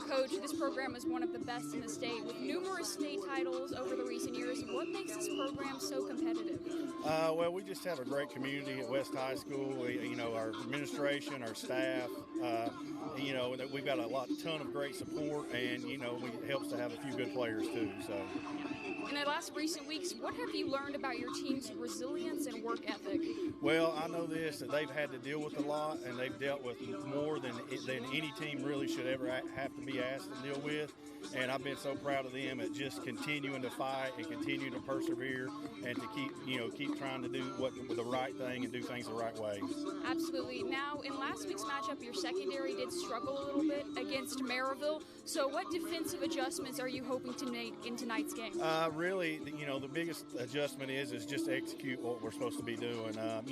Coach, this program is one of the best in the state with numerous state titles over the recent years. What makes this program so competitive? Well, we just have a great community at West High School. Our administration, our staff, we've got a ton of great support, and, it helps to have a few good players too. So. In the last recent weeks, what have you learned about your team's resilience and work ethic? Well, I know that they've had to deal with a lot, and they've dealt with more than any team really should ever have to be asked to deal with. And I've been so proud of them at just continuing to fight and continue to persevere and to keep trying to do the right thing and do things the right way. Absolutely. Now, in last week's matchup, your secondary did struggle a little bit against Maryville. So what defensive adjustments are you hoping to make in tonight's game? Really, the biggest adjustment is just execute what we're supposed to be doing. To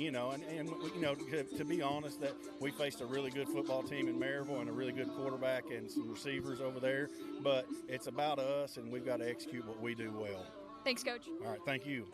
be honest, that we faced a really good football team in Maryville and a really good quarterback and some receivers over there. But it's about us, and we've got to execute what we do well. Thanks, Coach. All right, thank you.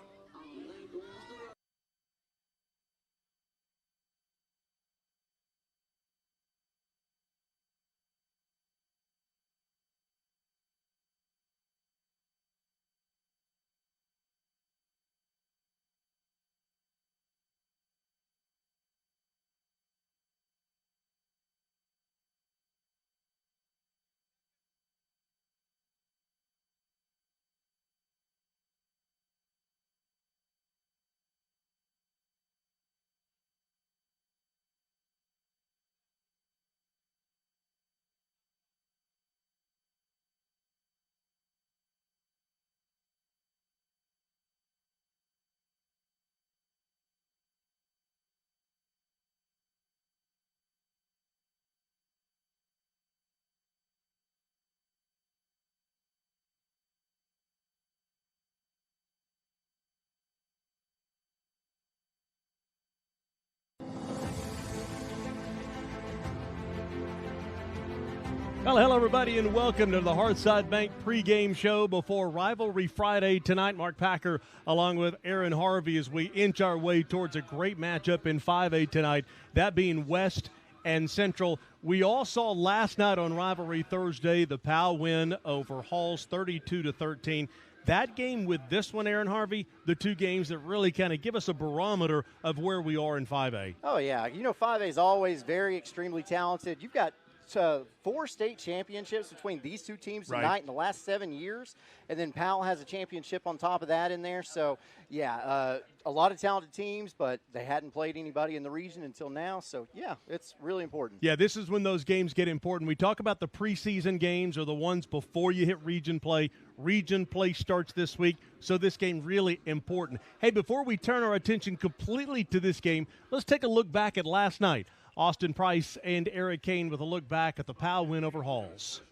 Well, hello, everybody, and welcome to the Hearthside Bank pregame show before Rivalry Friday tonight. Mark Packer along with Aaron Harvey as we inch our way towards a great matchup in 5A tonight, that being West and Central. We all saw last night on Rivalry Thursday the PAL win over Halls 32-13. That game with this one, Aaron Harvey, the two games that really kind of give us a barometer of where we are in 5A. Oh, yeah. 5A is always very extremely talented. You've got 4 state championships between these two teams tonight in the last 7 years, and then Powell has a championship on top of that in there. So, yeah, a lot of talented teams, but they hadn't played anybody in the region until now. So, yeah, it's really important. Yeah, this is when those games get important. We talk about the preseason games or the ones before you hit region play. Region play starts this week, so this game really important. Hey, before we turn our attention completely to this game, let's take a look back at last night. Austin Price and Eric Kane with a look back at the PAL win over Halls.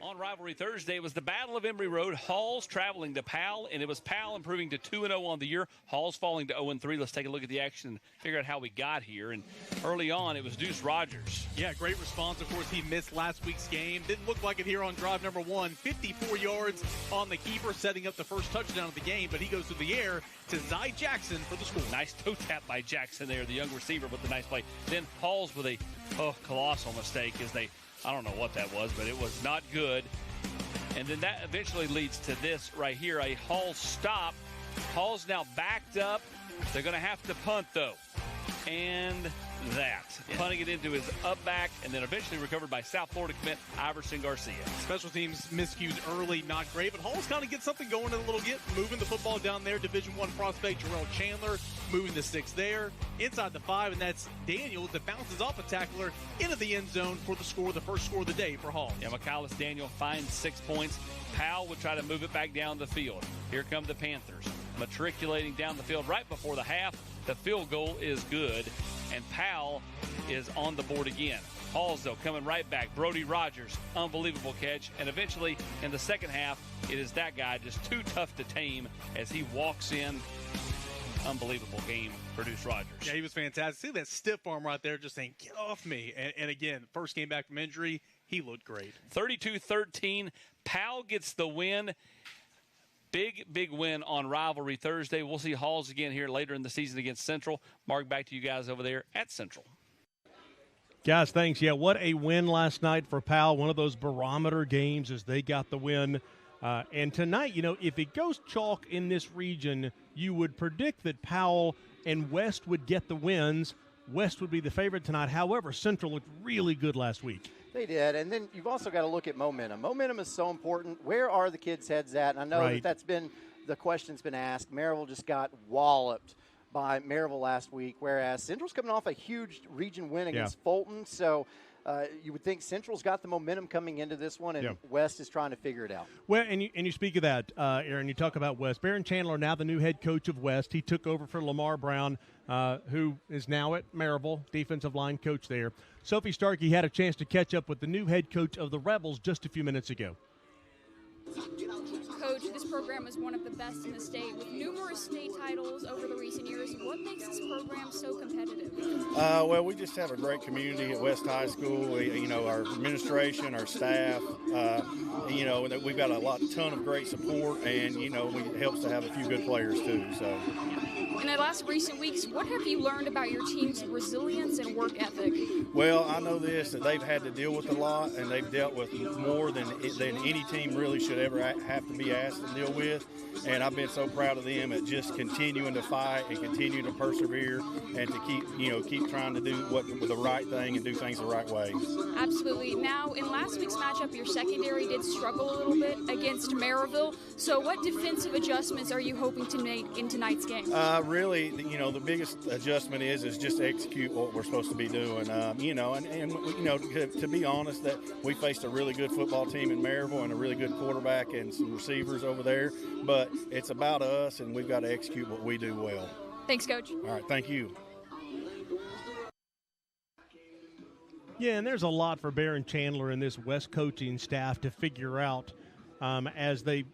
On Rivalry Thursday, it was the Battle of Embry Road. Halls traveling to PAL, and it was PAL improving to 2-0 on the year. Halls falling to 0-3. Let's take a look at the action and figure out how we got here. And early on, it was Deuce Rogers. Yeah, great response. Of course, he missed last week's game. Didn't look like it here on drive number 1. 54 yards on the keeper, setting up the first touchdown of the game. But he goes through the air to Zy Jackson for the score. Nice toe tap by Jackson there, the young receiver, with the nice play. Then Halls with a colossal mistake as I don't know what that was, but it was not good. And then that eventually leads to this right here, a Hall stop. Hall's now backed up. They're going to have to punt, though. And punting it into his up back, and then eventually recovered by South Florida commit Iverson Garcia. Special teams miscues early, not great, but Hall's kind of get something going in a little bit, moving the football down there. Division I prospect Jarrell Chandler moving the 6 there, inside the 5, and that's Daniels that bounces off a tackler into the end zone for the score, the first score of the day for Hall. Yeah, Michaelis Daniel finds 6 points. Powell would try to move it back down the field. Here come the Panthers, matriculating down the field right before the half. The field goal is good, and Powell is on the board again. Halls, though, coming right back. Brody Rogers, unbelievable catch. And eventually, in the second half, it is that guy just too tough to tame as he walks in. Unbelievable game for Deuce Rogers. Yeah, he was fantastic. See that stiff arm right there just saying, get off me. And again, first game back from injury, he looked great. 32-13. Powell gets the win. Big win on Rivalry Thursday. We'll see Halls again here later in the season against Central. Mark, back to you guys over there at Central. Guys, thanks. Yeah, what a win last night for Powell. One of those barometer games as they got the win. And tonight, if it goes chalk in this region, you would predict that Powell and West would get the wins. West would be the favorite tonight. However, Central looked really good last week. They did. And then you've also got to look at momentum. Momentum is so important. Where are the kids' heads at? And I know that's been the question's been asked. Maryville just got walloped by Maryville last week, whereas Central's coming off a huge region win against Fulton. So you would think Central's got the momentum coming into this one, and West is trying to figure it out. Well, and you speak of that, Aaron, you talk about West. Barron Chandler, now the new head coach of West. He took over for Lamar Brown, who is now at Maryville, defensive line coach there. Sophie Starkey had a chance to catch up with the new head coach of the Rebels just a few minutes ago. Coach, this program is one of the best in the state with numerous state titles over the recent years. What makes this program so competitive? Well, we just have a great community at West High School. Our administration, our staff, we've got a ton of great support, and, it helps to have a few good players too. So. In the last recent weeks, what have you learned about your team's resilience and work ethic? Well, I know that they've had to deal with a lot, and they've dealt with more than any team really should ever have to be asked to deal with. And I've been so proud of them at just continuing to fight and continue to persevere and to keep trying to do the right thing and do things the right way. Absolutely. Now, in last week's matchup, your secondary did struggle a little bit against Maryville. So what defensive adjustments are you hoping to make in tonight's game? Really, the biggest adjustment is just to execute what we're supposed to be doing. To be honest, that we faced a really good football team in Maryville and a really good quarterback and some receivers over there. But it's about us, and we've got to execute what we do well. Thanks, Coach. All right, thank you. Yeah, and there's a lot for Barron Chandler and this West coaching staff to figure out as they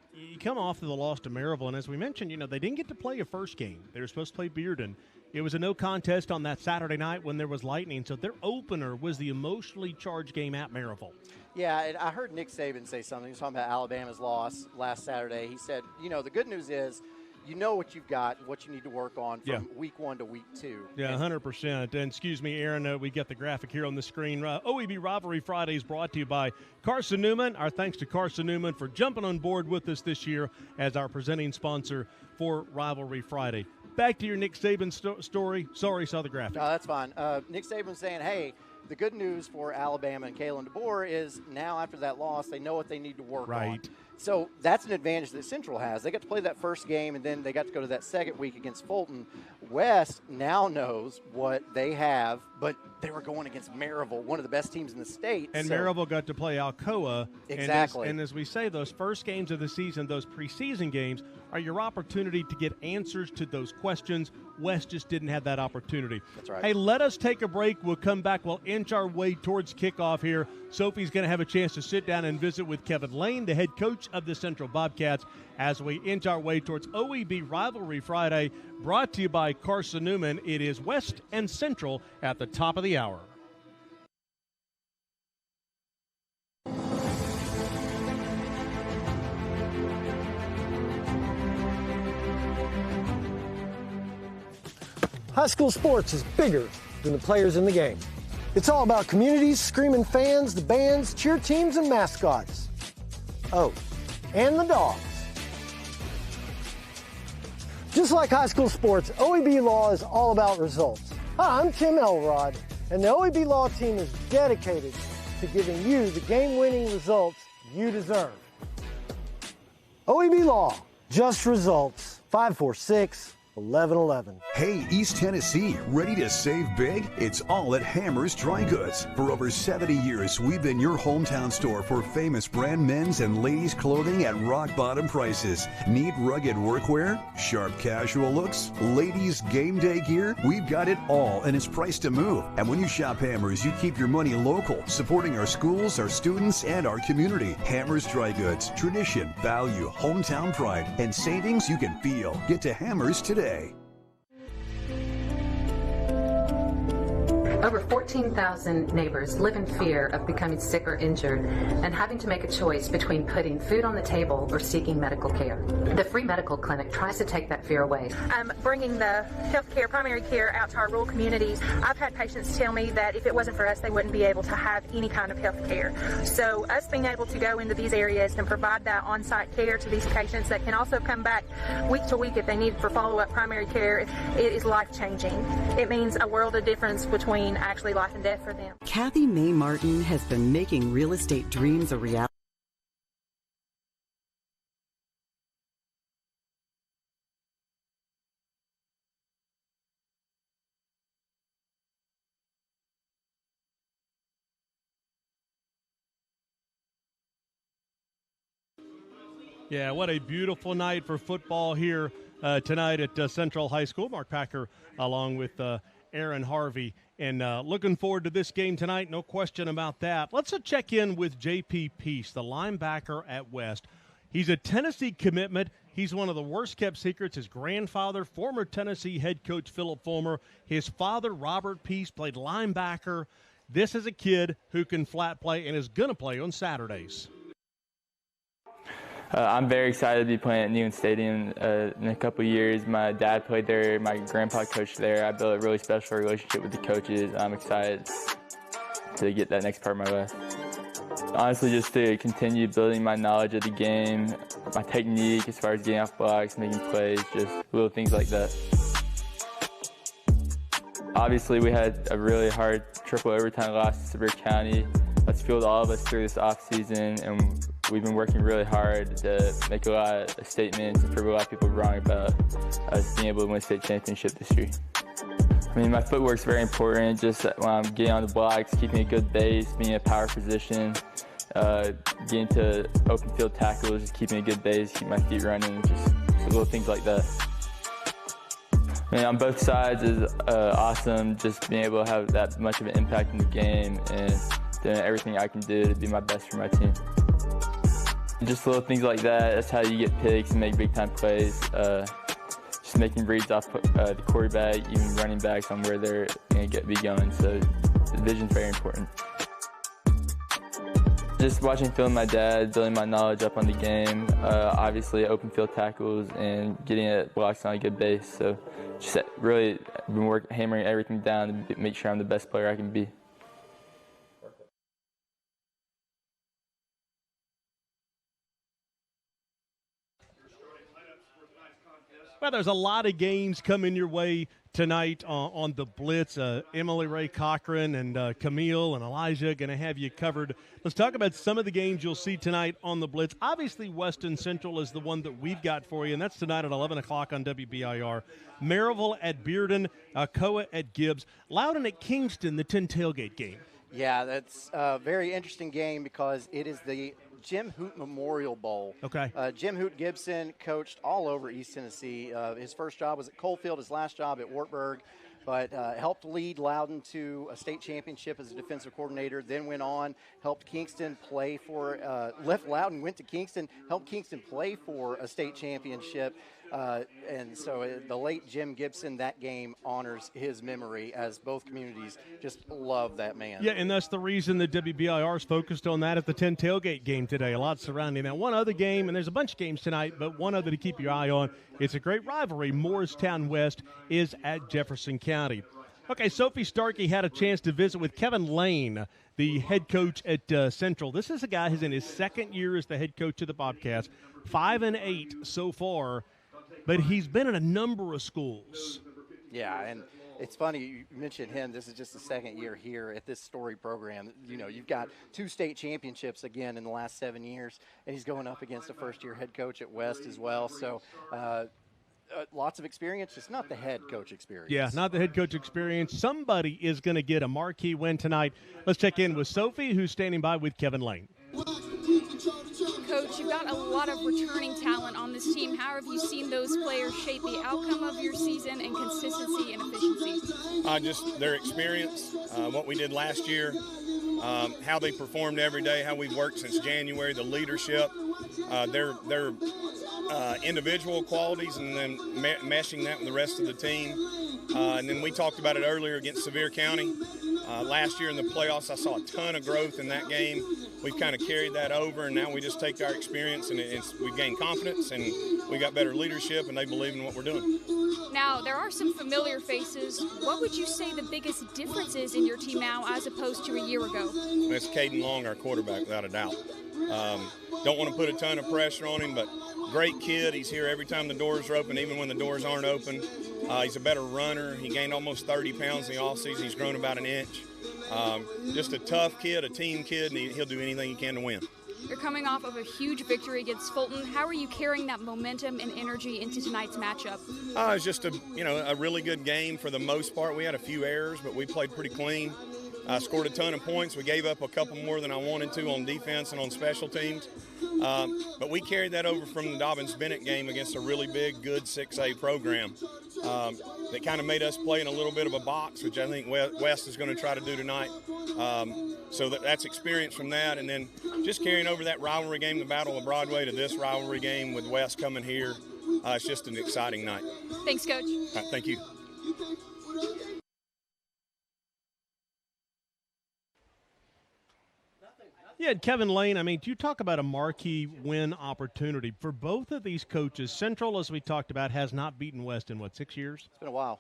come off of the loss to Maryville. And as we mentioned, they didn't get to play a first game. They were supposed to play Bearden. It was a no contest on that Saturday night when there was lightning. So their opener was the emotionally charged game at Maryville. Yeah, and I heard Nick Saban say something. He was talking about Alabama's loss last Saturday. He said, the good news is you know what you've got, what you need to work on from week 1 to week 2. Yeah, 100%. And excuse me, Aaron, we got the graphic here on the screen. OEB Rivalry Friday is brought to you by Carson Newman. Our thanks to Carson Newman for jumping on board with us this year as our presenting sponsor for Rivalry Friday. Back to your Nick Saban story. Sorry, saw the graphic. No, that's fine. Nick Saban saying, hey, the good news for Alabama and Kalen DeBoer is now after that loss, they know what they need to work on. So that's an advantage that Central has. They got to play that first game, and then they got to go to that second week against Fulton. West now knows what they have, but they were going against Maryville, one of the best teams in the state. And Maryville got to play Alcoa. Exactly. And as we say, those first games of the season, those preseason games, are your opportunity to get answers to those questions. West just didn't have that opportunity. That's right. Hey, let us take a break. We'll come back. We'll inch our way towards kickoff here. Sophie's going to have a chance to sit down and visit with Kevin Lane, the head coach of the Central Bobcats, as we inch our way towards OEB Rivalry Friday, brought to you by Carson Newman. It is West and Central at the top of the hour. High school sports is bigger than the players in the game. It's all about communities, screaming fans, the bands, cheer teams, and mascots. Oh, and the dogs. Just like high school sports, OEB Law is all about results. Hi, I'm Tim Elrod, and the OEB Law team is dedicated to giving you the game-winning results you deserve. OEB Law, just results. 546-1111. Hey, East Tennessee, ready to save big? It's all at Hammer's Dry Goods. For over 70 years, we've been your hometown store for famous brand men's and ladies' clothing at rock-bottom prices. Need rugged workwear? Sharp casual looks? Ladies' game day gear? We've got it all, and it's priced to move. And when you shop Hammer's, you keep your money local, supporting our schools, our students, and our community. Hammer's Dry Goods. Tradition, value, hometown pride, and savings you can feel. Get to Hammer's today. Over 14,000 neighbors live in fear of becoming sick or injured and having to make a choice between putting food on the table or seeking medical care. The free medical clinic tries to take that fear away. Bringing the healthcare, primary care out to our rural communities, I've had patients tell me that if it wasn't for us, they wouldn't be able to have any kind of health care. So us being able to go into these areas and provide that on-site care to these patients that can also come back week to week if they need for follow-up primary care, it is life-changing. It means a world of difference between actually life and death for them. Kathy Mae Martin has been making real estate dreams a reality. Yeah, what a beautiful night for football here tonight at Central High School. Mark Packer along with Aaron Harvey. And looking forward to this game tonight, no question about that. Let's check in with J.P. Peace, the linebacker at West. He's a Tennessee commitment. He's one of the worst-kept secrets. His grandfather, former Tennessee head coach Philip Fulmer. His father, Robert Peace, played linebacker. This is a kid who can flat play and is going to play on Saturdays. I'm very excited to be playing at Neyland Stadium in a couple years. My dad played there. My grandpa coached there. I built a really special relationship with the coaches. I'm excited to get that next part of my life. Honestly, just to continue building my knowledge of the game, my technique as far as getting off blocks, making plays, just little things like that. Obviously, we had a really hard triple overtime loss to Sevier County. That's fueled all of us through this offseason, and we've been working really hard to make a lot of statements and prove a lot of people wrong about us being able to win a state championship this year. I mean, my footwork's very important, just when I'm getting on the blocks, keeping a good base, being in a power position, getting to open field tackles, just keeping a good base, keep my feet running, just little things like that. I mean, on both sides is awesome, just being able to have that much of an impact in the game and doing everything I can do to be my best for my team. Just little things like that, that's how you get picks and make big-time plays. Just making reads off the quarterback, even running backs on where they're going to be going, so the vision's very important. Just watching film my dad, building my knowledge up on the game, obviously open field tackles and getting it blocks on a good base. So just really been hammering everything down to make sure I'm the best player I can be. Well, there's a lot of games coming your way tonight on the Blitz. Emily Ray Cochran and Camille and Elijah going to have you covered. Let's talk about some of the games you'll see tonight on the Blitz. Obviously, Weston Central is the one that we've got for you, and that's tonight at 11 o'clock on WBIR. Maryville at Bearden, Koa at Gibbs, Loudon at Kingston, the 10 tailgate game. Yeah, that's a very interesting game because it is the Jim Hoot Memorial Bowl. Okay. Jim Hoot Gibson coached all over East Tennessee. His first job was at Coalfield, his last job at Wartburg, but helped lead Loudon to a state championship as a defensive coordinator, then went on, helped Kingston play for, left Loudon, went to Kingston, helped Kingston play for a state championship. And so the late Jim Gibson, that game honors his memory as both communities just love that man. Yeah, and that's the reason that WBIR is focused on that at the 10 tailgate game today. A lot surrounding that. One other game, and there's a bunch of games tonight, but one other to keep your eye on. It's a great rivalry. Morristown West is at Jefferson County. Okay, Sophie Starkey had a chance to visit with Kevin Lane, the head coach at Central. This is a guy who's in his second year as the head coach of the Bobcats, 5-8 so far. But he's been in a number of schools. Yeah, and it's funny you mentioned him. This is just the second year here at this Story program. You know, you've got 2 state championships again in the last 7 years, and he's going up against a first-year head coach at West as well. So lots of experience, just not the head coach experience. Yeah, not the head coach experience. Somebody is going to get a marquee win tonight. Let's check in with Sophie, who's standing by with Kevin Lane. Coach, you've got a lot of returning talent on this team. How have you seen those players shape the outcome of your season and consistency and efficiency? Just their experience, what we did last year, how they performed every day, how we've worked since January, the leadership, their individual qualities, and then meshing that with the rest of the team. And then we talked about it earlier against Sevier County. Last year in the playoffs, I saw a ton of growth in that game. We've kind of carried that over, and now we just take our experience, and we gain confidence, and we got better leadership, and they believe in what we're doing. Now, there are some familiar faces. What would you say the biggest difference is in your team now as opposed to a year ago? It's Caden Long, our quarterback, without a doubt. Don't want to put a ton of pressure on him, but great kid. He's here every time the doors are open, even when the doors aren't open. He's a better runner. He gained almost 30 pounds in the offseason. He's grown about an inch. Just a tough kid, a team kid, and he'll do anything he can to win. You're coming off of a huge victory against Fulton. How are you carrying that momentum and energy into tonight's matchup? It's just a really good game for the most part. We had a few errors, but we played pretty clean. Scored a ton of points. We gave up a couple more than I wanted to on defense and on special teams. But we carried that over from the Dobbins-Bennett game against a really big, good 6A program that kind of made us play in a little bit of a box, which I think West is going to try to do tonight. So that's experience from that. And then just carrying over that rivalry game, the Battle of Broadway, to this rivalry game with West coming here. It's just an exciting night. Thanks, Coach. Thank you. Yeah, Kevin Lane, I mean, you talk about a marquee win opportunity. For both of these coaches, Central, as we talked about, has not beaten West in, 6 years? It's been a while.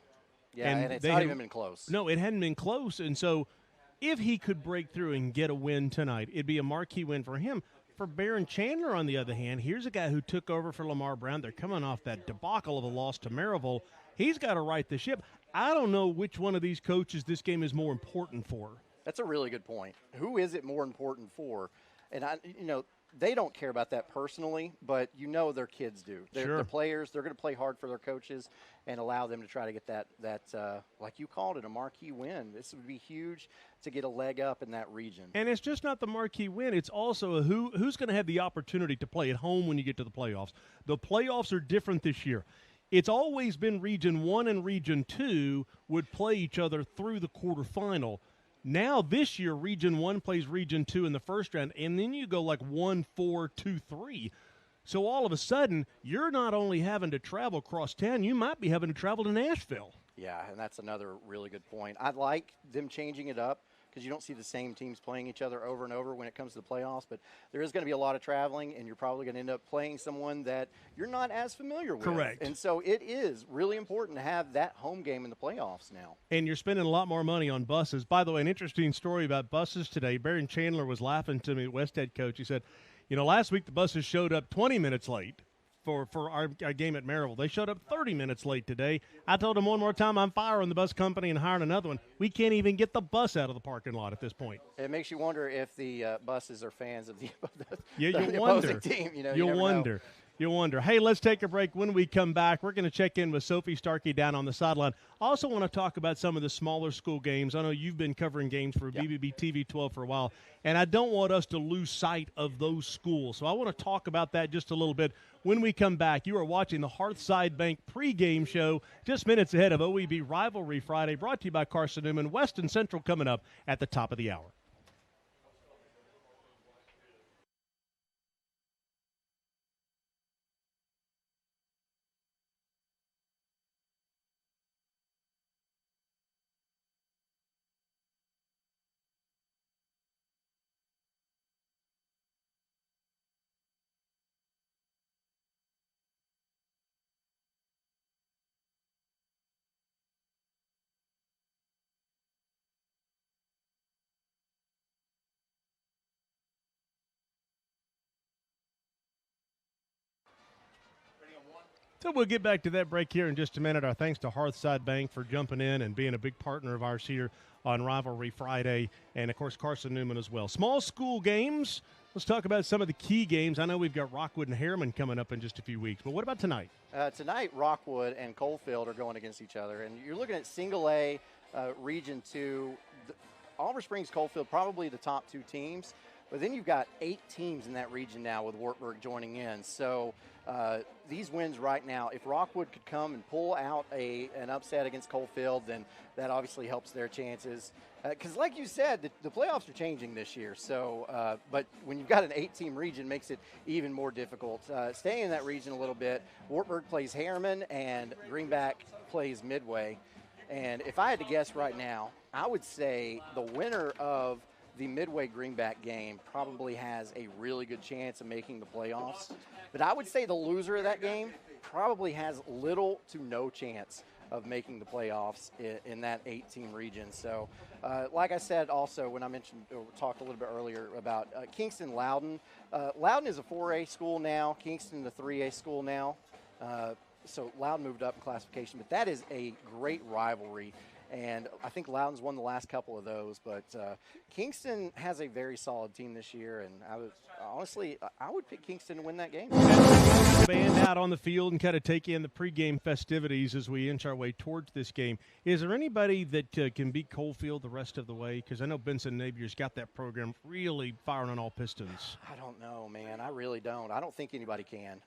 Yeah, and it's not even been close. No, it hadn't been close. And so if he could break through and get a win tonight, it'd be a marquee win for him. For Barron Chandler, on the other hand, here's a guy who took over for Lamar Brown. They're coming off that debacle of a loss to Maryville. He's got to right the ship. I don't know which one of these coaches this game is more important for. That's a really good point. Who is it more important for? And they don't care about that personally, but their kids do. They're players. They're going to play hard for their coaches and allow them to try to get that like you called it, a marquee win. This would be huge to get a leg up in that region. And it's just not the marquee win. It's also who's going to have the opportunity to play at home when you get to the playoffs. The playoffs are different this year. It's always been Region 1 and Region 2 would play each other through the quarterfinal. Now, this year, Region 1 plays Region 2 in the first round, and then you go like 1, 4, 2, 3. So all of a sudden, you're not only having to travel across town, you might be having to travel to Nashville. Yeah, and that's another really good point. I'd like them changing it up because you don't see the same teams playing each other over and over when it comes to the playoffs, but there is going to be a lot of traveling, and you're probably going to end up playing someone that you're not as familiar with. Correct. And so it is really important to have that home game in the playoffs now. And you're spending a lot more money on buses. By the way, an interesting story about buses today. Barron Chandler was laughing to me, West head coach. He said, last week the buses showed up 20 minutes late for our game at Maryville. They showed up 30 minutes late today. I told him one more time I'm firing the bus company and hiring another one. We can't even get the bus out of the parking lot at this point. It makes you wonder if the buses are fans of the opposing team. You'll wonder. You'll wonder. Hey, let's take a break. When we come back, we're going to check in with Sophie Starkey down on the sideline. I also want to talk about some of the smaller school games. I know you've been covering games for BBB TV 12 for a while, and I don't want us to lose sight of those schools. So I want to talk about that just a little bit when we come back. You are watching the Hearthside Bank pregame show just minutes ahead of OEB Rivalry Friday, brought to you by Carson Newman. West and Central coming up at the top of the hour. So we'll get back to that break here in just a minute. Our thanks to Hearthside Bank for jumping in and being a big partner of ours here on Rivalry Friday, and, of course, Carson Newman as well. Small school games. Let's talk about some of the key games. I know we've got Rockwood and Harriman coming up in just a few weeks, but what about tonight? Tonight, Rockwood and Coalfield are going against each other, and you're looking at Single A, Region 2. Oliver Springs, Coalfield, probably the top two teams. But then you've got 8 teams in that region now with Wartburg joining in. So these wins right now, if Rockwood could come and pull out an upset against Coalfield, then that obviously helps their chances. Because like you said, the playoffs are changing this year. So, but when you've got an 8-team region, it makes it even more difficult. Staying in that region a little bit, Wartburg plays Harriman and Greenback plays Midway. And if I had to guess right now, I would say the winner of the Midway Greenback game probably has a really good chance of making the playoffs. But I would say the loser of that game probably has little to no chance of making the playoffs in that 8-team region. So, like I said also when I talked a little bit earlier about Kingston Loudon. Loudon is a 4A school now, Kingston the 3A school now. So Loudon moved up in classification, but that is a great rivalry. And I think Loudon's won the last couple of those, but Kingston has a very solid team this year, and I would pick Kingston to win that game. Band out on the field and kind of take in the pregame festivities as we inch our way towards this game. Is there anybody that can beat Coalfield the rest of the way? Because I know Benson Navier's got that program really firing on all pistons. I don't know, man. I really don't. I don't think anybody can.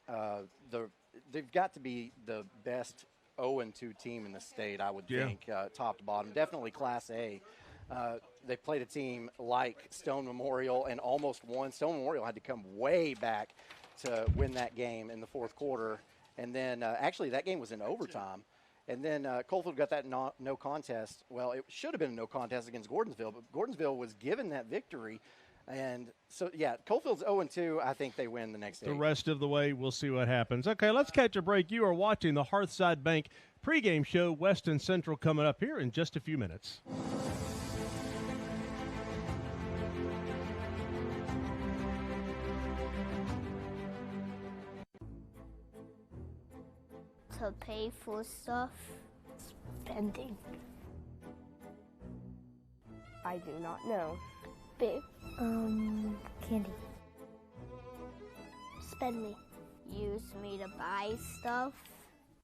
They've got to be the best 0-2 team in the state, I would think, top to bottom. Definitely Class A. They played a team like Stone Memorial and almost won. Stone Memorial had to come way back to win that game in the fourth quarter. And then actually that game was in overtime. And then Coalfield got that no contest. Well, it should have been a no contest against Gordonsville, but Gordonsville was given that victory. And so, yeah, Coalfield's 0-2. I think they win the next day. The rest of the way, we'll see what happens. Okay, let's catch a break. You are watching the Hearthside Bank pregame show, West and Central, coming up here in just a few minutes. To pay for stuff, spending. I do not know. Big. Candy. Spend me. Use me to buy stuff.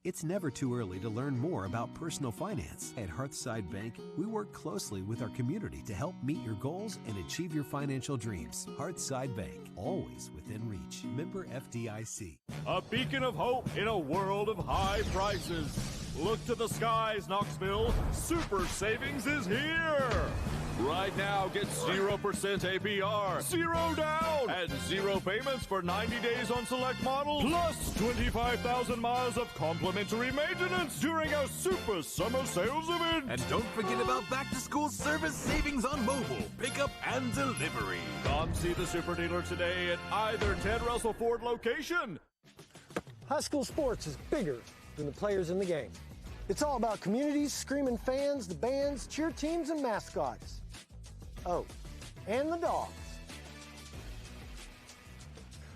It's never too early to learn more about personal finance. At Hearthside Bank, we work closely with our community to help meet your goals and achieve your financial dreams. Hearthside Bank, always within reach. Member FDIC. A beacon of hope in a world of high prices. Look to the skies, Knoxville. Super savings is here. Right now, get 0% APR, 0 down, and 0 payments for 90 days on select models, plus 25,000 miles of complimentary maintenance during our Super Summer Sales event. And don't forget about back-to-school service savings on mobile, pickup, and delivery. Come see the Super Dealer today at either Ted Russell Ford location. High school sports is bigger than the players in the game. It's all about communities, screaming fans, the bands, cheer teams, and mascots. Oh, and the dogs.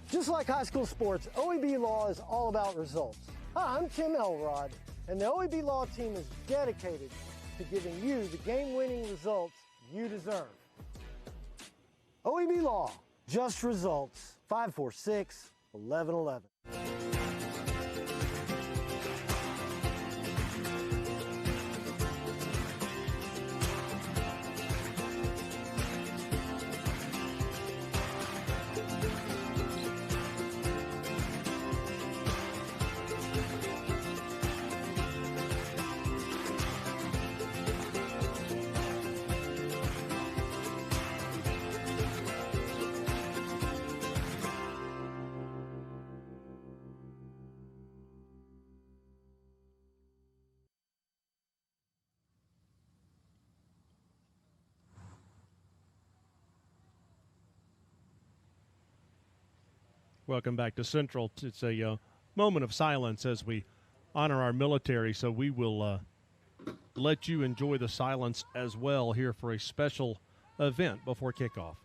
Just like high school sports, OEB Law is all about results. Hi, I'm Tim Elrod, and the OEB Law team is dedicated to giving you the game-winning results you deserve. OEB Law, just results. 546-1111. Welcome back to Central. It's a moment of silence as we honor our military, so we will let you enjoy the silence as well here for a special event before kickoff.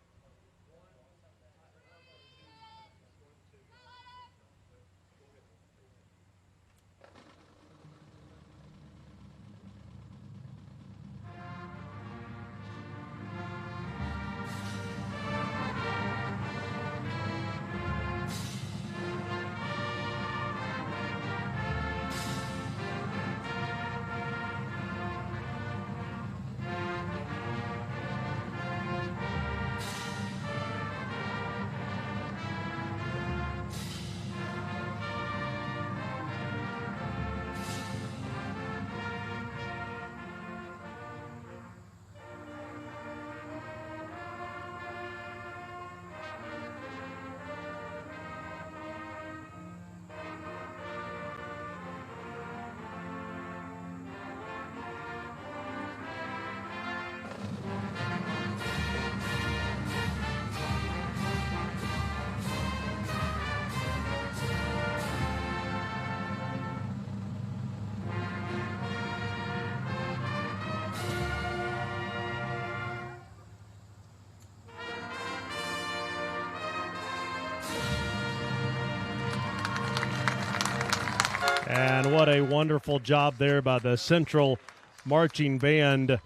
And what a wonderful job there by the Central Marching Band.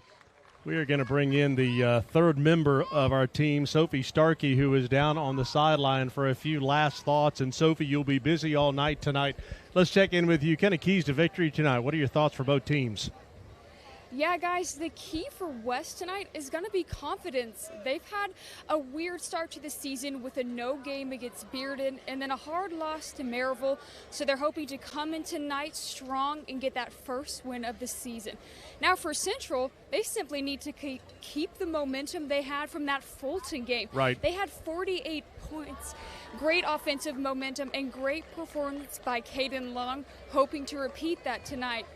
We are going to bring in the third member of our team, Sophie Starkey, who is down on the sideline for a few last thoughts. And, Sophie, you'll be busy all night tonight. Let's check in with you. Kind of keys to victory tonight. What are your thoughts for both teams? Yeah, guys, the key for West tonight is going to be confidence. They've had a weird start to the season with a no game against Bearden and then a hard loss to Maryville. So they're hoping to come in tonight strong and get that first win of the season. Now for Central, they simply need to keep the momentum they had from that Fulton game. Right. They had 48 points, great offensive momentum, and great performance by Caden Long, hoping to repeat that tonight.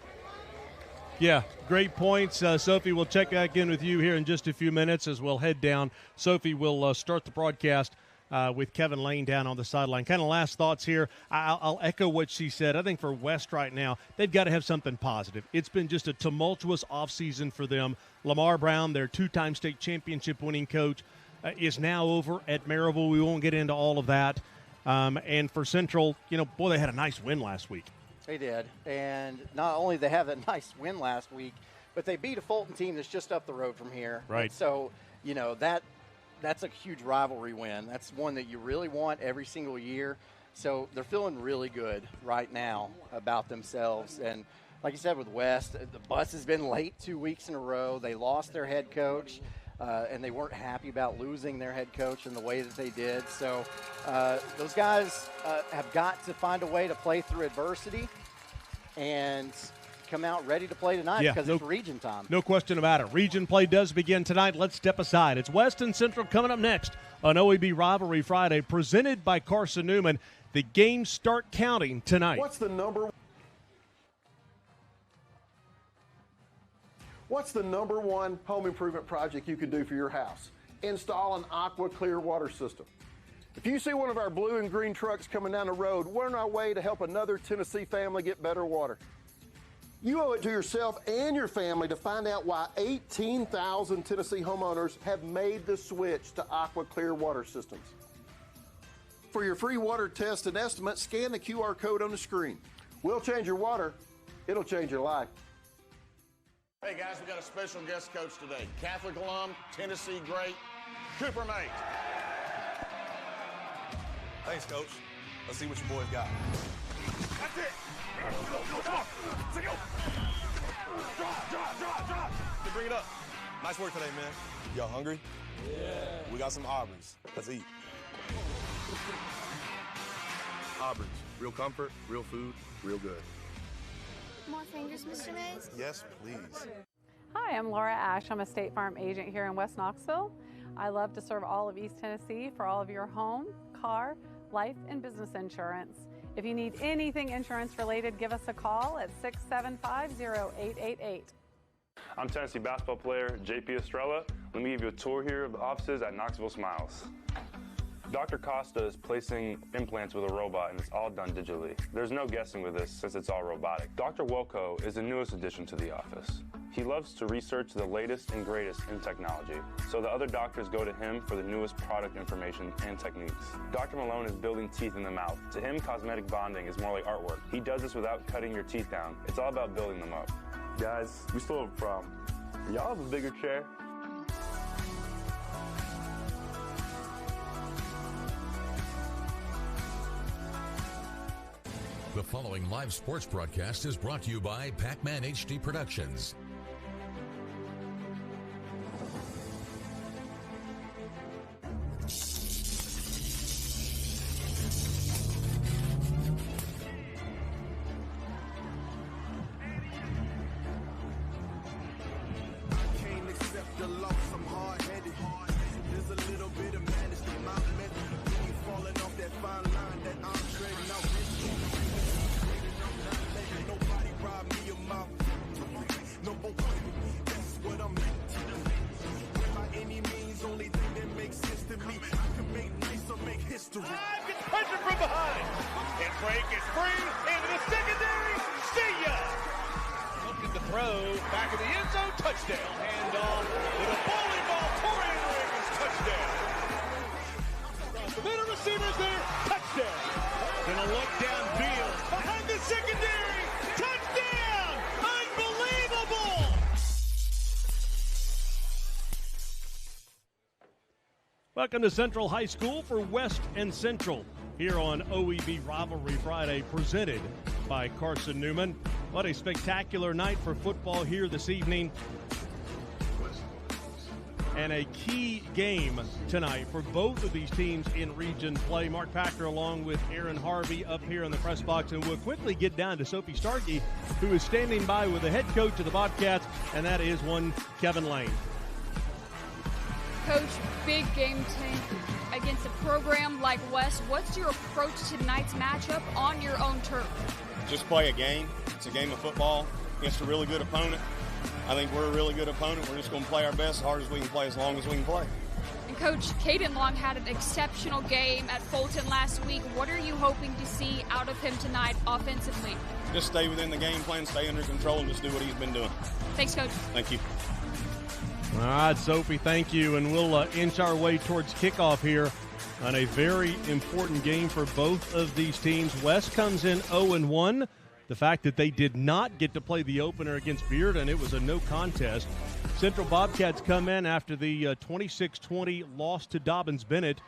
Yeah, great points. Sophie, we'll check back in with you here in just a few minutes as we'll head down. Sophie will start the broadcast with Kevin Lane down on the sideline. Kind of last thoughts here. I'll echo what she said. I think for West right now, they've got to have something positive. It's been just a tumultuous offseason for them. Lamar Brown, their two-time state championship winning coach, is now over at Maryville. We won't get into all of that. And for Central, boy, they had a nice win last week. They did, and not only they have a nice win last week, but they beat a Fulton team that's just up the road from here. Right. And so, that's a huge rivalry win. That's one that you really want every single year. So they're feeling really good right now about themselves. And like you said with West, the bus has been late 2 weeks in a row. They lost their head coach, and they weren't happy about losing their head coach in the way that they did. So those guys have got to find a way to play through adversity and come out ready to play tonight because it's region time. No question about it. Region play does begin tonight. Let's step aside. It's West and Central coming up next on OEB Rivalry Friday, presented by Carson Newman. The games start counting tonight. What's the number one home improvement project you can do for your house? Install an Aqua Clear water system. If you see one of our blue and green trucks coming down the road, we're on our way to help another Tennessee family get better water. You owe it to yourself and your family to find out why 18,000 Tennessee homeowners have made the switch to Aqua Clear water systems. For your free water test and estimate, scan the QR code on the screen. We'll change your water. It'll change your life. Hey guys, we got a special guest coach today. Catholic alum, Tennessee great, Cooper Mate. Thanks, Coach. Let's see what your boys got. That's it. Go. Drop. Bring it up. Nice work today, man. Y'all hungry? Yeah. We got some Auburn's. Let's eat. Auburn's. Real comfort, real food, real good. More fingers, Mr. Mays? Yes, please. Hi, I'm Laura Ash. I'm a State Farm agent here in West Knoxville. I love to serve all of East Tennessee for all of your home, car, life, and business insurance. If you need anything insurance related, give us a call at 675-0888. I'm Tennessee basketball player JP Estrella. Let me give you a tour here of the offices at Knoxville Smiles. Dr. Costa is placing implants with a robot, and it's all done digitally. There's no guessing with this since it's all robotic. Dr. Wilco is the newest addition to the office. He loves to research the latest and greatest in technology, so the other doctors go to him for the newest product information and techniques. Dr. Malone is building teeth in the mouth. To him, cosmetic bonding is more like artwork. He does this without cutting your teeth down. It's all about building them up. Guys, we still have a problem. Y'all have a bigger chair? The following live sports broadcast is brought to you by Pac-Man HD Productions. Receivers there, touchdown. Gonna look downfield, behind the secondary, Welcome to Central High School for West and Central here on OEB Rivalry Friday, presented by Carson Newman. What a spectacular night for football here this evening. And a key game tonight for both of these teams in region play. Mark Packer along with Aaron Harvey up here in the press box. And we'll quickly get down to Sophie Starkey, who is standing by with the head coach of the Bobcats, and that is one Kevin Lane. Coach, big game against a program like West. What's your approach to tonight's matchup on your own turf? Just play a game. It's a game of football against a really good opponent. I think we're a really good opponent. We're just going to play our best, as hard as we can play, as long as we can play. And Coach, Caden Long had an exceptional game at Fulton last week. What are you hoping to see out of him tonight offensively? Just stay within the game plan, stay under control, and just do what he's been doing. Thanks, Coach. Thank you. All right, Sophie, thank you. And we'll inch our way towards kickoff here on a very important game for both of these teams. West comes in 0-1. The fact that they did not get to play the opener against Bearden, it was a no contest. Central Bobcats come in after the 26-20 loss to Dobbins-Bennett,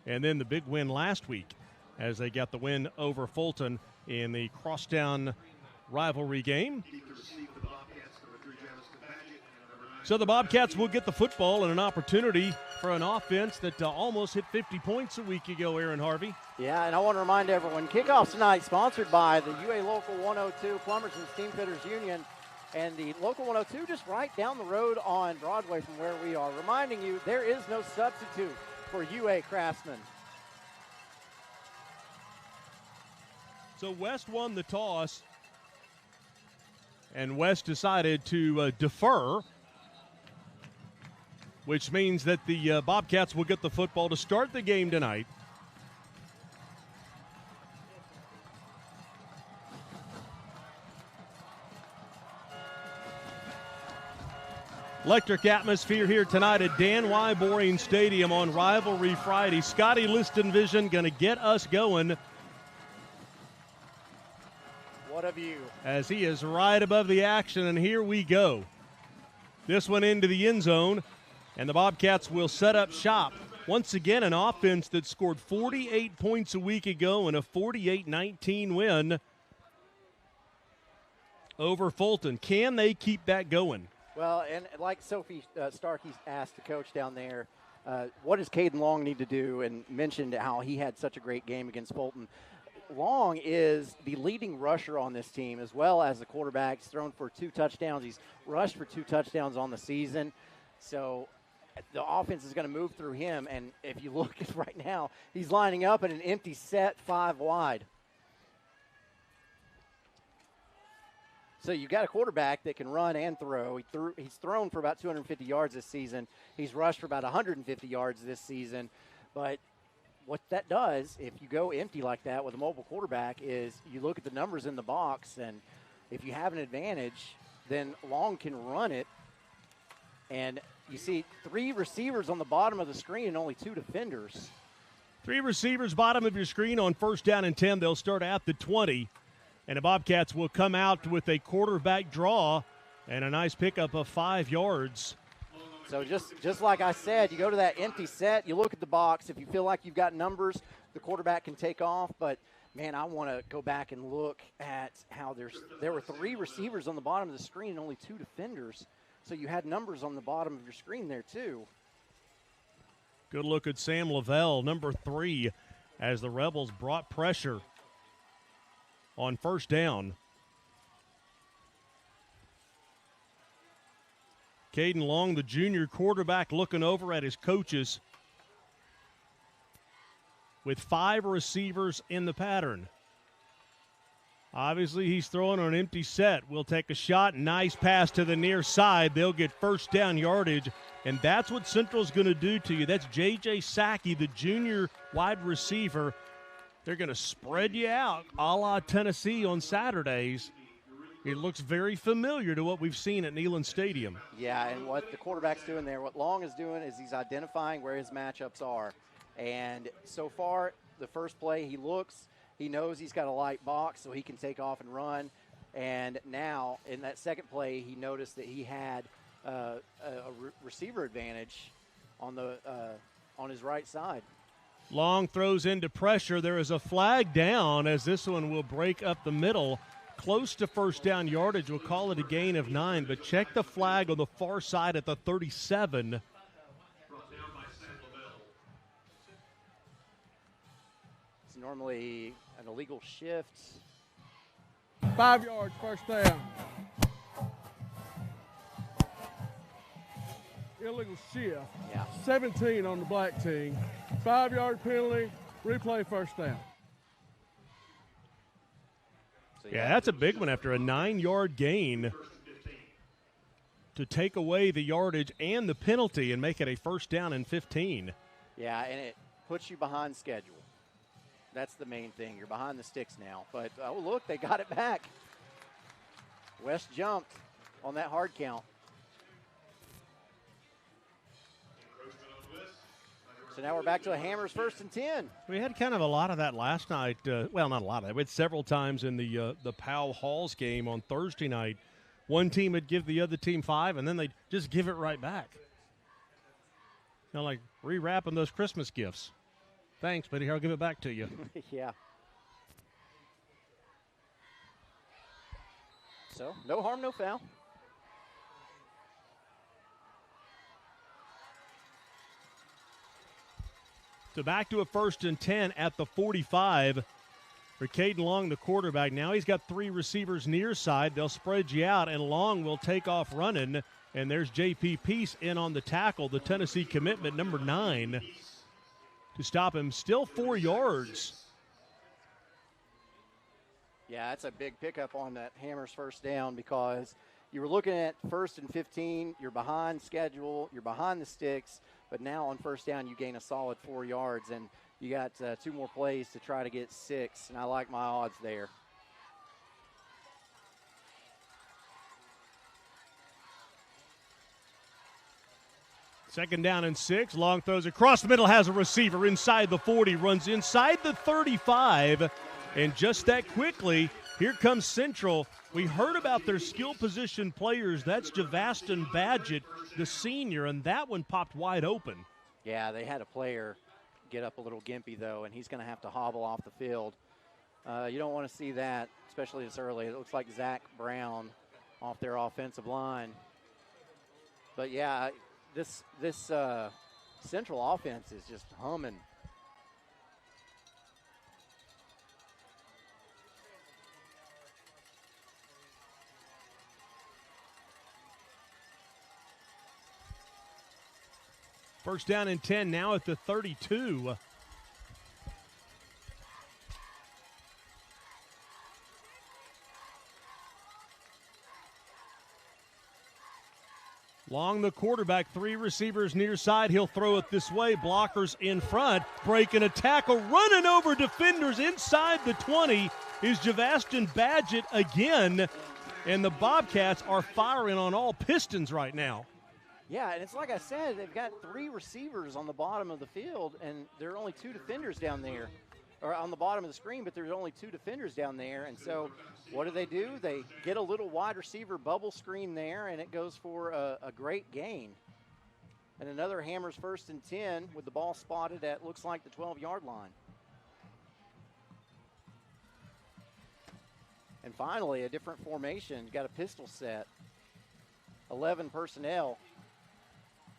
and then the big win last week as they got the win over Fulton in the crosstown rivalry game. So the Bobcats will get the football and an opportunity for an offense that almost hit 50 points a week ago, Aaron Harvey. Yeah, and I want to remind everyone, kickoffs tonight sponsored by the UA Local 102 Plumbers and Steamfitters Union and the Local 102 just right down the road on Broadway from where we are. Reminding you, there is no substitute for UA Craftsman. So West won the toss, and West decided to defer, which means that the Bobcats will get the football to start the game tonight. Electric atmosphere here tonight at Dan Y. Boring Stadium on Rivalry Friday. Scotty Listenvision going to get us going. What a view. As he is right above the action, and here we go. This one into the end zone, and the Bobcats will set up shop. Once again, an offense that scored 48 points a week ago in a 48-19 win over Fulton. Can they keep that going? Well, and like Sophie Starkey asked the coach down there, what does Caden Long need to do, and mentioned how he had such a great game against Fulton. Long is the leading rusher on this team, as well as the quarterback. He's thrown for 2 touchdowns. He's rushed for 2 touchdowns on the season. So the offense is going to move through him, and if you look at right now, he's lining up in an empty set 5 wide. So you got a quarterback that can run and throw. He's thrown for about 250 yards this season. He's rushed for about 150 yards this season. But what that does, if you go empty like that with a mobile quarterback, is you look at the numbers in the box, and if you have an advantage, then Long can run it. And you see 3 receivers on the bottom of the screen and only 2 defenders. 3 receivers bottom of your screen on 1st down and 10. They'll start at the 20. And the Bobcats will come out with a quarterback draw and a nice pickup of 5 yards. So just like I said, you go to that empty set, you look at the box. If you feel like you've got numbers, the quarterback can take off. But, man, I want to go back and look at how there were 3 receivers on the bottom of the screen and only 2 defenders. So you had numbers on the bottom of your screen there, too. Good look at Sam Lavelle, number 3, as the Rebels brought pressure on 1st down. Caden Long, the junior quarterback, looking over at his coaches with 5 receivers in the pattern. Obviously, he's throwing on an empty set. We'll take a shot. Nice pass to the near side. They'll get 1st down yardage, and that's what Central's going to do to you. That's J.J. Sackey, the junior wide receiver. They're going to spread you out a la Tennessee on Saturdays. It looks very familiar to what we've seen at Neyland Stadium. Yeah, and what the quarterback's doing there, what Long is doing is he's identifying where his matchups are. And so far, the first play, he knows he's got a light box, so he can take off and run. And now, in that second play, he noticed that he had a receiver advantage on the on his right side. Long throws into pressure. There is a flag down as this one will break up the middle. Close to first down yardage. We'll call it a gain of 9, but check the flag on the far side at the 37. It's normally an illegal shift. 5 yards, first down. Illegal shift. Yeah. 17 on the black team. 5-yard penalty, replay first down. So yeah, that's a big one after a 9-yard gain to take away the yardage and the penalty and make it a first down and 15. Yeah, and it puts you behind schedule. That's the main thing. You're behind the sticks now. But, oh, look, they got it back. West jumped on that hard count. So now we're back to a Hammers 1st and 10. We had kind of a lot of that last night. Well, not a lot of that. We had several times in the Powell Halls game on Thursday night. One team would give the other team 5, and then they'd just give it right back. You know, like rewrapping those Christmas gifts. Thanks, buddy. Here, I'll give it back to you. Yeah. So, no harm, no foul. So back to a 1st and 10 at the 45. For Caden Long, the quarterback. Now he's got 3 receivers near side. They'll spread you out, and Long will take off running. And there's J.P. Peace in on the tackle, the Tennessee commitment, number 9, to stop him. Still 4 yards. Yeah, that's a big pickup on that Hammers first down because you were looking at 1st and 15. You're behind schedule. You're behind the sticks. But now on first down, you gain a solid 4 yards, and you got 2 more plays to try to get 6, and I like my odds there. Second down and 6. Long throws across the middle, has a receiver inside the 40, runs inside the 35, and just that quickly, here comes Central. We heard about their skill position players. That's Javastin Badgett, the senior, and that one popped wide open. Yeah, they had a player get up a little gimpy, though, and he's going to have to hobble off the field. You don't want to see that, especially this early. It looks like Zach Brown off their offensive line. But, yeah, this Central offense is just humming. First down and 10 now at the 32. Long, the quarterback, 3 receivers near side. He'll throw it this way. Blockers in front, breaking a tackle, running over defenders inside the 20 is Javastin Badgett again. And the Bobcats are firing on all pistons right now. Yeah, and it's like I said, they've got 3 receivers on the bottom of the field, and there are only 2 defenders down there, or on the bottom of the screen, but there's only 2 defenders down there. And so what do? They get a little wide receiver bubble screen there, and it goes for a great gain. And another Hammers 1st and 10 with the ball spotted at, looks like, the 12-yard line. And finally, a different formation. Got a pistol set. 11 personnel.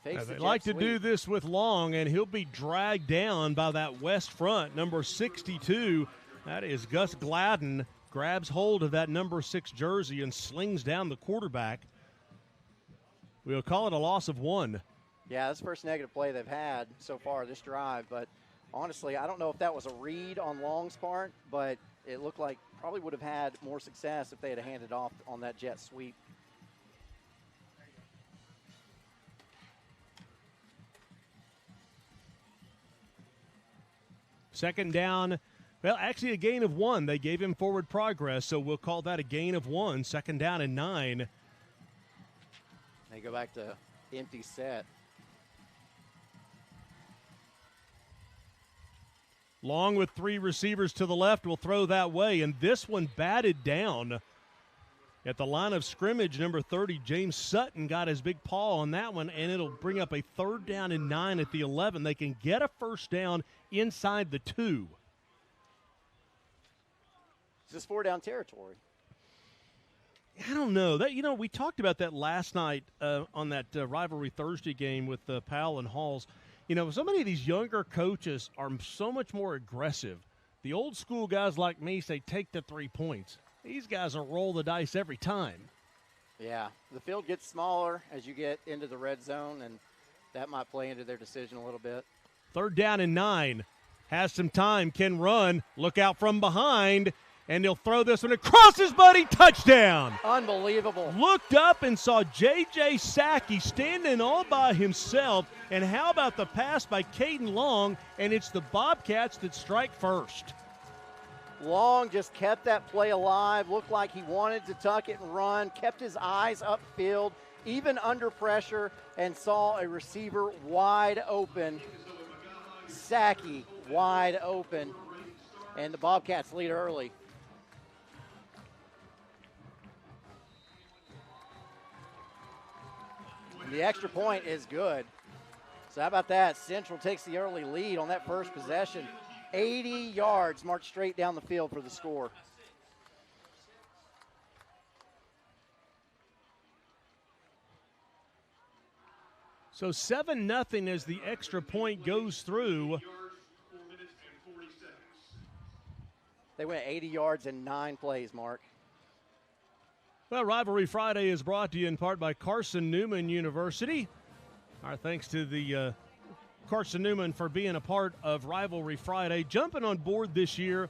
They like to do this with Long, and he'll be dragged down by that west front, number 62. That is Gus Gladden. Grabs hold of that number 6 jersey and slings down the quarterback. We'll call it a loss of 1. Yeah, that's the first negative play they've had so far this drive. But honestly, I don't know if that was a read on Long's part, but it looked like probably would have had more success if they had handed off on that jet sweep. Second down, well, actually a gain of 1. They gave him forward progress, so we'll call that a gain of 1. Second down and 9. They go back to empty set. Long with 3 receivers to the left will throw that way, and this one batted down. At the line of scrimmage, number 30, James Sutton got his big paw on that one, and it'll bring up a 3rd down and 9 at the 11. They can get a first down inside the 2. Is this 4-down territory? I don't know. That we talked about that last night on that Rivalry Thursday game with Powell and Halls. So many of these younger coaches are so much more aggressive. The old school guys like me say take the 3 points. These guys will roll the dice every time. Yeah, the field gets smaller as you get into the red zone, and that might play into their decision a little bit. 3rd down and 9. Has some time, can run, look out from behind, and he'll throw this one across his buddy, touchdown. Unbelievable. Looked up and saw J.J. Sackey standing all by himself, and how about the pass by Caden Long, and it's the Bobcats that strike first. Long just kept that play alive, looked like he wanted to tuck it and run, kept his eyes upfield, even under pressure, and saw a receiver wide open. Sackey wide open, and the Bobcats lead early. And the extra point is good. So how about that? Central takes the early lead on that first possession. 80 yards marched straight down the field for the score. So 7-0 as the extra point goes through. They went 80 yards in 9 plays, Mark. Well, Rivalry Friday is brought to you in part by Carson Newman University. Our thanks to the Carson Newman for being a part of Rivalry Friday, jumping on board this year,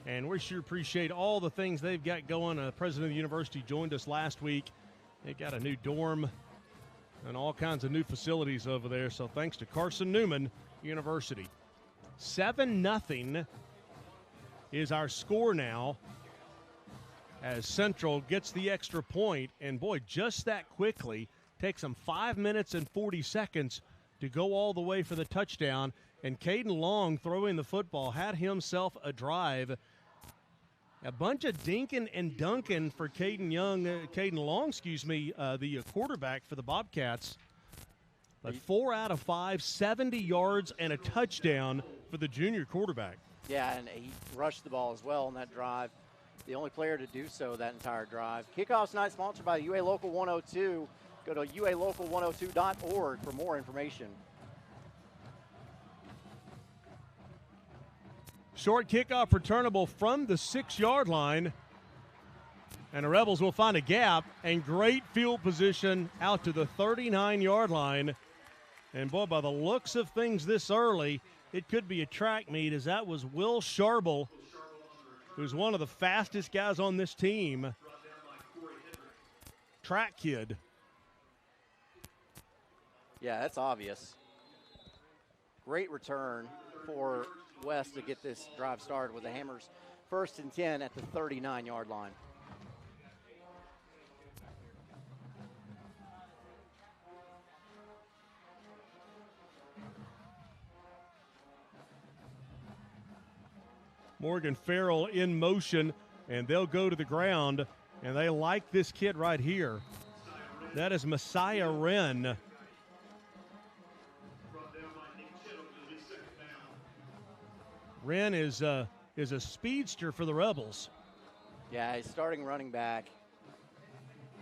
and we sure appreciate all the things they've got going. President of the university joined us last week. They've got a new dorm and all kinds of new facilities over there, so thanks to Carson Newman University. 7-0 is our score now as Central gets the extra point, and boy, just that quickly, takes them 5 minutes and 40 seconds to go all the way for the touchdown, and Caden Long throwing the football had himself a drive. A bunch of dinking and dunking for Caden Long, the quarterback for the Bobcats. But 4 out of 5, 70 yards and a touchdown for the junior quarterback. Yeah, and he rushed the ball as well on that drive. The only player to do so that entire drive. Kickoff tonight sponsored by UA Local 102. Go to ualocal102.org for more information. Short kickoff returnable from the 6-yard line. And the Rebels will find a gap, and great field position out to the 39-yard line. And boy, by the looks of things this early, it could be a track meet, as that was Will Sharble, who's one of the fastest guys on this team. Track kid. Yeah, that's obvious. Great return for West to get this drive started with the Hammers. 1st and 10 at the 39-yard line. Morgan Farrell in motion, and they'll go to the ground, and they like this kid right here. That is Messiah Wren. Wren is a speedster for the Rebels. Yeah, he's starting running back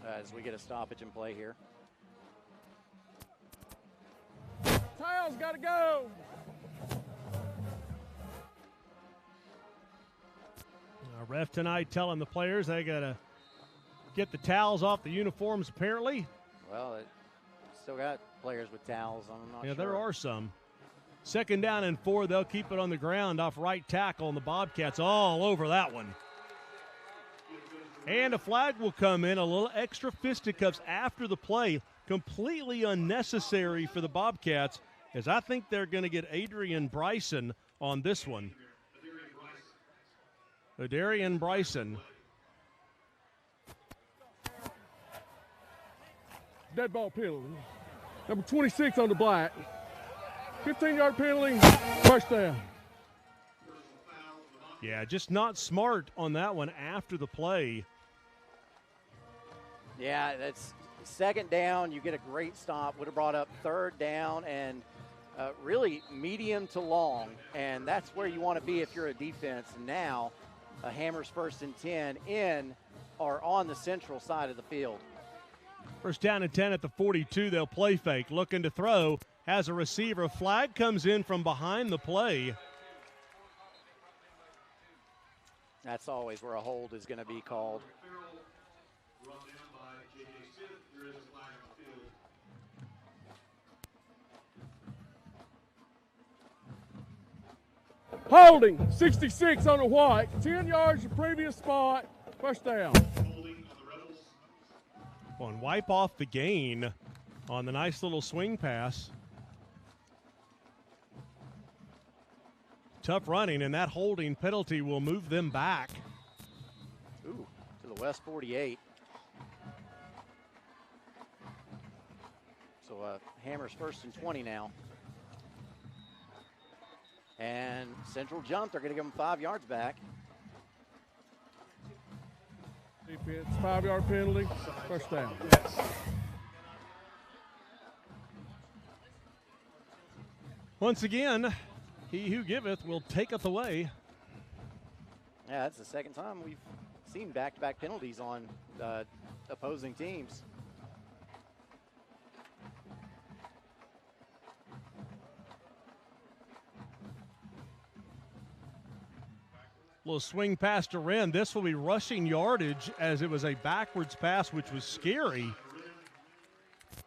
as we get a stoppage in play here. Tails got to go. Ref tonight telling the players they got to get the towels off the uniforms, apparently. Well, it still got players with towels on them. Not Yeah, sure. there are some. 2nd down and 4. They'll keep it on the ground off right tackle, and the Bobcats all over that one. And a flag will come in, a little extra fisticuffs after the play. Completely unnecessary for the Bobcats, as I think they're going to get Adrian Bryson on this one. Adarian Bryson. Dead ball penalty. Number 26 on the black. 15-yard penalty, first down. Yeah, just not smart on that one after the play. Yeah, that's second down. You get a great stop. Would have brought up third down and really medium to long. And that's where you want to be if you're a defense. Now, Hammers 1st and 10 in or on the central side of the field. First down and 10 at the 42. They'll play fake. Looking to throw. Has a receiver. Flag comes in from behind the play. That's always where a hold is going to be called. Holding, 66 on the white, 10 yards the previous spot, first down. And wipe off the gain on the nice little swing pass. Tough running, and that holding penalty will move them back. Ooh, to the West 48. So Hammers 1st and 20 now. And Central jump. They're going to give them 5 yards back. Defense, 5-yard penalty, first down. Once again, he who giveth will taketh away. Yeah, that's the second time we've seen back-to-back penalties on opposing teams. Little swing pass to Wren. This will be rushing yardage as it was a backwards pass, which was scary.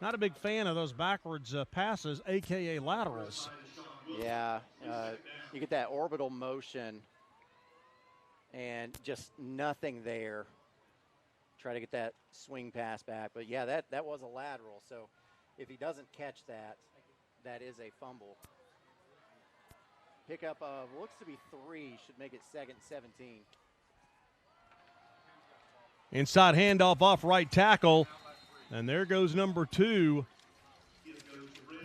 Not a big fan of those backwards passes, a.k.a. laterals. Yeah, you get that orbital motion and just nothing there. Try to get that swing pass back. But, yeah, that was a lateral. So if he doesn't catch that, that is a fumble. Pickup of looks to be 3, should make it 2nd and 17. Inside handoff off right tackle. And there goes number 2.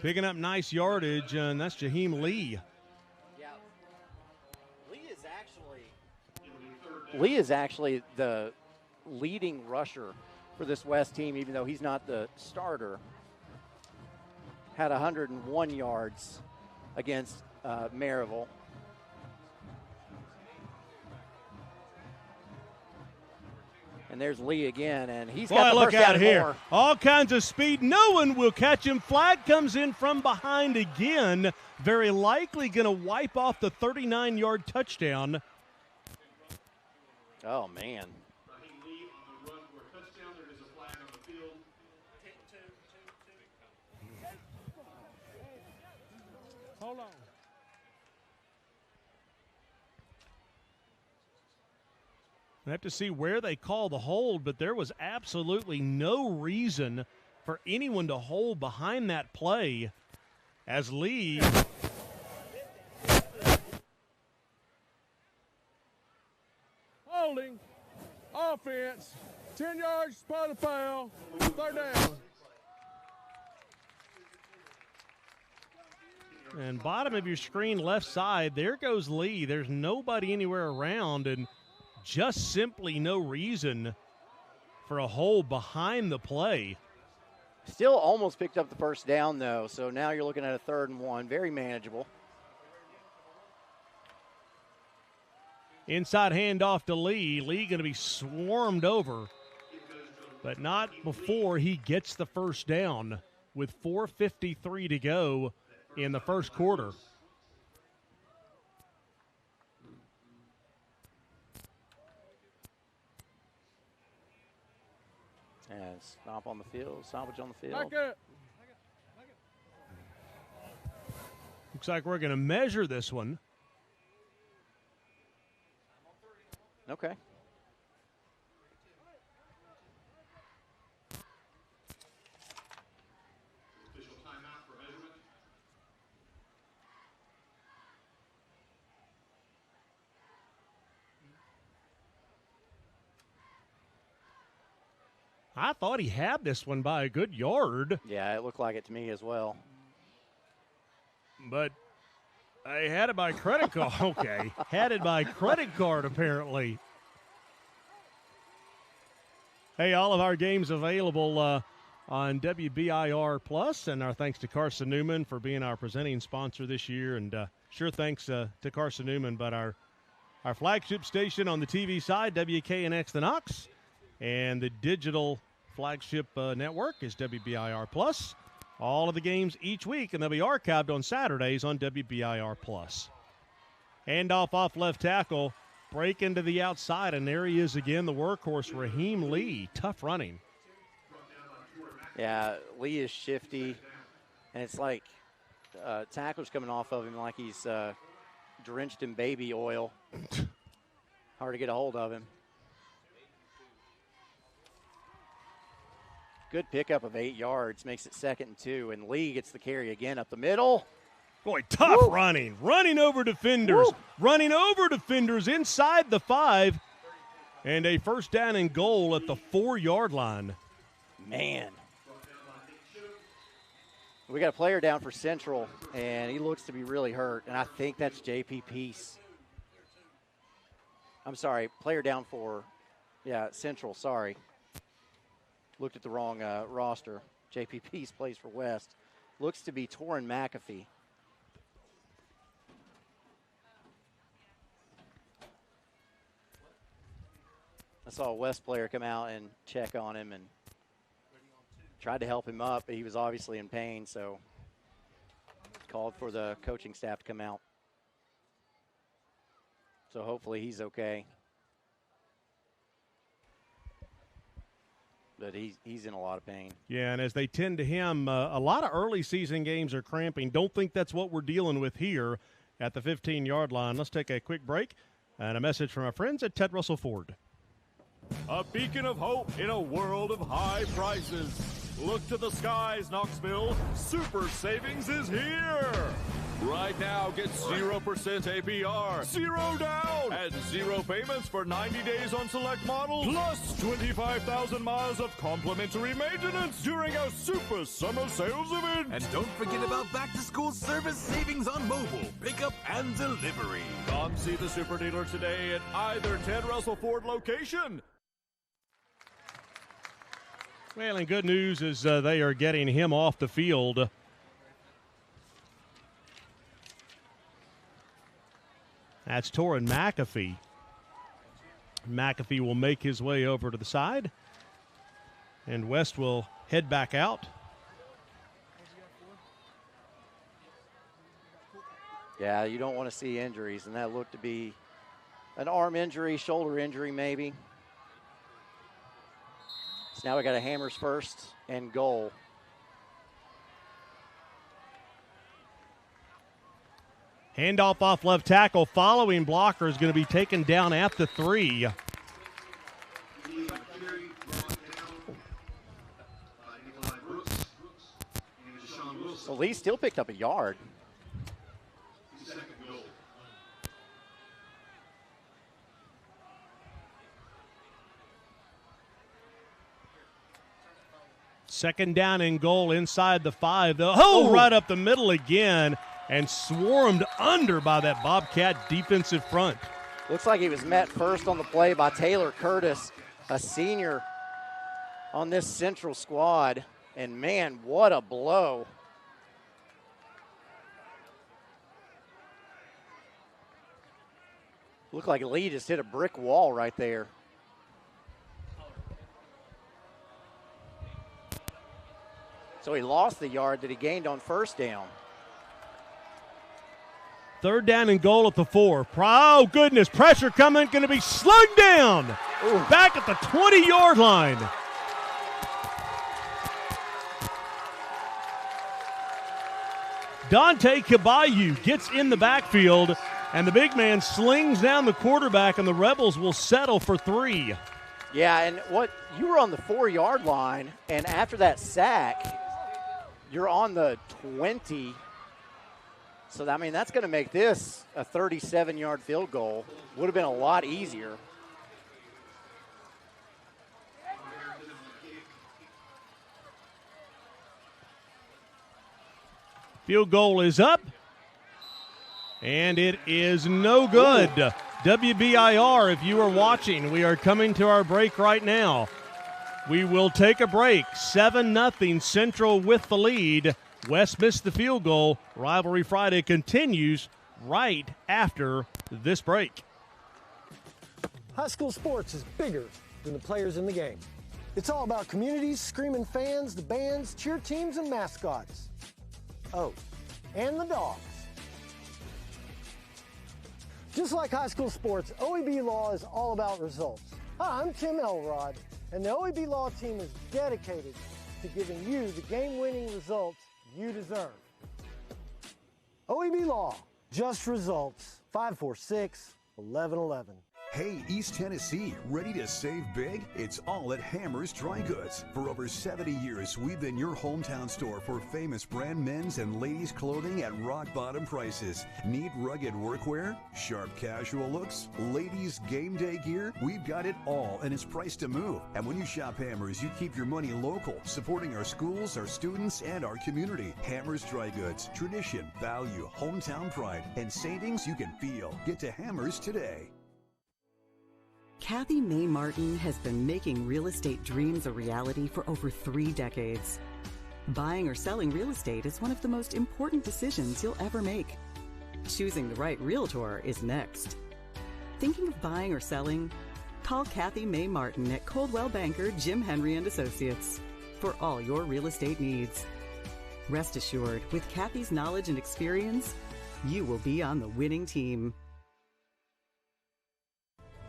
Picking up nice yardage, and that's Jaheim Lee. Yeah. Lee is actually the leading rusher for this West team, even though he's not the starter. Had 101 yards against Maryville. And there's Lee again, and he's got the look first out down here. more. All kinds of speed. No one will catch him. Flag comes in from behind again. Very likely going to wipe off the 39-yard touchdown. Oh, man. Hold on. I have to see where they call the hold, but there was absolutely no reason for anyone to hold behind that play as Lee. Holding, offense, 10 yards, spot of foul, third down. And bottom of your screen, left side, there goes Lee. There's nobody anywhere around, and just simply no reason for a hold behind the play. Still almost picked up the first down, though, so now you're looking at a 3rd and 1. Very manageable. Inside handoff to Lee. Lee going to be swarmed over, but not before he gets the first down with 4:53 to go in the first quarter. And stop on the field, stoppage on the field. Back up. Looks like we're going to measure this one. Okay. I thought he had this one by a good yard. Yeah, it looked like it to me as well. But I had it by credit card. Okay. Had it by credit card, apparently. Hey, all of our games available on WBIR Plus, and our thanks to Carson Newman for being our presenting sponsor this year. And sure thanks to Carson Newman, but our flagship station on the TV side, WKNX the Knox, and the digital flagship network is WBIR Plus. All of the games each week, and they'll be archived on Saturdays on WBIR Plus. Handoff off left tackle, break into the outside, and there he is again, the workhorse, Raheem Lee. Tough running. Yeah, Lee is shifty, and it's like tackler's coming off of him like he's drenched in baby oil. Hard to get a hold of him. Good pickup of 8 yards, makes it 2nd and 2, and Lee gets the carry again up the middle. Boy, tough running over defenders, running over defenders inside the 5, and a first down and goal at the 4-yard line. Man. We got a player down for Central, and he looks to be really hurt, and I think that's J.P. Peace. I'm sorry, player down for, Central, sorry. Looked at the wrong roster. J.P. Peace plays for West. Looks to be Torrin McAfee. I saw a West player come out and check on him and tried to help him up, but he was obviously in pain, so called for the coaching staff to come out. So hopefully he's okay. But he's in a lot of pain. Yeah, and as they tend to him, a lot of early season games are cramping. Don't think that's what we're dealing with here at the 15-yard line. Let's take a quick break and a message from our friends at Ted Russell Ford. A beacon of hope in a world of high prices. Look to the skies, Knoxville. Super savings is here. Right now, get 0% APR, 0 down, and 0 payments for 90 days on select models, plus 25,000 miles of complimentary maintenance during our Super Summer Sales event. And don't forget about back-to-school service savings on mobile, pickup, and delivery. Come see the super dealer today at either Ted Russell Ford location. Well, and good news is they are getting him off the field. That's Torrin McAfee. McAfee will make his way over to the side, and West will head back out. Yeah, you don't want to see injuries, and that looked to be an arm injury, shoulder injury maybe. So now we got a Hammers first and goal. Handoff off left tackle. Following blocker is going to be taken down at the 3. So Lee still picked up a yard. Second down and goal inside the 5. Right up the middle again, and swarmed under by that Bobcat defensive front. Looks like he was met first on the play by Taylor Curtis, a senior on this Central squad. And man, what a blow. Looked like Lee just hit a brick wall right there. So he lost the yard that he gained on first down. Third down and goal at the 4. Oh, goodness. Pressure coming. Going to be slugged down. Back at the 20-yard line. Dante Caballo gets in the backfield, and the big man slings down the quarterback, and the Rebels will settle for 3. Yeah, and you were on the 4-yard line, and after that sack, you're on the 20. So, I mean, that's going to make this a 37-yard field goal. Would have been a lot easier. Field goal is up, and it is no good. WBIR, if you are watching, we are coming to our break right now. We will take a break. 7-0 Central with the lead. West missed the field goal. Rivalry Friday continues right after this break. High school sports is bigger than the players in the game. It's all about communities, screaming fans, the bands, cheer teams, and mascots. Oh, and the dogs. Just like high school sports, OEB Law is all about results. Hi, I'm Tim Elrod, and the OEB Law team is dedicated to giving you the game-winning results you deserve. OEB Law, just results. 546-1111. Hey, East Tennessee, ready to save big? It's all at Hammer's Dry Goods. For over 70 years, we've been your hometown store for famous brand men's and ladies' clothing at rock-bottom prices. Need rugged workwear? Sharp casual looks? Ladies' game day gear? We've got it all, and it's priced to move. And when you shop Hammer's, you keep your money local, supporting our schools, our students, and our community. Hammer's Dry Goods. Tradition, value, hometown pride, and savings you can feel. Get to Hammer's today. Kathy May Martin has been making real estate dreams a reality for over 3 decades. Buying or selling real estate is one of the most important decisions you'll ever make. Choosing the right realtor is next. Thinking of buying or selling? Call Kathy May Martin at Coldwell Banker Jim Henry & Associates for all your real estate needs. Rest assured, with Kathy's knowledge and experience, you will be on the winning team.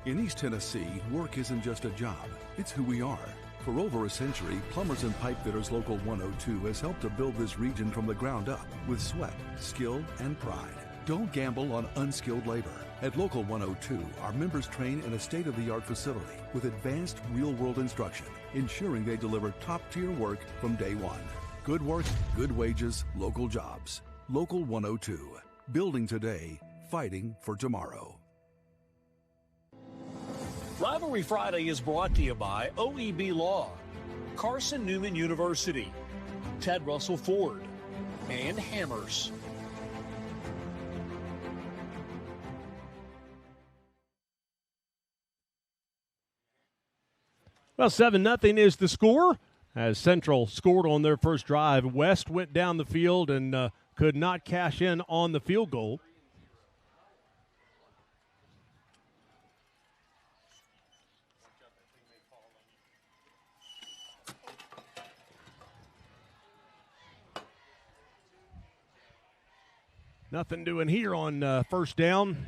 In East Tennessee, work isn't just a job, it's who we are. For over a century, Plumbers and Pipe Fitters Local 102 has helped to build this region from the ground up with sweat, skill, and pride. Don't gamble on unskilled labor. At Local 102, our members train in a state-of-the-art facility with advanced real-world instruction, ensuring they deliver top-tier work from day one. Good work, good wages, local jobs. Local 102. Building today, fighting for tomorrow. Rivalry Friday is brought to you by OEB Law, Carson Newman University, Ted Russell Ford, and Hammers. Well, 7-0 is the score as Central scored on their first drive. West went down the field and could not cash in on the field goal. Nothing doing here on first down.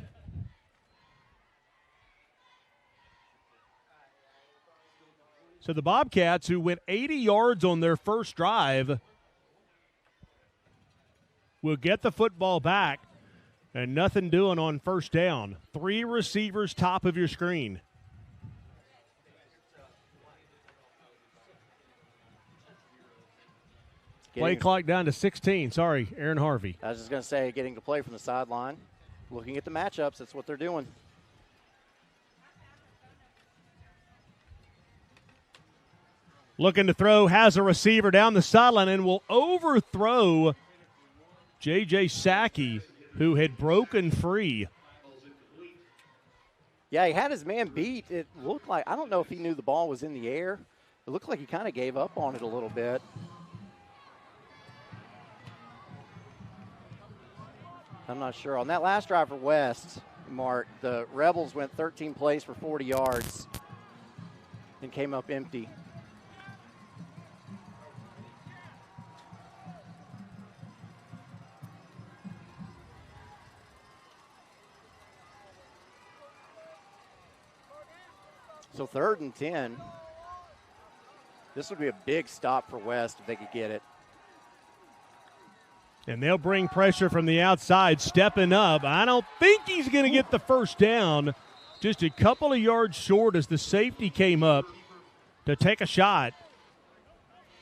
So the Bobcats, who went 80 yards on their first drive, will get the football back, and nothing doing on first down. 3 receivers top of your screen. Play clock down to 16. Sorry, Aaron Harvey. I was just going to say, getting to play from the sideline, looking at the matchups, that's what they're doing. Looking to throw, has a receiver down the sideline and will overthrow J.J. Sackey, who had broken free. Yeah, he had his man beat. It looked like, I don't know if he knew the ball was in the air. It looked like he kind of gave up on it a little bit. I'm not sure. On that last drive for West, Mark, the Rebels went 13 plays for 40 yards and came up empty. So 3rd and 10. This would be a big stop for West if they could get it. And they'll bring pressure from the outside, stepping up. I don't think he's going to get the first down. Just a couple of yards short as the safety came up to take a shot.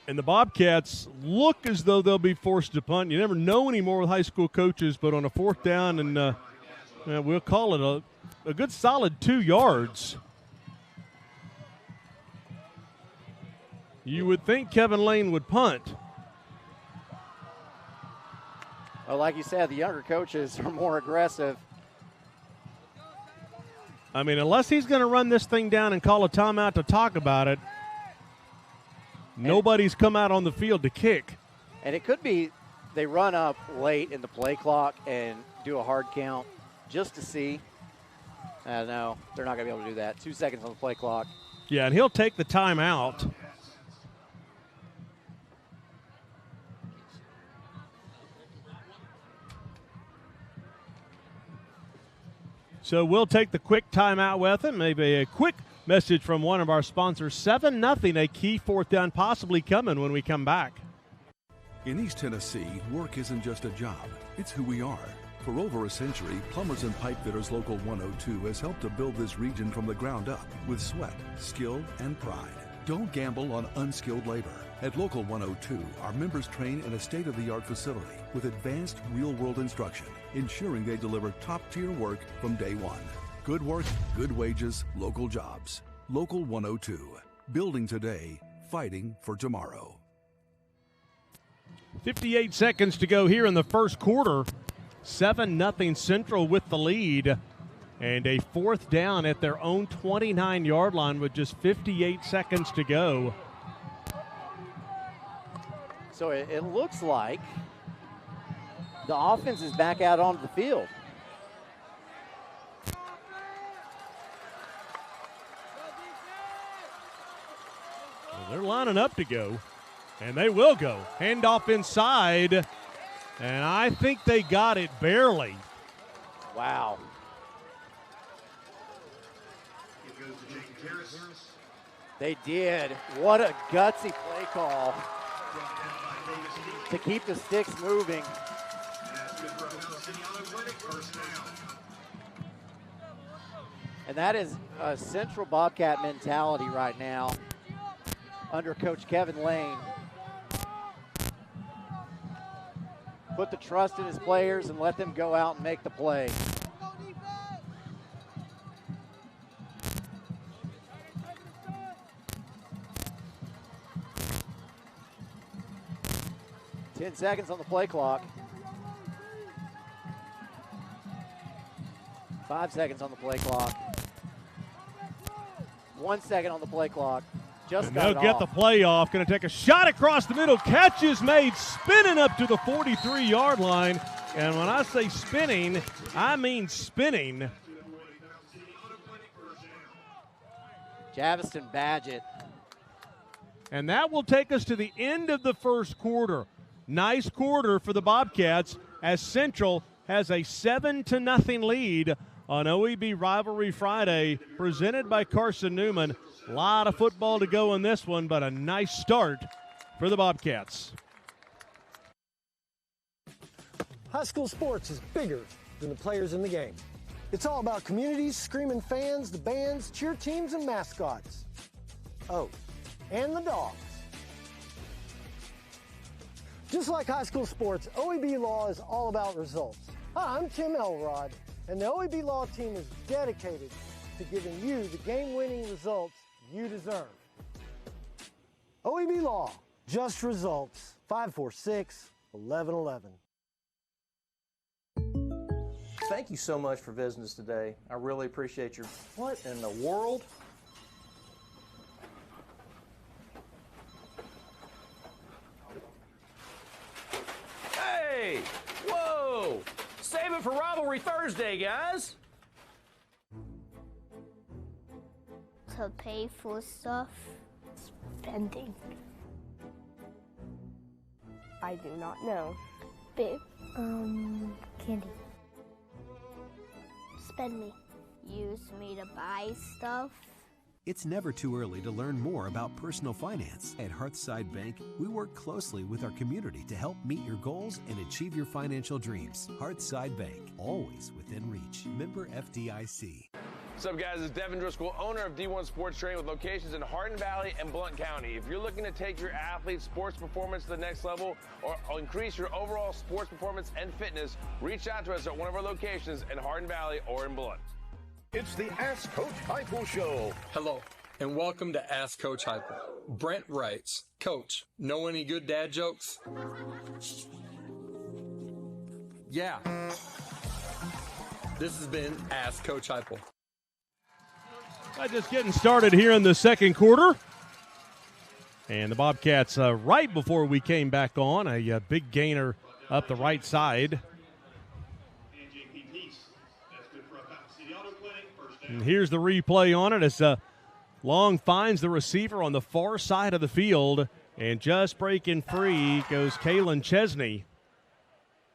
And the Bobcats look as though they'll be forced to punt. You never know anymore with high school coaches, but on a 4th down, and we'll call it a good solid 2 yards. You would think Kevin Lane would punt. Well, like you said, the younger coaches are more aggressive. I mean, unless he's going to run this thing down and call a timeout to talk about it, Nobody's come out on the field to kick. And it could be they run up late in the play clock and do a hard count just to see. No, they're not going to be able to do that. 2 seconds on the play clock. Yeah, and he'll take the timeout. So we'll take the quick timeout with him. Maybe a quick message from one of our sponsors. 7-0, a key fourth down possibly coming when we come back. In East Tennessee, work isn't just a job, it's who we are. For over a century, Plumbers and Pipe Fitters Local 102 has helped to build this region from the ground up with sweat, skill, and pride. Don't gamble on unskilled labor. At Local 102, our members train in a state-of-the-art facility with advanced real-world instruction, ensuring they deliver top-tier work from day one. Good work, good wages, local jobs. Local 102. Building today, fighting for tomorrow. 58 seconds to go here in the first quarter. 7-0 Central with the lead. And a fourth down at their own 29-yard line with just 58 seconds to go. So it looks like the offense is back out onto the field. Well, they're lining up to go, and they will go. Handoff inside, and I think they got it barely. Wow. They did. What a gutsy play call to keep the sticks moving. And that is a Central Bobcat mentality right now under Coach Kevin Lane. Put the trust in his players and let them go out and make the play. Ten seconds on the play clock. 5 seconds on the play clock. 1 second on the play clock. Just and got they'll it get off. the play off. Going to take a shot across the middle. Catch is made, spinning up to the 43-yard line. And when I say spinning, I mean spinning. Javiston Badgett. And that will take us to the end of the first quarter. Nice quarter for the Bobcats as Central has a 7-0 lead on OEB Rivalry Friday, presented by Carson Newman. A lot of football to go in this one, but a nice start for the Bobcats. High school sports is bigger than the players in the game. It's all about communities, screaming fans, the bands, cheer teams, and mascots. Oh, and the dogs. Just like high school sports, OEB Law is all about results. Hi, I'm Tim Elrod, and the OEB Law team is dedicated to giving you the game-winning results you deserve. OEB Law, just results. 546-1111. Thank you so much for visiting us today. I really appreciate your... What in the world? Hey! Whoa! Save it for Rivalry Thursday, guys! To pay for stuff, spending. I do not know. Babe, candy. Spend me. Use me to buy stuff. It's never too early to learn more about personal finance. At Hearthside Bank, we work closely with our community to help meet your goals and achieve your financial dreams. Hearthside Bank, always within reach. Member FDIC. What's up, guys? It's Devin Driscoll, owner of D1 Sports Training with locations in Hardin Valley and Blount County. If you're looking to take your athlete's sports performance to the next level or increase your overall sports performance and fitness, reach out to us at one of our locations in Hardin Valley or in Blount. It's the Ask Coach Heupel Show. Hello, and welcome to Ask Coach Heupel. Brent writes, Coach, know any good dad jokes? Yeah. This has been Ask Coach Heupel. Just getting started here in the second quarter. And the Bobcats, right before we came back on, a big gainer up the right side. And here's the replay on it as Long finds the receiver on the far side of the field, and just breaking free goes Kalen Chesney.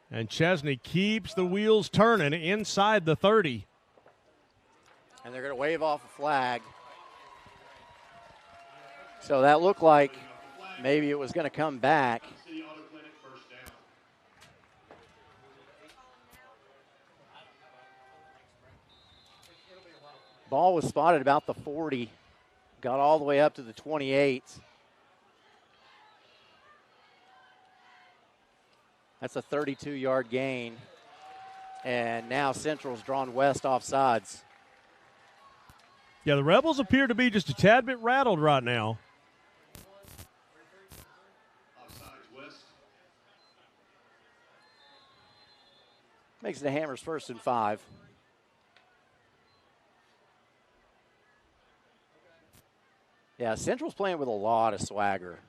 And Chesney keeps the wheels turning inside the 30. And they're going to wave off a flag. So that looked like maybe it was going to come back. Ball was spotted about the 40, got all the way up to the 28. That's a 32-yard gain. And now Central's drawn west offsides. Yeah, the Rebels appear to be just a tad bit rattled right now. Makes the Hammers 1st and 5. Yeah, Central's playing with a lot of swagger.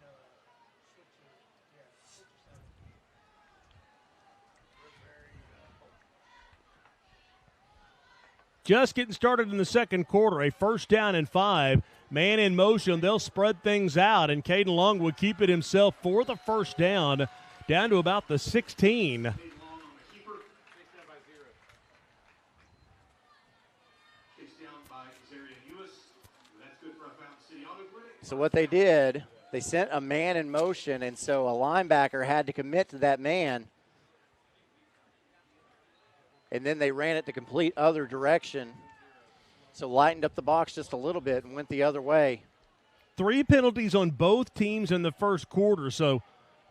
Just getting started in the second quarter, a 1st down and 5. Man in motion, they'll spread things out, and Caden Long would keep it himself for the 1st down to about the 16. So what they did, they sent a man in motion, and so a linebacker had to commit to that man. And then they ran it the complete other direction. So lightened up the box just a little bit and went the other way. 3 penalties on both teams in the first quarter. So,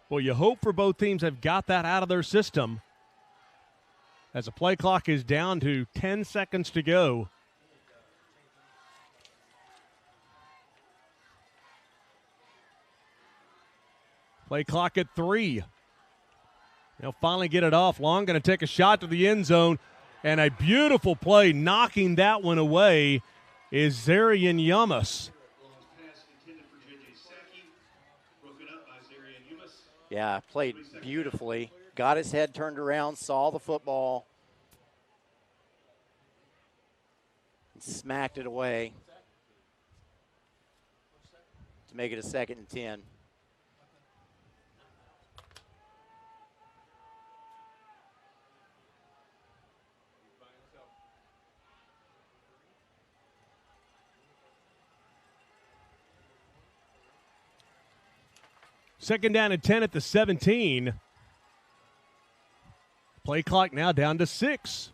well, you hope for both teams have got that out of their system. As the play clock is down to 10 seconds to go. Play clock at 3. They'll finally get it off. Long going to take a shot to the end zone. And a beautiful play knocking that one away is Zarian Yumas. Yeah, played beautifully. Got his head turned around, saw the football, and smacked it away to make it a 2nd and 10. Second down and 10 at the 17. Play clock now down to 6.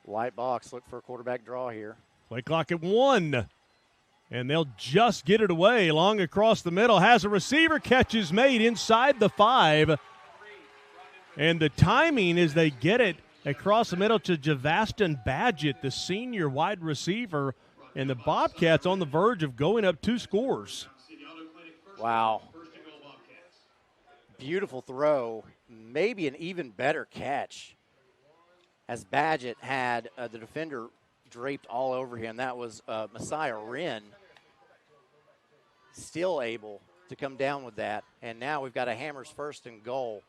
White box, look for a quarterback draw here. Play clock at 1. And they'll just get it away. Long across the middle. Has a receiver. Catch is made inside the 5. And the timing is they get it across the middle to Javastin Badgett, the senior wide receiver. And the Bobcats on the verge of going up 2 scores. Wow. Beautiful throw, maybe an even better catch, as Badgett had the defender draped all over him. That was Messiah Wren, still able to come down with that. And now we've got a Hammers 1st and goal.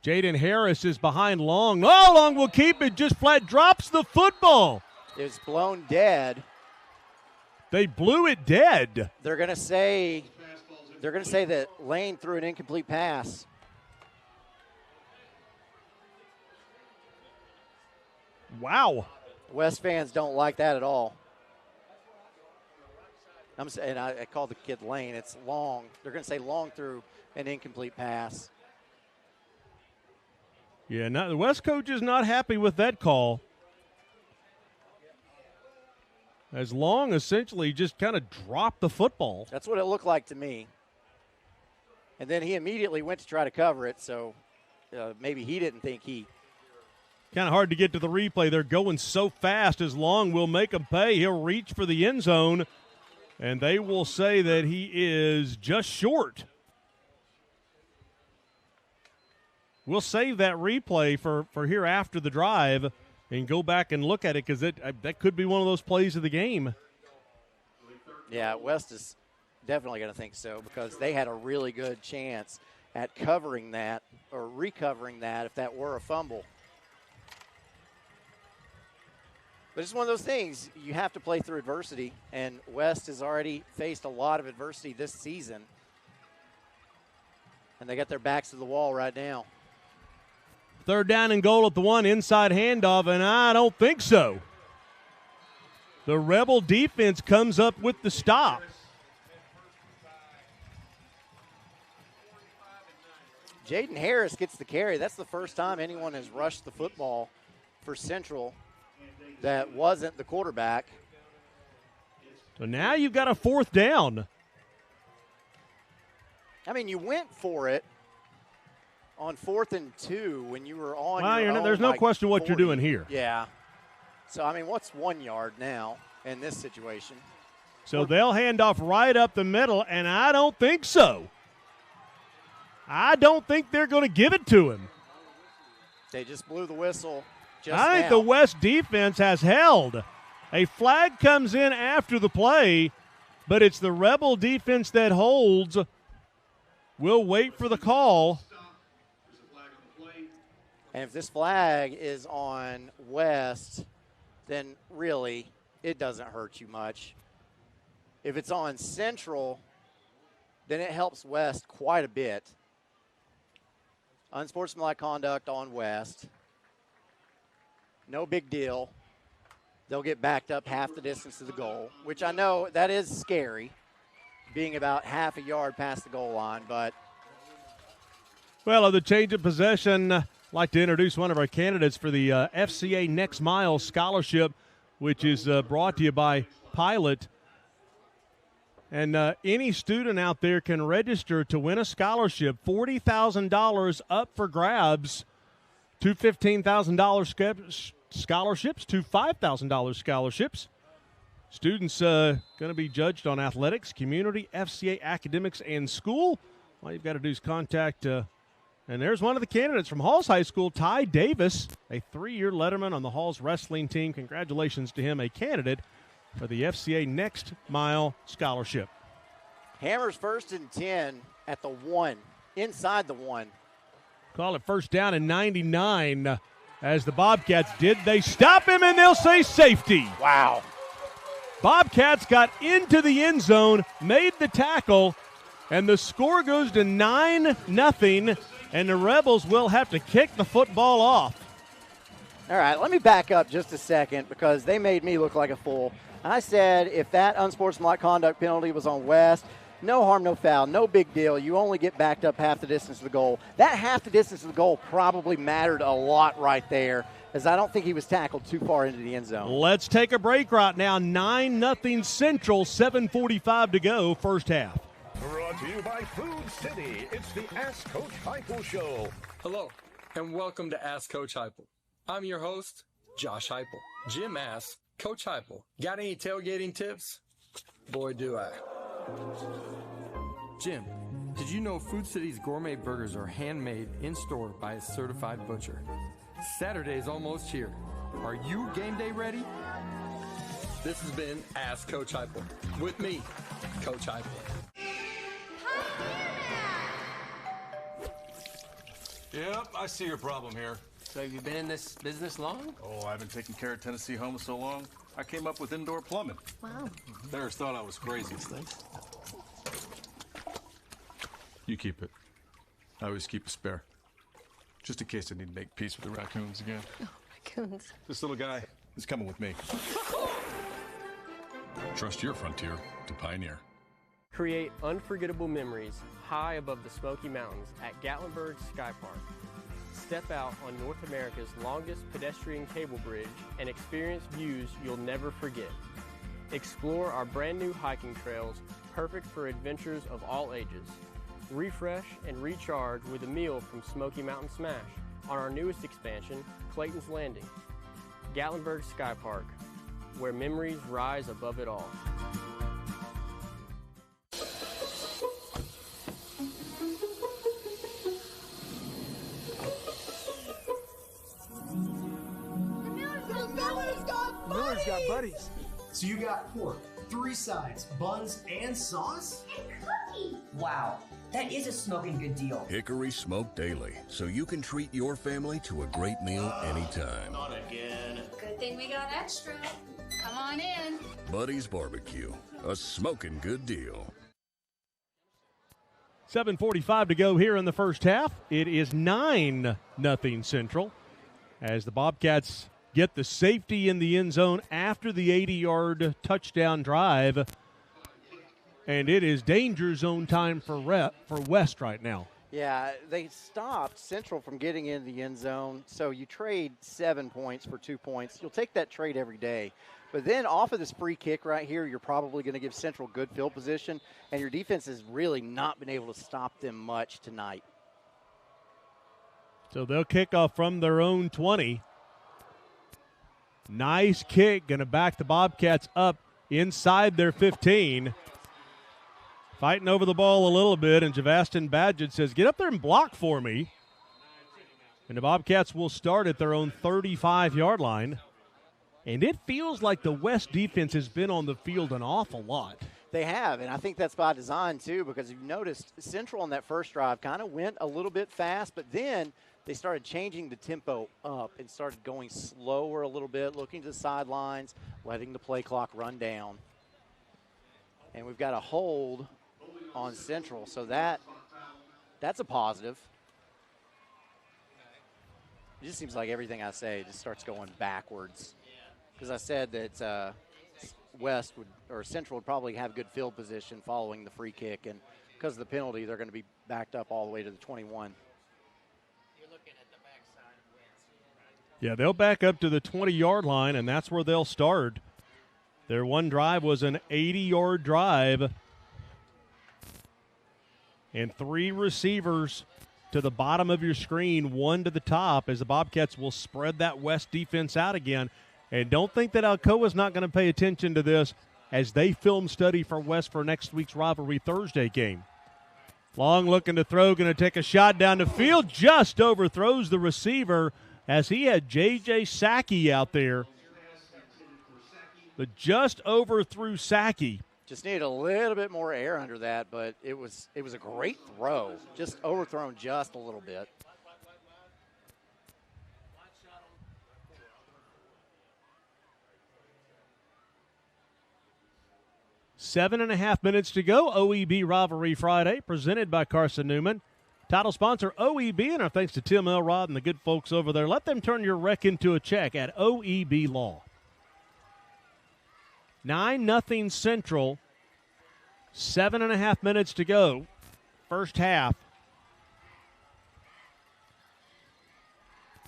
Jaden Harris is behind Long. Oh, Long will keep it, just flat drops the football. It was blown dead. They blew it dead. They're going to say that Lane threw an incomplete pass. Wow. West fans don't like that at all. I'm saying I called the kid Lane. It's Long. They're going to say Long threw an incomplete pass. Yeah, the West coach is not happy with that call. As Long essentially just kind of dropped the football. That's what it looked like to me. And then he immediately went to try to cover it, so maybe he didn't think he. Kind of hard to get to the replay. They're going so fast as Long will make him pay. He'll reach for the end zone, and they will say that he is just short. We'll save that replay for here after the drive. and go back and look at it because that could be one of those plays of the game. Yeah, West is definitely going to think so because they had a really good chance at covering that or recovering that if that were a fumble. But it's one of those things, you have to play through adversity, and West has already faced a lot of adversity this season. And they got their backs to the wall right now. 3rd down and goal at the 1, inside handoff, and I don't think so. The Rebel defense comes up with the stop. Jaden Harris gets the carry. That's the first time anyone has rushed the football for Central that wasn't the quarterback. So now you've got a 4th down. I mean, you went for it on 4th and 2 when you were on Well, your own, there's no like, question what 40. you're doing here. Yeah. So, I mean, what's 1 yard now in this situation? So they'll hand off right up the middle, and I don't think so. I don't think they're going to give it to him. They just blew the whistle just I think now. the West defense has held. A flag comes in after the play, but it's the Rebel defense that holds. We'll wait for the call. And if this flag is on West, then really it doesn't hurt you much. If it's on Central, then it helps West quite a bit. Unsportsmanlike conduct on West. No big deal. They'll get backed up half the distance to the goal, which I know that is scary, being about half a yard past the goal line, but. Well, of the change of possession, I'd like to introduce one of our candidates for the FCA Next Mile Scholarship, which is brought to you by Pilot. And any student out there can register to win a scholarship, $40,000 up for grabs, 2 $15,000 scholarships, 2 $5,000 scholarships. Students going to be judged on athletics, community, FCA, academics, and school. All you've got to do is contact, and there's one of the candidates from Halls High School, Ty Davis, a 3-year letterman on the Halls wrestling team. Congratulations to him, a candidate for the FCA Next Mile Scholarship. Hammers 1st and 10 at the 1, inside the 1. Call it 1st down and 99 as the Bobcats did. They stop him and they'll say safety. Wow. Bobcats got into the end zone, made the tackle, and the score goes to 9-0, and the Rebels will have to kick the football off. All right, let me back up just a second because they made me look like a fool. I said if that unsportsmanlike conduct penalty was on West, no harm, no foul, no big deal. You only get backed up half the distance to the goal. That half the distance to the goal probably mattered a lot right there, as I don't think he was tackled too far into the end zone. Let's take a break right now. 9-0 Central, 7:45 to go, first half. Brought to you by Food City. It's the Ask Coach Heupel Show. Hello, and welcome to Ask Coach Heupel. I'm your host, Josh Heupel. Jim asks, Coach Heupel, got any tailgating tips? Boy, do I. Jim, did you know Food City's gourmet burgers are handmade in-store by a certified butcher? Saturday's almost here. Are you game day ready? This has been Ask Coach Heupel. With me, Coach Heupel. Yep, I see your problem here. So have you been in this business long? Oh, I've been taking care of Tennessee homes so long, I came up with indoor plumbing. Wow. Bears thought I was crazy. You keep it. I always keep a spare. Just in case I need to make peace with the raccoons again. Oh, raccoons. This little guy is coming with me. Trust your frontier to Pioneer. Create unforgettable memories high above the Smoky Mountains at Gatlinburg Sky Park. Step out on North America's longest pedestrian cable bridge and experience views you'll never forget. Explore our brand new hiking trails, perfect for adventures of all ages. Refresh and recharge with a meal from Smoky Mountain Smash on our newest expansion, Clayton's Landing. Gatlinburg Sky Park, where memories rise above it all. got buddies. So you got pork, 3 sides, buns, and sauce? And cookies! Wow, that is a smoking good deal. Hickory Smoke Daily, so you can treat your family to a great meal anytime. Not again. Good thing we got extra. Come on in. Buddy's Barbecue, a smoking good deal. 7:45 to go here in the first half. It is 9-0 Central as the Bobcats get the safety in the end zone after the 80-yard touchdown drive. And it is danger zone time for West right now. Yeah, they stopped Central from getting in the end zone, so you trade 7 points for 2 points. You'll take that trade every day. But then off of this free kick right here, you're probably going to give Central good field position, and your defense has really not been able to stop them much tonight. So they'll kick off from their own 20. Nice kick, going to back the Bobcats up inside their 15. Fighting over the ball a little bit, and Javastin Badgett says, get up there and block for me. And the Bobcats will start at their own 35-yard line. And it feels like the West defense has been on the field an awful lot. They have, and I think that's by design too, because you've noticed Central on that first drive kind of went a little bit fast, but then they started changing the tempo up and started going slower a little bit, looking to the sidelines, letting the play clock run down. And we've got a hold on Central, so that's a positive. It just seems like everything I say just starts going backwards. Because I said that Central would probably have good field position following the free kick, and because of the penalty, they're going to be backed up all the way to the 21. You're looking at the backside of West. Yeah, they'll back up to the 20-yard line, and that's where they'll start. Their one drive was an 80-yard drive, and 3 receivers to the bottom of your screen, 1 to the top, as the Bobcats will spread that West defense out again. And don't think that Alcoa's not going to pay attention to this as they film study for West for next week's Rivalry Thursday game. Long looking to throw, going to take a shot down the field, just overthrows the receiver as he had J.J. Sackey out there. But just overthrew Sackey. Just needed a little bit more air under that, but it was a great throw. Just overthrown just a little bit. 7.5 minutes to go. OEB Rivalry Friday, presented by Carson Newman. Title sponsor OEB, and our thanks to Tim Elrod and the good folks over there. Let them turn your wreck into a check at OEB Law. 9-0 Central. 7.5 minutes to go. First half.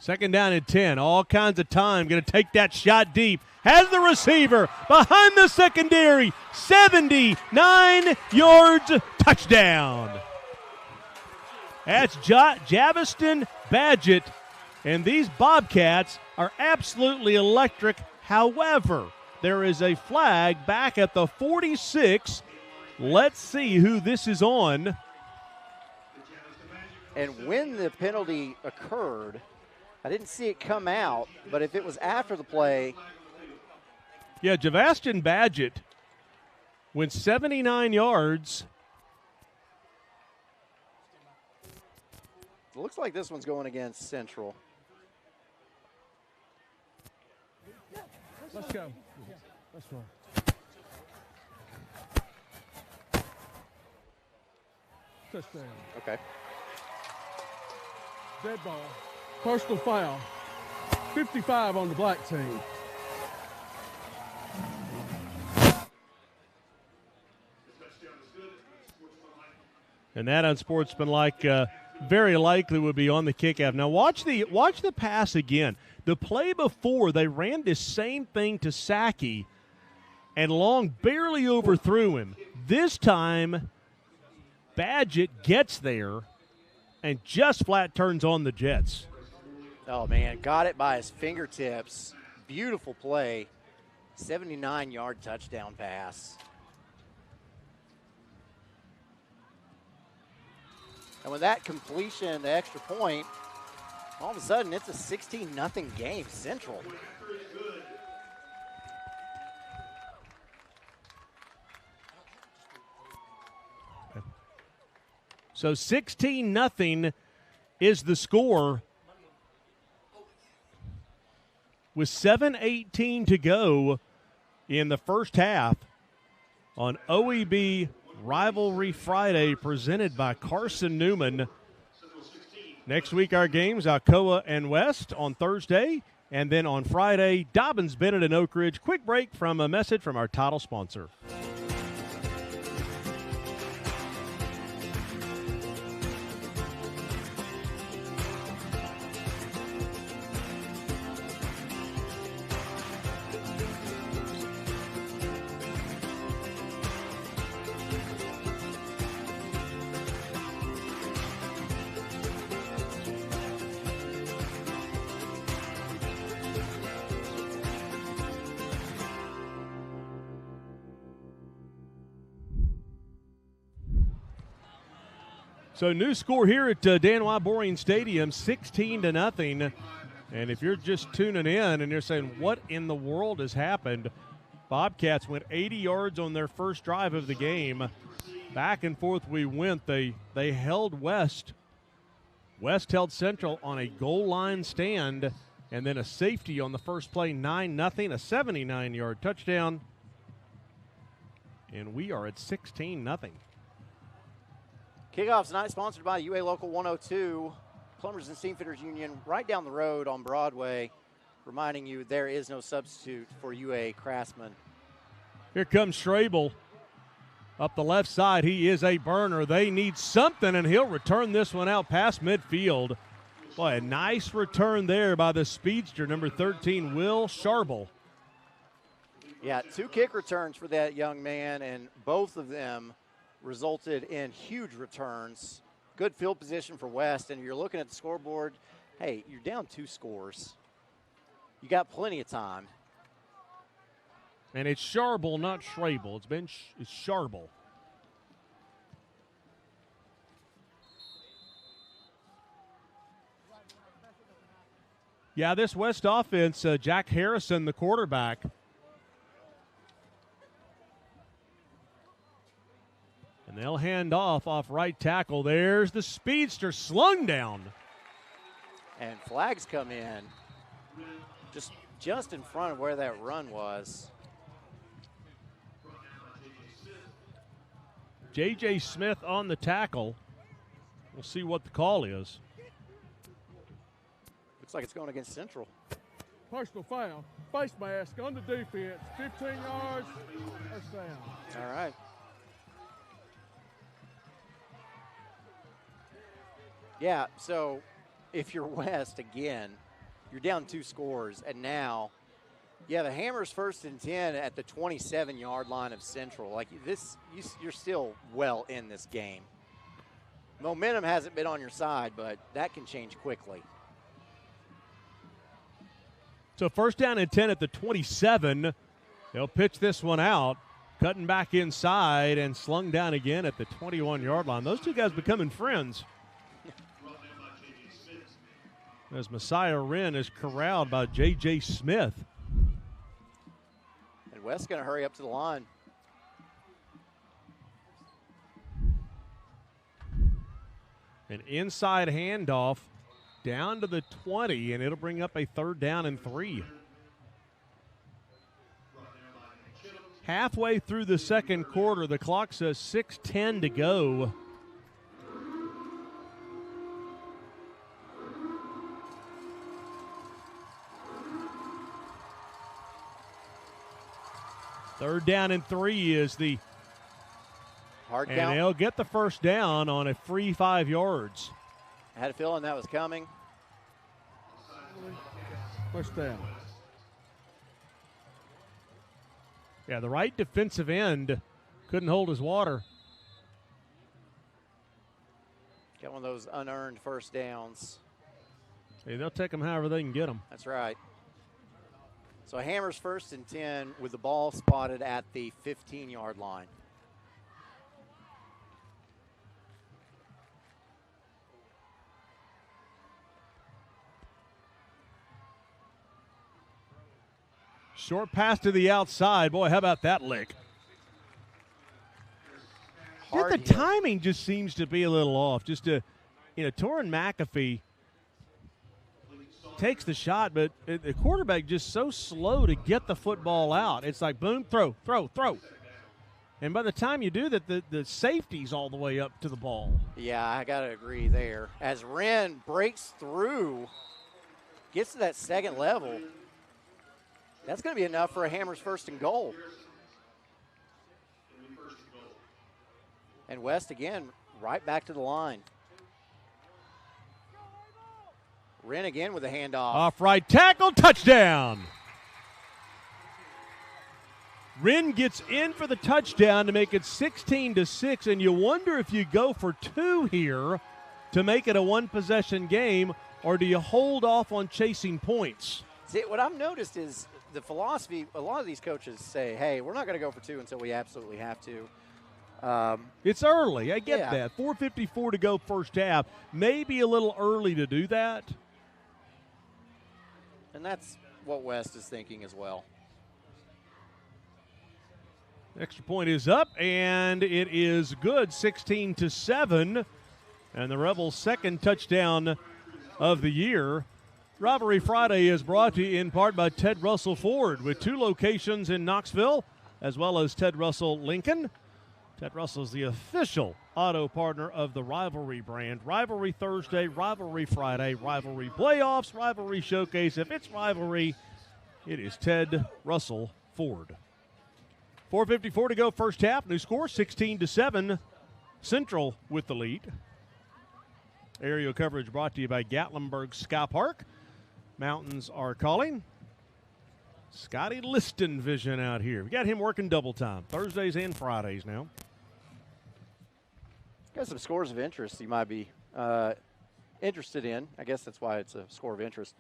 Second down and 10. All kinds of time. Going to take that shot deep. Has the receiver behind the secondary. 79 yards. Touchdown. That's Javastin Badgett. And these Bobcats are absolutely electric. However, there is a flag back at the 46. Let's see who this is on. And when the penalty occurred, I didn't see it come out, but if it was after the play. Yeah, Javastin Badgett went 79 yards. It looks like this one's going against Central. Let's go. Let's go. Touchdown. Okay. Dead ball. Personal foul. 55 on the black team. And that unsportsmanlike very likely would be on the kickoff. Now watch the pass again. The play before, they ran this same thing to Sackey, and Long barely overthrew him. This time, Badgett gets there and just flat turns on the Jets. Oh, man, got it by his fingertips. Beautiful play. 79-yard touchdown pass. And with that completion, the extra point, all of a sudden it's a 16-0 game, Central. So 16-0 is the score with 7:18 to go in the first half on OEB Rivalry Friday, presented by Carson Newman. Next week, our games, Alcoa and West on Thursday, and then on Friday, Dobbins, Bennett, and Oak Ridge. Quick break from a message from our title sponsor. So new score here at Dan Y. Boring Stadium, 16-0. And if you're just tuning in and you're saying, what in the world has happened? Bobcats went 80 yards on their first drive of the game. Back and forth we went. They held West. West held Central on a goal line stand, and then a safety on the first play, 9-0, a 79-yard touchdown. And we are at 16-0. Kickoff's tonight sponsored by UA Local 102, Plumbers and Steamfitters Union, right down the road on Broadway, reminding you there is no substitute for UA Craftsman. Here comes Schrabel up the left side. He is a burner. They need something, and he'll return this one out past midfield. Boy, a nice return there by the speedster, number 13, Will Scharble. Yeah, 2 kick returns for that young man, and both of them resulted in huge returns. Good field position for West, and you're looking at the scoreboard. Hey, you're down 2 scores. You got plenty of time. And it's Scharble, not Schrabel. It's Scharble. Yeah, this West offense, Jack Harrison, the quarterback. And they'll hand off right tackle. There's the speedster slung down. And flags come in just in front of where that run was. J.J. Smith on the tackle. We'll see what the call is. Looks like it's going against Central. Personal foul, face mask on the defense, 15 yards, first down. All right. Yeah, so if you're West, again, you're down 2 scores, and now you have a Hammers 1st and 10 at the 27-yard line of Central. Like this, you're still well in this game. Momentum hasn't been on your side, but that can change quickly. So 1st down and 10 at the 27. They'll pitch this one out, cutting back inside and slung down again at the 21-yard line. Those 2 guys becoming friends. As Messiah Wren is corralled by J.J. Smith. And West's going to hurry up to the line. An inside handoff down to the 20, and it'll bring up a 3rd down and 3. Halfway through the second quarter, the clock says 6:10 to go. Third down and 3 is the hard count. And they'll get the 1st down on a free 5 yards. I had a feeling that was coming. First down. Yeah, the right defensive end couldn't hold his water. Got one of those unearned first downs. Hey, they'll take them however they can get them. That's right. So Hammers 1st and 10 with the ball spotted at the 15-yard line. Short pass to the outside. Boy, how about that lick? Hard hard The hit. timing just seems to be a little off. Torin McAfee takes the shot, but the quarterback just so slow to get the football out. It's like boom, throw. And by the time you do that, the safety's all the way up to the ball. Yeah, I got to agree there. As Wren breaks through, gets to that second level, that's going to be enough for a Hammers first and goal. And West again, right back to the line. Wren again with a handoff. Off right tackle, touchdown. Wren gets in for the touchdown to make it 16-6, and you wonder if you go for 2 here to make it a one-possession game, or do you hold off on chasing points? See, what I've noticed is the philosophy, a lot of these coaches say, hey, we're not going to go for 2 until we absolutely have to. It's early. I get yeah. that. 4:54 to go first half. Maybe a little early to do that. And that's what West is thinking as well. Extra point is up, and it is good, 16-7. And the Rebels' second touchdown of the year. Rivalry Friday is brought to you in part by Ted Russell Ford, with 2 locations in Knoxville, as well as Ted Russell Lincoln. Ted Russell is the official auto partner of the Rivalry brand. Rivalry Thursday, Rivalry Friday, Rivalry Playoffs, Rivalry Showcase. If it's rivalry, it is Ted Russell Ford. 4:54 to go first half. New score, 16-7. Central with the lead. Aerial coverage brought to you by Gatlinburg Sky Park. Mountains are calling. Scotty Liston vision out here. We got him working double time, Thursdays and Fridays now. Got some scores of interest you might be interested in. I guess that's why it's a score of interest.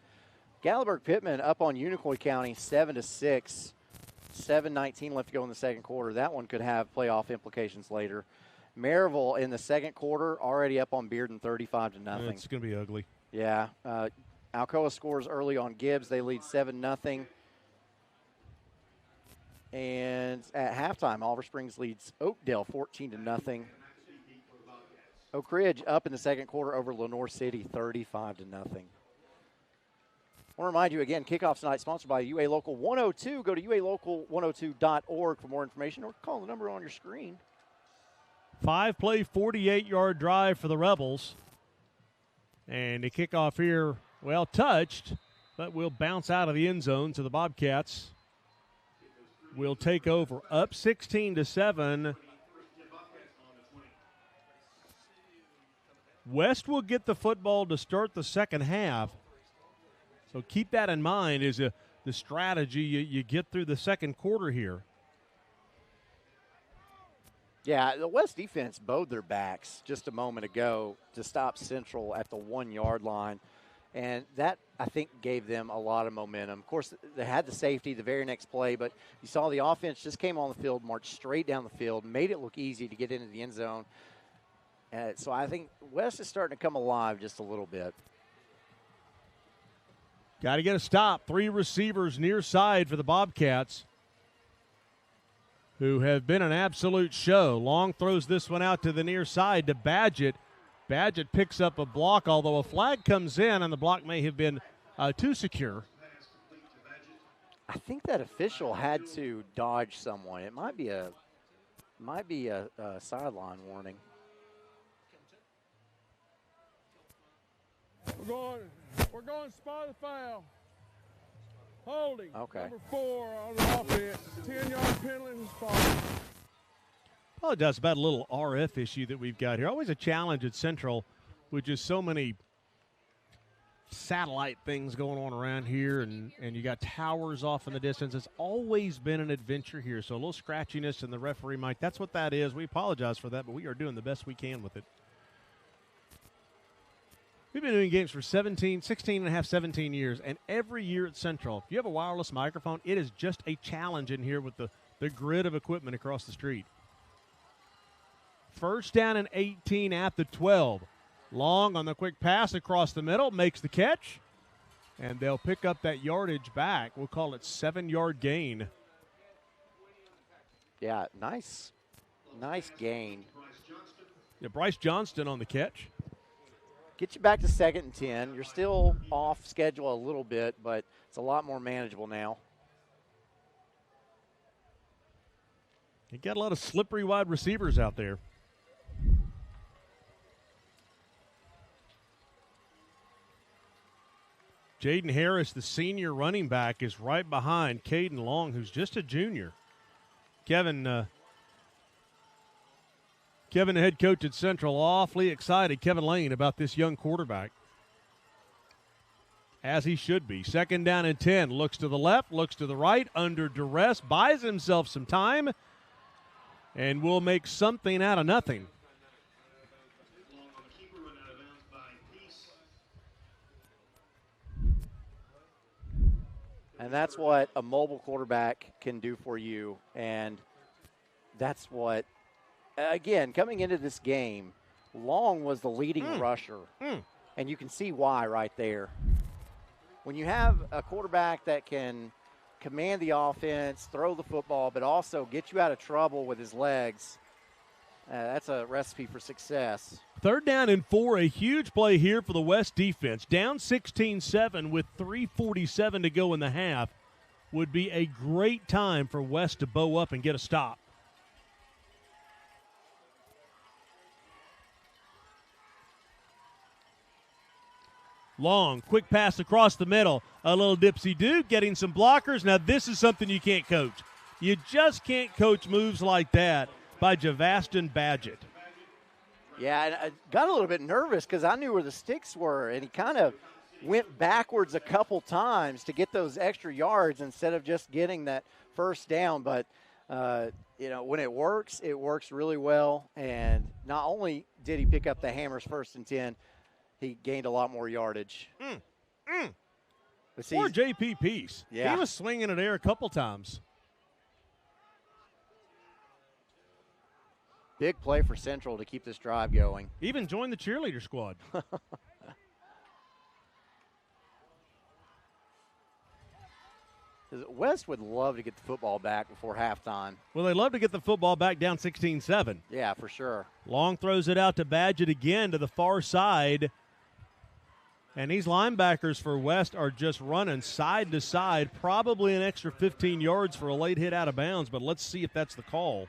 Gatlinburg-Pittman up on Unicoi County 7-6. 7:19 left to go in the second quarter. That one could have playoff implications later. Maryville in the second quarter already up on Bearden 35-0. It's going to be ugly. Yeah. Alcoa scores early on Gibbs. They lead 7-0. And at halftime, Oliver Springs leads Oakdale 14-0. Oak Ridge up in the second quarter over Lenore City 35-0. I want to remind you again, kickoff tonight sponsored by UA Local 102. Go to ualocal102.org for more information or call the number on your screen. 5-play, 48-yard drive for the Rebels. And the kickoff here, well, touched, but will bounce out of the end zone. So the Bobcats will take over, up 16-7. West will get the football to start the second half. So keep that in mind as the strategy you get through the second quarter here. Yeah, the West defense bowed their backs just a moment ago to stop Central at the 1-yard line. And that, I think, gave them a lot of momentum. Of course, they had the safety the very next play, but you saw the offense just came on the field, marched straight down the field, made it look easy to get into the end zone. So I think West is starting to come alive just a little bit. Got to get a stop. 3 receivers near side for the Bobcats, who have been an absolute show. Long throws this one out to the near side to Badgett. Badgett picks up a block, although a flag comes in, and the block may have been too secure. I think that official had to dodge someone. It might be a sideline warning. We're going to spot the foul. Holding. Okay. Number 4 on the offense. 10-yard penalty and spot. Apologize about a little RF issue that we've got here. Always a challenge at Central with just so many satellite things going on around here, and you got towers off in the distance. It's always been an adventure here. So a little scratchiness in the referee mic. That's what that is. We apologize for that, but we are doing the best we can with it. We've been doing games for 16 and a half, 17 years, and every year at Central, if you have a wireless microphone, it is just a challenge in here with the grid of equipment across the street. First down and 18 at the 12. Long on the quick pass across the middle, makes the catch, and they'll pick up that yardage back. We'll call it 7-yard gain. Yeah, nice gain. Yeah, Bryce Johnston on the catch. Get you back to 2nd and 10. You're still off schedule a little bit, but it's a lot more manageable now. You got a lot of slippery wide receivers out there. Jaden Harris, the senior running back, is right behind Caden Long, who's just a junior. Kevin, the head coach at Central, awfully excited, Kevin Lane, about this young quarterback. As he should be. 2nd down and 10. Looks to the left, looks to the right, under duress, buys himself some time, and will make something out of nothing. And that's what a mobile quarterback can do for you. And that's what, again, coming into this game, Long was the leading rusher. And you can see why right there. When you have a quarterback that can command the offense, throw the football, but also get you out of trouble with his legs, that's a recipe for success. 3rd down and 4, a huge play here for the West defense. Down 16-7 with 3:47 to go in the half. Would be a great time for West to bow up and get a stop. Long, quick pass across the middle. A little dipsy-do, getting some blockers. Now this is something you can't coach. You just can't coach moves like that by Javastin Badgett. Yeah, and I got a little bit nervous because I knew where the sticks were, and he kind of went backwards a couple times to get those extra yards instead of just getting that first down. But, when it works really well. And not only did he pick up the Hammers 1st and 10, he gained a lot more yardage. Poor J.P. Peace. Yeah. He was swinging it air a couple times. Big play for Central to keep this drive going. Even joined the cheerleader squad. West would love to get the football back before halftime. Well, they'd love to get the football back down 16-7. Yeah, for sure. Long throws it out to Badgett again to the far side. And these linebackers for West are just running side to side, probably an extra 15 yards for a late hit out of bounds, but let's see if that's the call.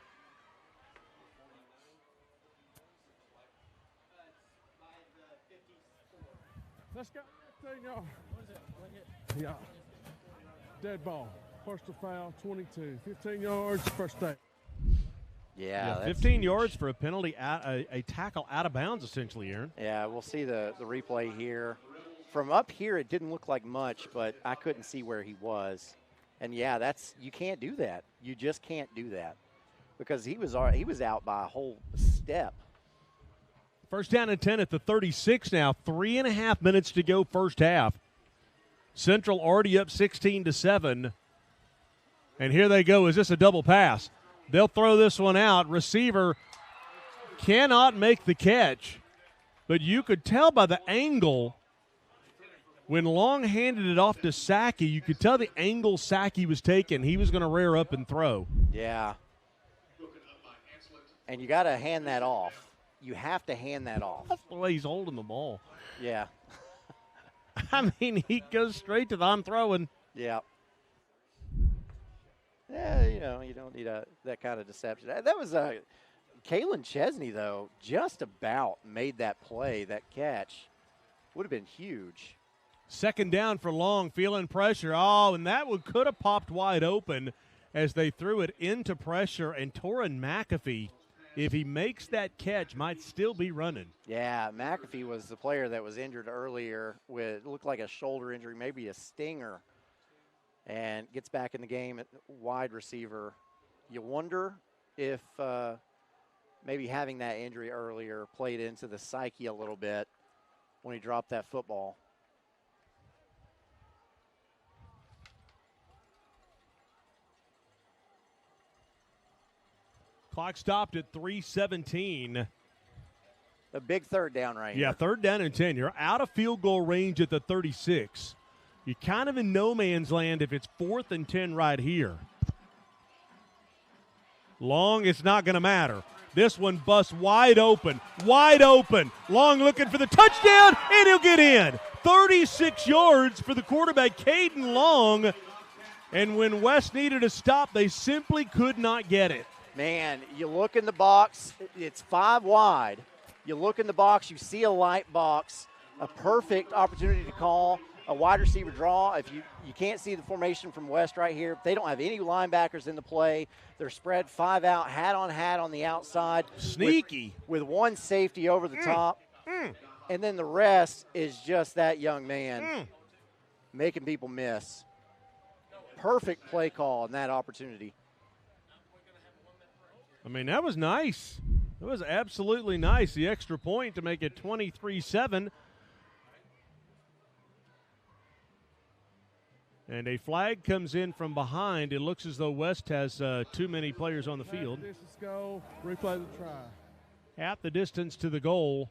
Let's go. Yeah. Dead ball. Personal foul, 22. 15 yards, first down. Yeah, 15 yards for a penalty, a tackle out of bounds, essentially, Aaron. Yeah, we'll see the replay here. From up here, it didn't look like much, but I couldn't see where he was. And, yeah, you can't do that. You just can't do that because he was out by a whole step. 1st down and 10 at the 36 now. 3.5 minutes to go first half. Central already up 16-7. And here they go. Is this a double pass? They'll throw this one out. Receiver cannot make the catch. But you could tell by the angle when Long handed it off to Sackey, you could tell the angle Sackey was taking. He was going to rear up and throw. Yeah. And you got to hand that off. You have to hand that off. That's the way he's holding the ball. Yeah. I mean, he goes straight to the I'm throwing. Yeah. Yeah, you don't need that kind of deception. That was Kalen Chesney, though, just about made that play, that catch. Would have been huge. 2nd down for Long, feeling pressure. Oh, and that one could have popped wide open as they threw it into pressure, and Torin McAfee, if he makes that catch, might still be running. Yeah, McAfee was the player that was injured earlier with, looked like a shoulder injury, maybe a stinger, and gets back in the game at wide receiver. You wonder if maybe having that injury earlier played into the psyche a little bit when he dropped that football. Clock stopped at 3:17. A big 3rd down right here. Yeah, 3rd down and 10. You're out of field goal range at the 36. You're kind of in no man's land if it's 4th and 10 right here. Long, it's not going to matter. This one busts wide open. Long looking for the touchdown, and he'll get in. 36 yards for the quarterback, Caden Long. And when West needed a stop, they simply could not get it. Man, you look in the box, it's 5 wide. You look in the box, you see a light box, a perfect opportunity to call a wide receiver draw. If you can't see the formation from West right here, they don't have any linebackers in the play. They're spread 5 out, hat on the outside. Sneaky. With one safety over the top. And then the rest is just that young man making people miss. Perfect play call in that opportunity. I mean, that was nice. It was absolutely nice. The extra point to make it 23-7. And a flag comes in from behind. It looks as though West has too many players on the field. Distance go, replay the try. Half the distance to the goal.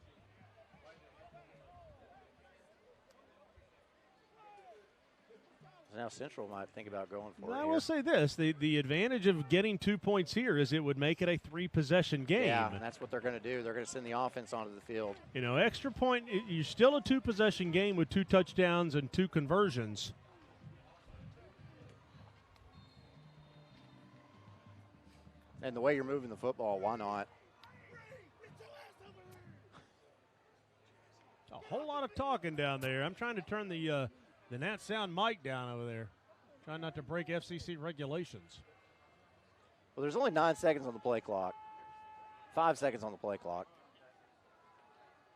Now Central might think about going for it. I will say this. The advantage of getting 2 points here is it would make it a 3-possession game. Yeah, and that's what they're going to do. They're going to send the offense onto the field. You know, extra point, you're still a 2-possession game with 2 touchdowns and 2 conversions. And the way you're moving the football, why not? A whole lot of talking down there. I'm trying to turn the Nat Sound mic down over there. Trying not to break FCC regulations. Well, there's only 9 seconds on the play clock. 5 seconds on the play clock.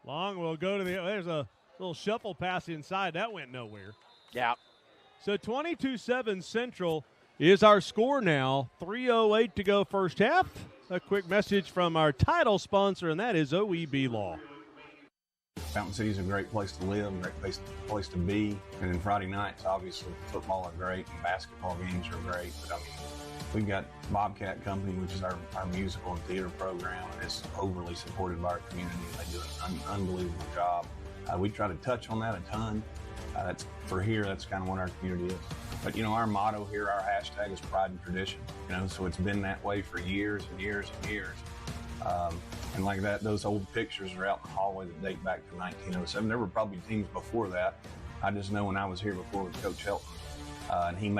Long will go to there's a little shuffle pass inside. That went nowhere. Yeah. So 22-7 Central is our score now. 3:08 to go first half. A quick message from our title sponsor, and that is OEB Law. Fountain City is a great place to live, a great place to be. And then Friday nights, obviously, football are great and basketball games are great. But I mean, we've got Bobcat Company, which is our musical and theater program, and it's overly supported by our community. They do an unbelievable job. We try to touch on that a ton. That's kind of what our community is. But, you know, our motto here, our hashtag is pride and tradition. You know, so it's been that way for years and years and years. And like that, those old pictures are out in the hallway that date back to 1907. There were probably teams before that. I just know when I was here before with Coach Helton, and he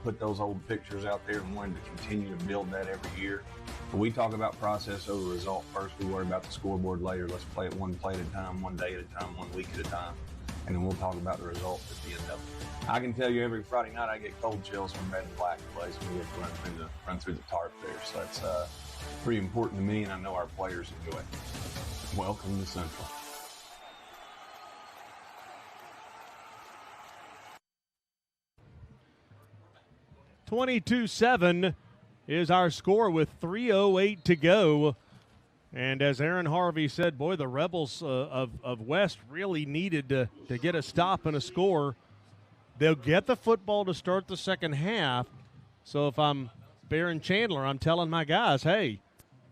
put those old pictures out there and wanted to continue to build that every year. But we talk about process over result first. We worry about the scoreboard later. Let's play it one play at a time, one day at a time, 1 week at a time. And then we'll talk about the result at the end of it. I can tell you every Friday night I get cold chills when Red and Black plays. We get to run through the tarp there. So that's pretty important to me, and I know our players enjoy it. Welcome to Central. (22-7) is our score with 3:08 to go. And as Aaron Harvey said, boy, the Rebels of West really needed to get a stop and a score. They'll get the football to start the second half. So if I'm Barron Chandler, I'm telling my guys, hey,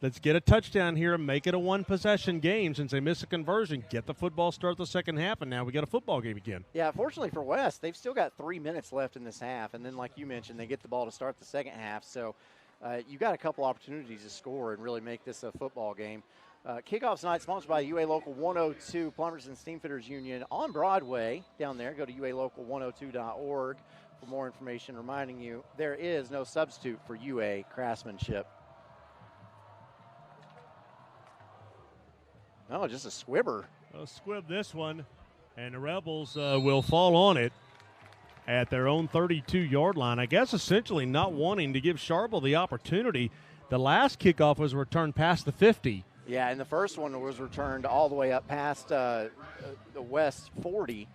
let's get a touchdown here and make it a 1-possession game. Since they missed a conversion, get the football, start the second half, and now we got a football game again. Yeah, fortunately for West, they've still got 3 minutes left in this half. And then, like you mentioned, they get the ball to start the second half. So you got a couple opportunities to score and really make this a football game. Kickoff tonight sponsored by UA Local 102 Plumbers and Steamfitters Union on Broadway down there. Go to ualocal102.org for more information, reminding you there is no substitute for UA craftsmanship. No, just a squibber. They'll squib this one, and the Rebels will fall on it at their own 32-yard line. I guess essentially not wanting to give Sharble the opportunity. The last kickoff was returned past the 50. Yeah, and the first one was returned all the way up past the West 40.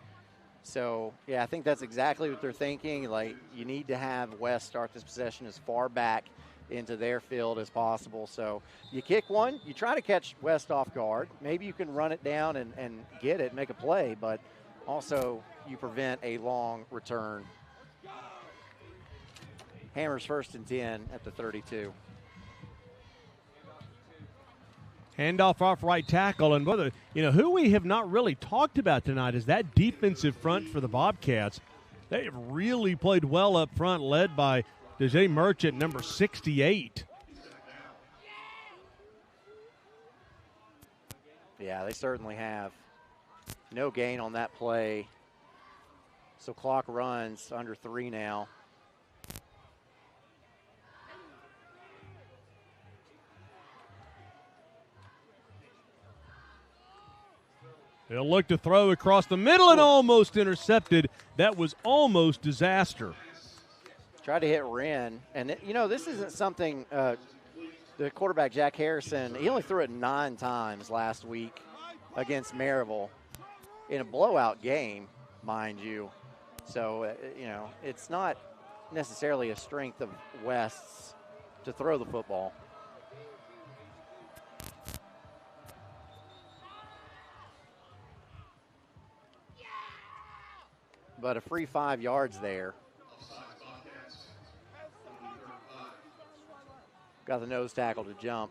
So, yeah, I think that's exactly what they're thinking. Like, you need to have West start this possession as far back into their field as possible. So you kick one, you try to catch West off guard. Maybe you can run it down and get it, make a play, but also you prevent a long return. Hammers 1st and 10 at the 32. Handoff off right tackle, and whether who we have not really talked about tonight is that defensive front for the Bobcats. They have really played well up front, led by DJ Merchant, number 68. Yeah, they certainly have. No gain on that play. So clock runs under 3 now. They'll look to throw across the middle and almost intercepted. That was almost disaster. Tried to hit Wren. And, this isn't something the quarterback, Jack Harrison, he only threw it 9 times last week against Maryville in a blowout game, mind you. So, it's not necessarily a strength of West's to throw the football. But a free 5 yards there. Got the nose tackle to jump.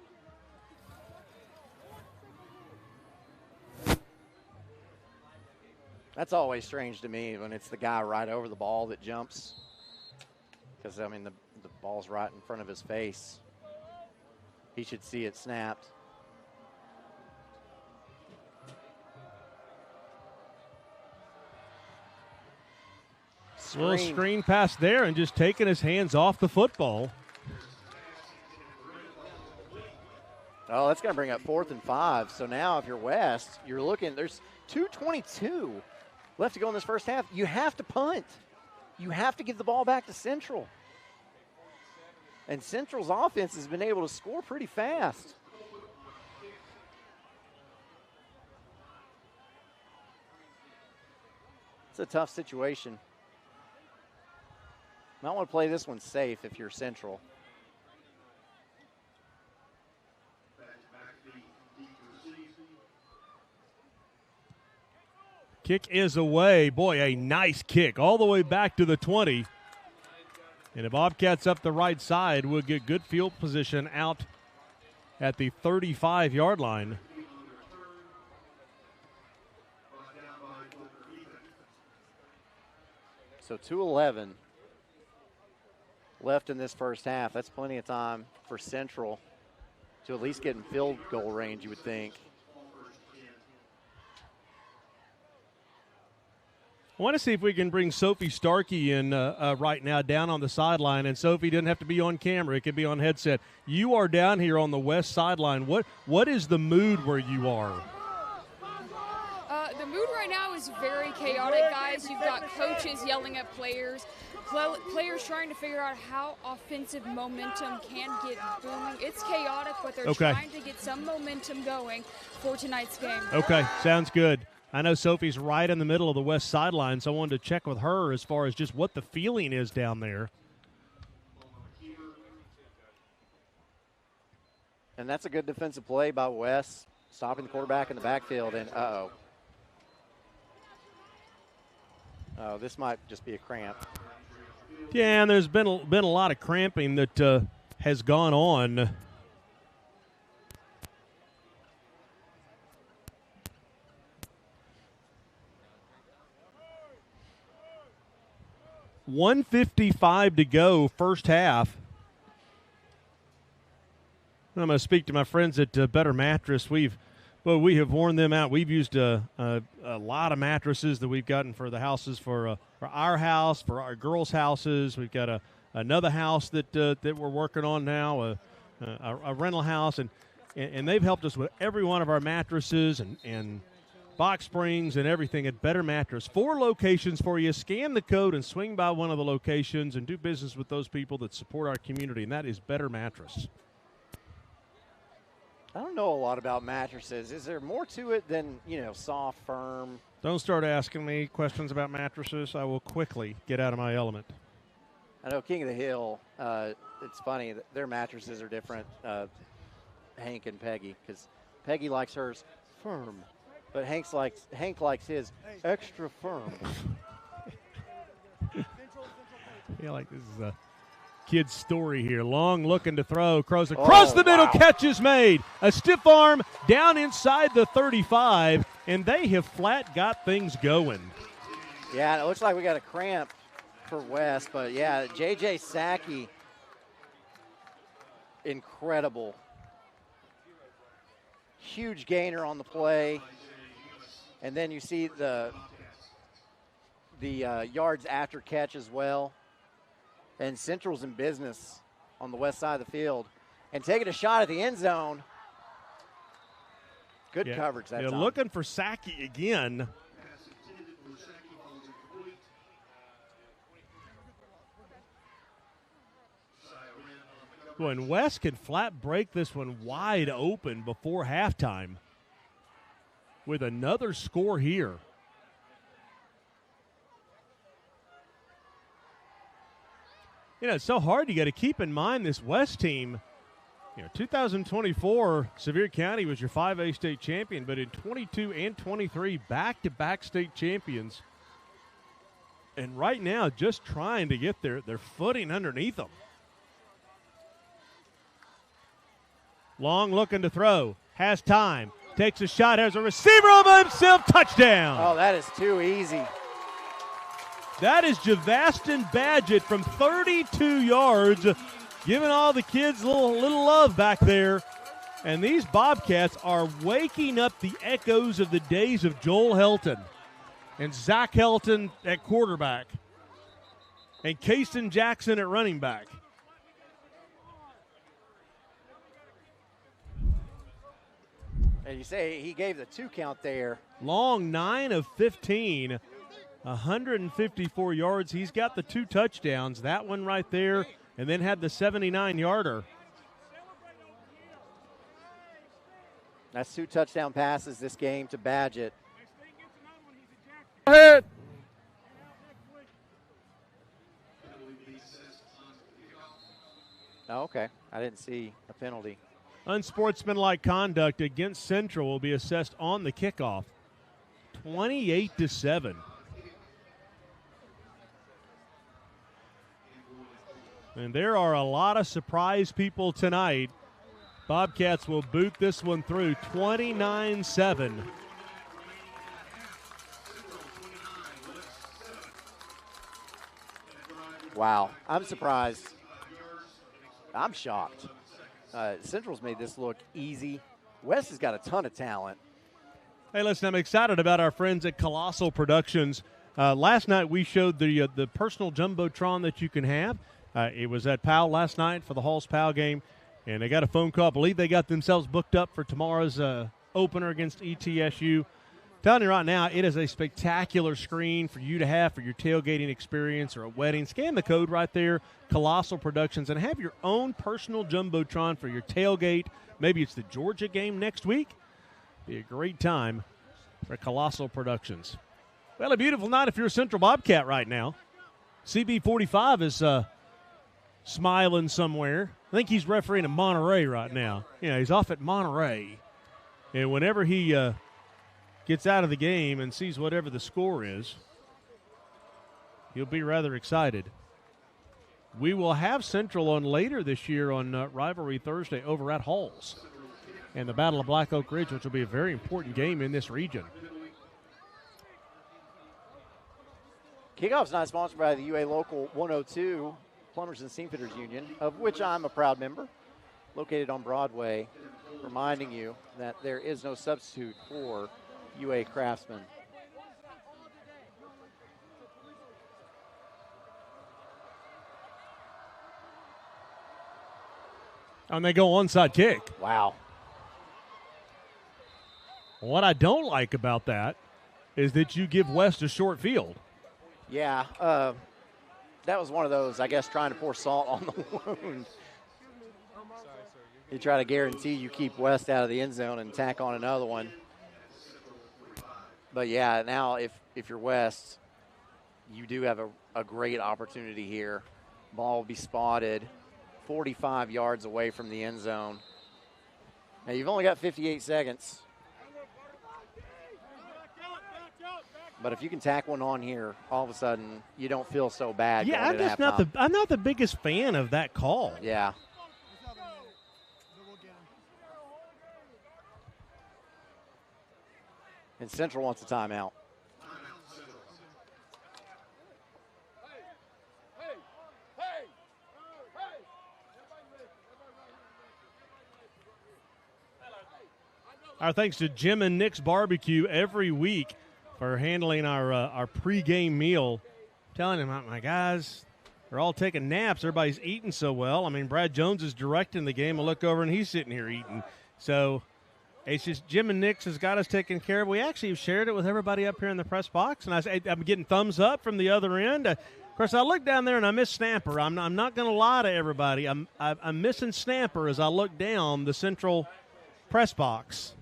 That's always strange to me when it's the guy right over the ball that jumps. Because, the ball's right in front of his face. He should see it snapped. Little screen pass there and just taking his hands off the football. Oh, that's going to bring up 4th and 5. So now if you're West, you're looking, there's 2:22 left to go in this first half. You have to punt. You have to give the ball back to Central. And Central's offense has been able to score pretty fast. It's a tough situation. Might want to play this one safe if you're Central. Kick is away. Boy, a nice kick all the way back to the 20. And the Bobcats up the right side will get good field position out at the 35-yard line. So 2:11 left in this first half. That's plenty of time for Central to at least get in field goal range, you would think. I want to see if we can bring Sophie Starkey in right now down on the sideline. And Sophie doesn't have to be on camera. It could be on headset. You are down here on the west sideline. What is the mood where you are? The mood right now is very chaotic, guys. You've got coaches yelling at players, players trying to figure out how offensive momentum can get booming. It's chaotic, but they're trying to get some momentum going for tonight's game. Okay, sounds good. I know Sophie's right in the middle of the west sideline, so I wanted to check with her as far as just what the feeling is down there. And that's a good defensive play by West, stopping the quarterback in the backfield, and oh, this might just be a cramp. Yeah, and there's been a lot of cramping that has gone on. $1:55 to go, first half. I'm going to speak to my friends at Better Mattress. We have worn them out. We've used a lot of mattresses that we've gotten for the houses, for our house, for our girls' houses. We've got another house that we're working on now, a rental house, and they've helped us with every one of our mattresses and box springs and everything at Better Mattress. 4 locations for you. Scan the code and swing by one of the locations and do business with those people that support our community, and that is Better Mattress. I don't know a lot about mattresses. Is there more to it than, soft, firm? Don't start asking me questions about mattresses. I will quickly get out of my element. I know King of the Hill, it's funny, their mattresses are different, Hank and Peggy, because Peggy likes hers firm, but Hank likes his extra firm. Yeah, like this is a kid's story here. Long looking to throw. Crows across the middle. Wow. Catch is made. A stiff arm down inside the 35, and they have flat got things going. Yeah, it looks like we got a cramp for West, but yeah, J.J. Sackey, incredible. Huge gainer on the play. And then you see the yards after catch as well. And Central's in business on the west side of the field. And taking a shot at the end zone. Good coverage that time. Looking for Sackey again. When West can flat break this one wide open before halftime with another score here. It's so hard. You got to keep in mind this West team. 2024, Sevier County was your 5A state champion, but in 22 and 23, back-to-back state champions. And right now, just trying to get their footing underneath them. Long looking to throw. Has time. Takes a shot. Has a receiver all by himself. Touchdown. Oh, that is too easy. That is Javastin Badgett from 32 yards, giving all the kids a little love back there. And these Bobcats are waking up the echoes of the days of Joel Helton and Zach Helton at quarterback and Kason Jackson at running back. And you say he gave the 2 count there. Long 9 of 15, 154 yards. He's got the 2 touchdowns, that one right there, and then had the 79-yarder. That's 2 touchdown passes this game to Badgett. Ahead. Oh, okay. I didn't see a penalty. Unsportsmanlike conduct against Central will be assessed on the kickoff. 28-7. And there are a lot of surprise people tonight. Bobcats will boot this one through 29-7. Wow. I'm surprised. I'm shocked. Central's made this look easy. West has got a ton of talent. Hey, listen, I'm excited about our friends at Colossal Productions. Last night we showed the personal Jumbotron that you can have. It was at Powell last night for the Halls Powell game, and they got a phone call. I believe they got themselves booked up for tomorrow's opener against ETSU. Telling you right now, it is a spectacular screen for you to have for your tailgating experience or a wedding. Scan the code right there, Colossal Productions, and have your own personal Jumbotron for your tailgate. Maybe it's the Georgia game next week. Be a great time for Colossal Productions. Well, a beautiful night if you're a Central Bobcat right now. CB45 is smiling somewhere. I think he's refereeing in Monterey right now. He's off at Monterey. And whenever he gets out of the game and sees whatever the score is, he'll be rather excited. We will have Central on later this year on Rivalry Thursday over at Halls and the Battle of Black Oak Ridge, which will be a very important game in this region. Kickoff's not sponsored by the UA Local 102 Plumbers and Steamfitters Union, of which I'm a proud member, located on Broadway, reminding you that there is no substitute for UA Craftsman. And they go onside kick. Wow. What I don't like about that is that you give West a short field. Yeah, that was one of those, I guess, trying to pour salt on the wound. You try to guarantee you keep West out of the end zone and tack on another one. But, yeah, now if you're West, you do have a great opportunity here. Ball will be spotted 45 yards away from the end zone. Now, you've only got 58 seconds. But if you can tack one on here, all of a sudden you don't feel so bad. Yeah, I'm not the biggest fan of that call. Yeah. And Central wants a timeout. Our thanks to Jim and Nick's Barbecue every week for handling our pregame meal. Telling him, my guys, they're all taking naps. Everybody's eating so well. I mean, Brad Jones is directing the game. I look over, and he's sitting here eating. So it's just Jim and Nick's has got us taken care of. We actually have shared it with everybody up here in the press box, and I'm getting thumbs up from the other end. Of course, I look down there, and I miss Snapper. I'm not going to lie to everybody. I'm missing Snapper as I look down the central press box.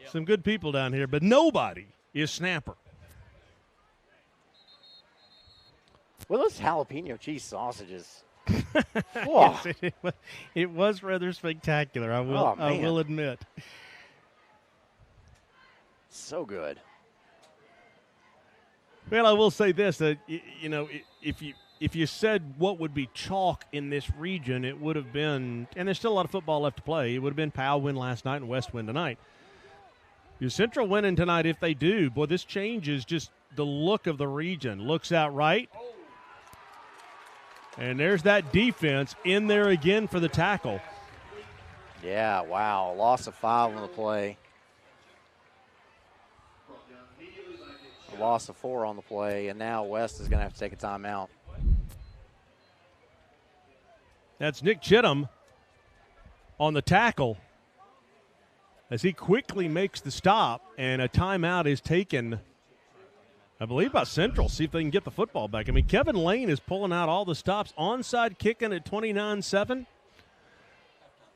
Yep. Some good people down here, but nobody is Snapper. Well, those jalapeno cheese sausages. Yes, it was rather spectacular, I will admit. So good. Well, I will say this, that if you said what would be chalk in this region, it would have been, and there's still a lot of football left to play, it would have been Powell win last night and West win tonight. Your Central winning tonight, if they do, boy, this changes just the look of the region. Looks out right. And there's that defense in there again for the tackle. Yeah, wow. Loss of 5 on the play. A loss of 4 on the play, and now West is going to have to take a timeout. That's Nick Chittum on the tackle as he quickly makes the stop, and a timeout is taken, I believe, by Central. See if they can get the football back. I mean, Kevin Lane is pulling out all the stops. Onside kicking at 29-7.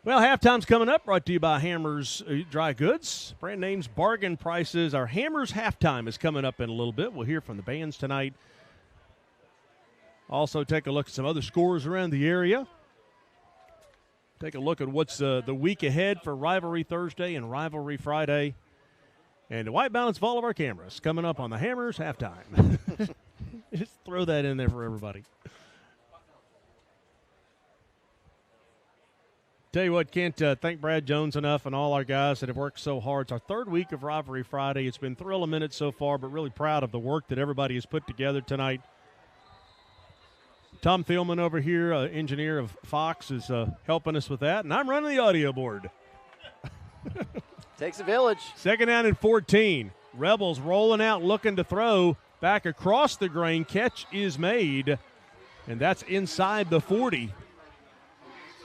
Well, halftime's coming up, brought to you by Hammers Dry Goods. Brand names, bargain prices. Our Hammers halftime is coming up in a little bit. We'll hear from the bands tonight. Also take a look at some other scores around the area. Take a look at what's the week ahead for Rivalry Thursday and Rivalry Friday. And the white balance of all of our cameras coming up on the Hammers halftime. Just throw that in there for everybody. Tell you what, can't thank Brad Jones enough and all our guys that have worked so hard. It's our third week of Rivalry Friday. It's been thrill a minute so far, but really proud of the work that everybody has put together tonight. Tom Thielman over here, engineer of Fox, is helping us with that, and I'm running the audio board. Takes a village. 2nd down and 14. Rebels rolling out, looking to throw. Back across the grain. Catch is made, and that's inside the 40.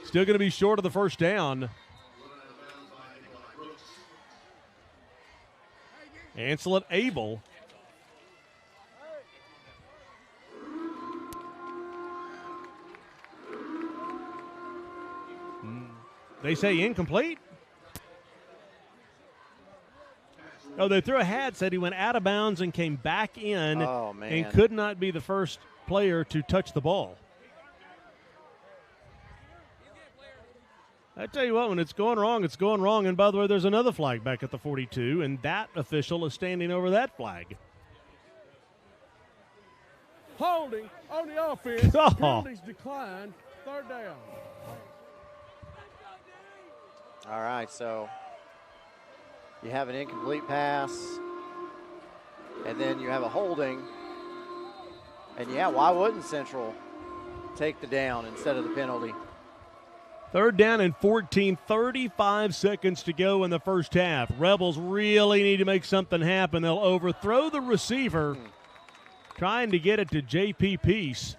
Still going to be short of the first down. Ansel at Abel. They say incomplete. Oh, they threw a hat, said he went out of bounds and came back in and could not be the first player to touch the ball. I tell you what, when it's going wrong, it's going wrong. And by the way, there's another flag back at the 42, and that official is standing over that flag. Holding on the offense. Oh. Penalties declined. 3rd down. All right, so you have an incomplete pass, and then you have a holding. And, yeah, why wouldn't Central take the down instead of the penalty? 3rd down and 14, 35 seconds to go in the first half. Rebels really need to make something happen. They'll overthrow the receiver, trying to get it to J.P. Peace.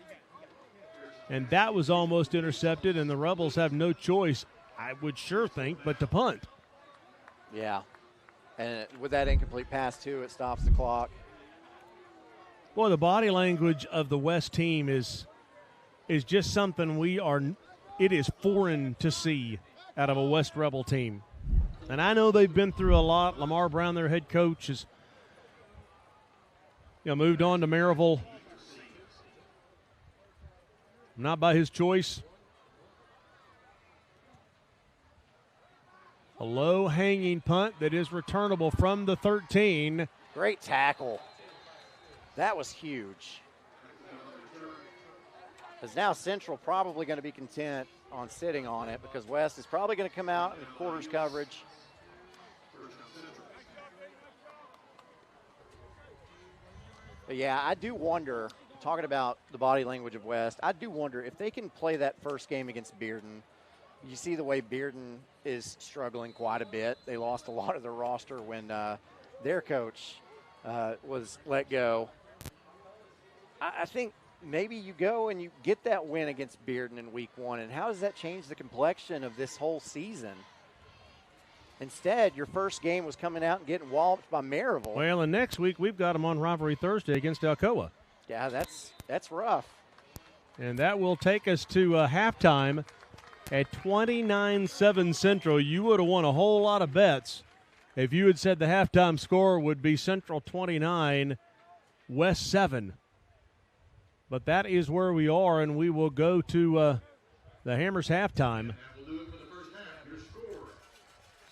And that was almost intercepted, and the Rebels have no choice, I would sure think, but to punt. Yeah. And with that incomplete pass, too, it stops the clock. Boy, the body language of the West team is just something it is foreign to see out of a West Rebel team. And I know they've been through a lot. Lamar Brown, their head coach, has moved on to Maryville. Not by his choice. A low-hanging punt that is returnable from the 13. Great tackle. That was huge. Because now Central probably going to be content on sitting on it because West is probably going to come out in quarters coverage. But yeah, I do wonder, talking about the body language of West, I do wonder if they can play that first game against Bearden you see the way Bearden is struggling quite a bit. They lost a lot of their roster when their coach was let go. I think maybe you go and you get that win against Bearden in week 1, and how does that change the complexion of this whole season? Instead, your first game was coming out and getting walloped by Maryville. Well, and next week we've got them on Rivalry Thursday against Alcoa. Yeah, that's rough. And that will take us to halftime at 29-7 Central. You would have won a whole lot of bets if you had said the halftime score would be Central 29, West 7. But that is where we are, and we will go to the Hammers halftime.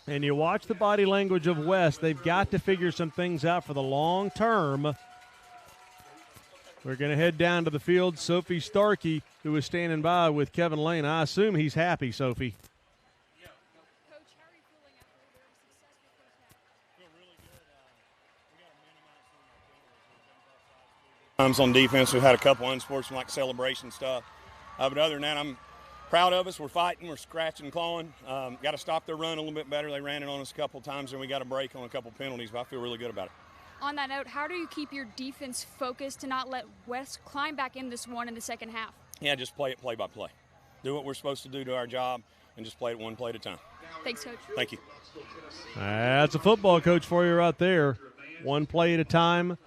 And you watch the body language of West. They've got to figure some things out for the long term. We're going to head down to the field. Sophie Starkey, who is standing by with Kevin Lane. I assume he's happy, Sophie. On defense, we've had a couple unsportsmanlike celebration stuff. But other than that, I'm proud of us. We're fighting. We're scratching, clawing. Got to stop their run a little bit better. They ran it on us a couple times, and we got a break on a couple penalties, but I feel really good about it. On that note, how do you keep your defense focused to not let West climb back in this one in the second half? Yeah, just play it play by play. Do what we're supposed to do our job, and just play it one play at a time. Thanks, Coach. Thank you. That's a football coach for you right there. One play at a time.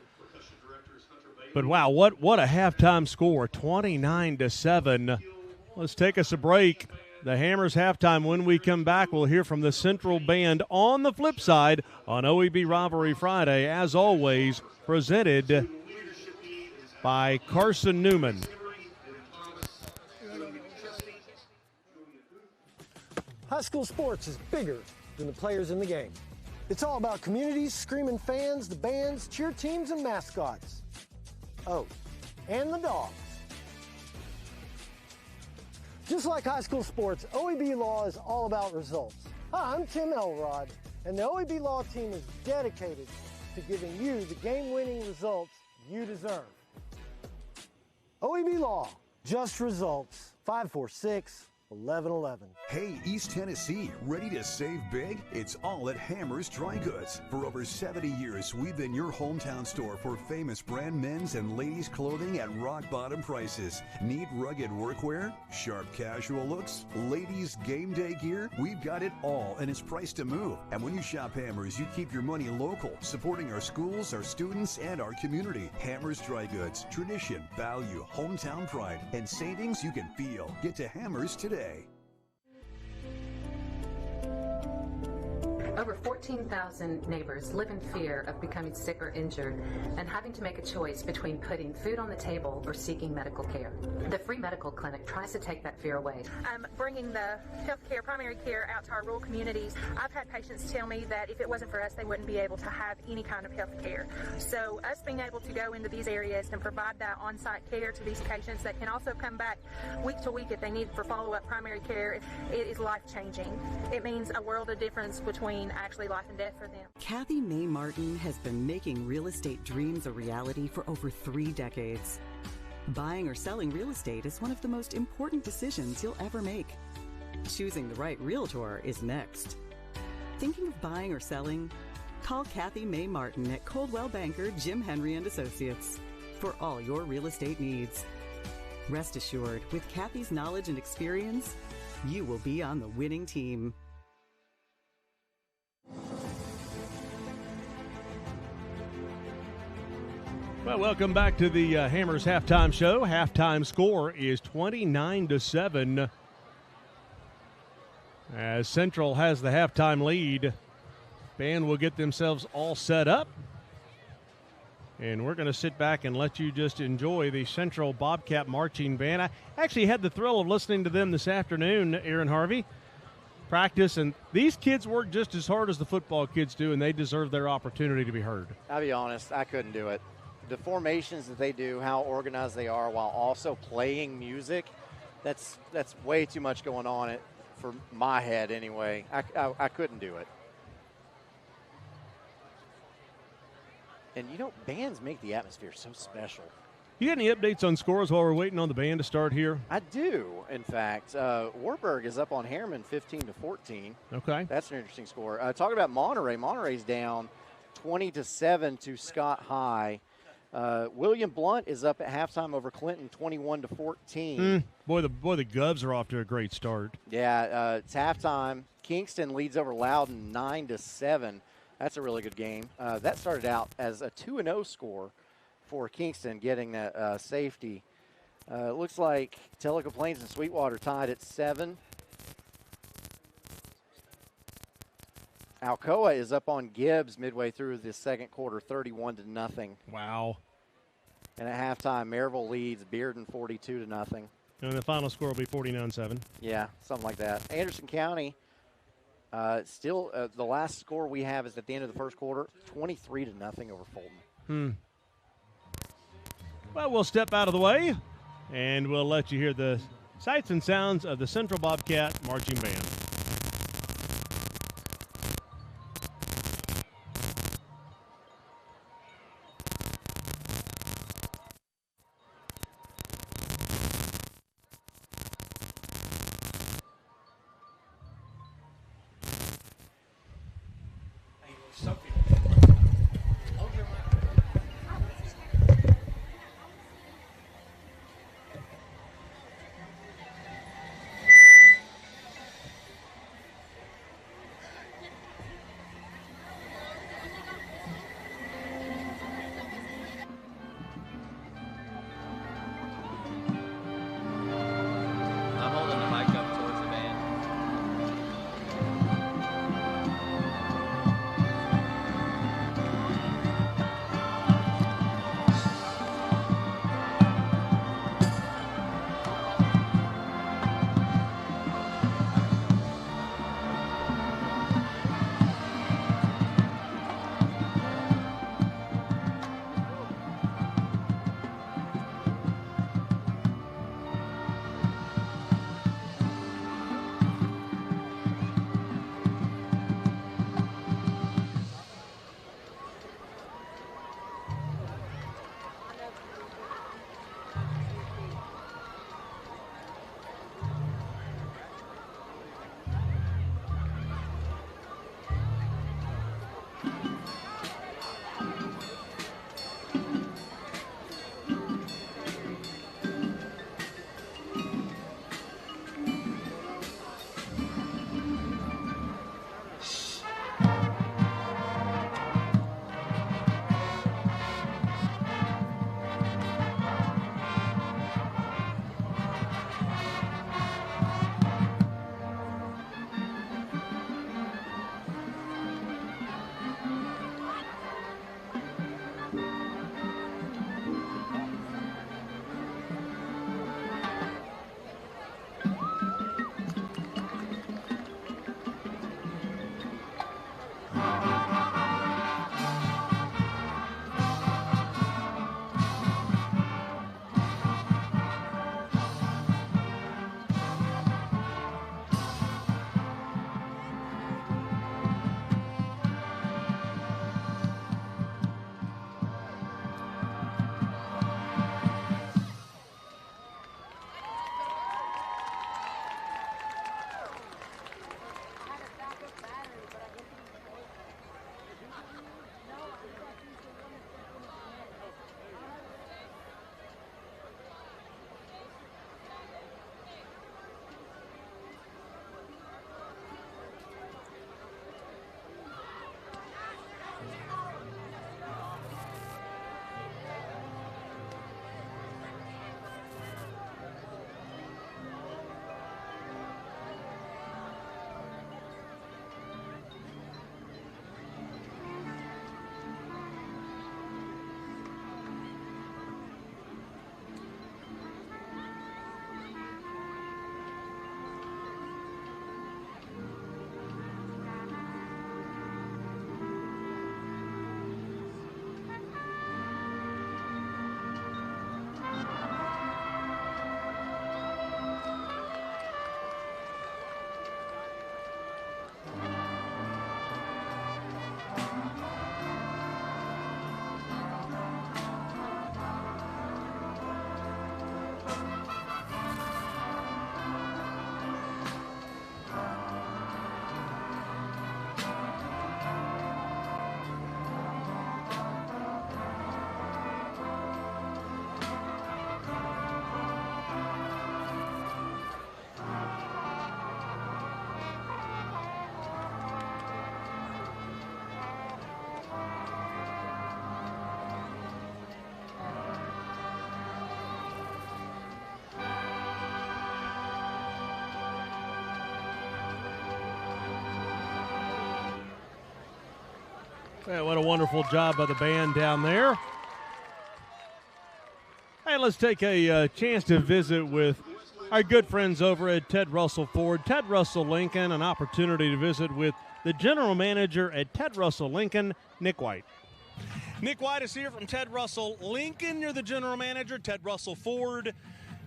But, wow, what a halftime score, 29-7. Let's take us a break. The Hammers halftime. When we come back, we'll hear from the Central Band on the flip side on OEB Rivalry Friday, as always, presented by Carson Newman. High school sports is bigger than the players in the game. It's all about communities, screaming fans, the bands, cheer teams, and mascots. Oh, and the dogs. Just like high school sports, OEB Law is all about results. Hi, I'm Tim Elrod, and the OEB Law team is dedicated to giving you the game-winning results you deserve. OEB Law, just results. 546-1111. Hey, East Tennessee, ready to save big? It's all at Hammers Dry Goods. For over 70 years, we've been your hometown store for famous brand men's and ladies' clothing at rock-bottom prices. Need rugged workwear? Sharp casual looks? Ladies' game day gear? We've got it all, and it's priced to move. And when you shop Hammers, you keep your money local, supporting our schools, our students, and our community. Hammers Dry Goods. Tradition, value, hometown pride, and savings you can feel. Get to Hammers today. Over 14,000 neighbors live in fear of becoming sick or injured and having to make a choice between putting food on the table or seeking medical care. The free medical clinic tries to take that fear away. Bringing the healthcare, primary care out to our rural communities. I've had patients tell me that if it wasn't for us, they wouldn't be able to have any kind of health care. So us being able to go into these areas and provide that on-site care to these patients that can also come back week to week if they need for follow-up primary care, it is life-changing. It means a world of difference between actually life and death for them. Kathy May Martin has been making real estate dreams a reality for over 3 decades. Buying or selling real estate is one of the most important decisions you'll ever make. Choosing the right realtor is next. Thinking of buying or selling? Call Kathy May Martin at Coldwell Banker Jim Henry & Associates for all your real estate needs. Rest assured, with Kathy's knowledge and experience, you will be on the winning team. Well, welcome back to the Hammers halftime show. Halftime score is 29-7. As Central has the halftime lead, band will get themselves all set up. And we're going to sit back and let you just enjoy the Central Bobcat Marching Band. I actually had the thrill of listening to them this afternoon, Aaron Harvey. Practice, and these kids work just as hard as the football kids do, and they deserve their opportunity to be heard. I'll be honest, I couldn't do it. The formations that they do, how organized they are while also playing music, that's way too much going on for my head anyway. I couldn't do it. And, bands make the atmosphere so special. You got any updates on scores while we're waiting on the band to start here? I do, in fact. Warburg is up on Harriman 15-14. Okay. That's an interesting score. Talking about Monterey. Monterey's down 20-7 to Scott High. William Blunt is up at halftime over Clinton 21-14. Boy, the Govs are off to a great start. Yeah, it's halftime. Kingston leads over Loudon 9-7. That's a really good game. That started out as a 2-0 score for Kingston, getting that safety. It looks like Tellico Plains and Sweetwater tied at 7. Alcoa is up on Gibbs midway through the second quarter, 31-0. Wow. And at halftime, Maryville leads Bearden 42-0. And the final score will be 49-7. Yeah, something like that. Anderson County, still the last score we have is at the end of the first quarter, 23-0 over Fulton. Well, we'll step out of the way, and we'll let you hear the sights and sounds of the Central Bobcat Marching Band. Well, what a wonderful job by the band down there. Hey, let's take a chance to visit with our good friends over at Ted Russell Ford. Ted Russell Lincoln, an opportunity to visit with the general manager at Ted Russell Lincoln, Nick White. Nick White is here from Ted Russell Lincoln. You're the general manager, Ted Russell Ford.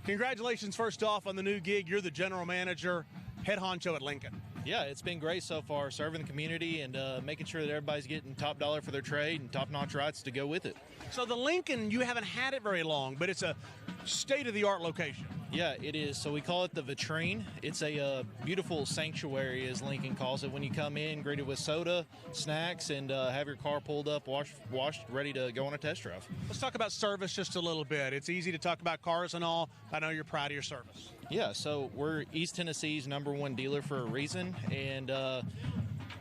Congratulations first off on the new gig. You're the general manager, head honcho at Lincoln. Yeah, it's been great so far, serving the community and making sure that everybody's getting top dollar for their trade and top-notch rights to go with it. So the Lincoln, you haven't had it very long, but it's a state-of-the-art location. Yeah, it is. So we call it the Vitrine. It's a beautiful sanctuary, as Lincoln calls it. When you come in, greeted with soda, snacks, and have your car pulled up, washed, ready to go on a test drive. Let's talk about service just a little bit. It's easy to talk about cars and all. I know you're proud of your service. Yeah, so we're East Tennessee's #1 dealer for a reason, and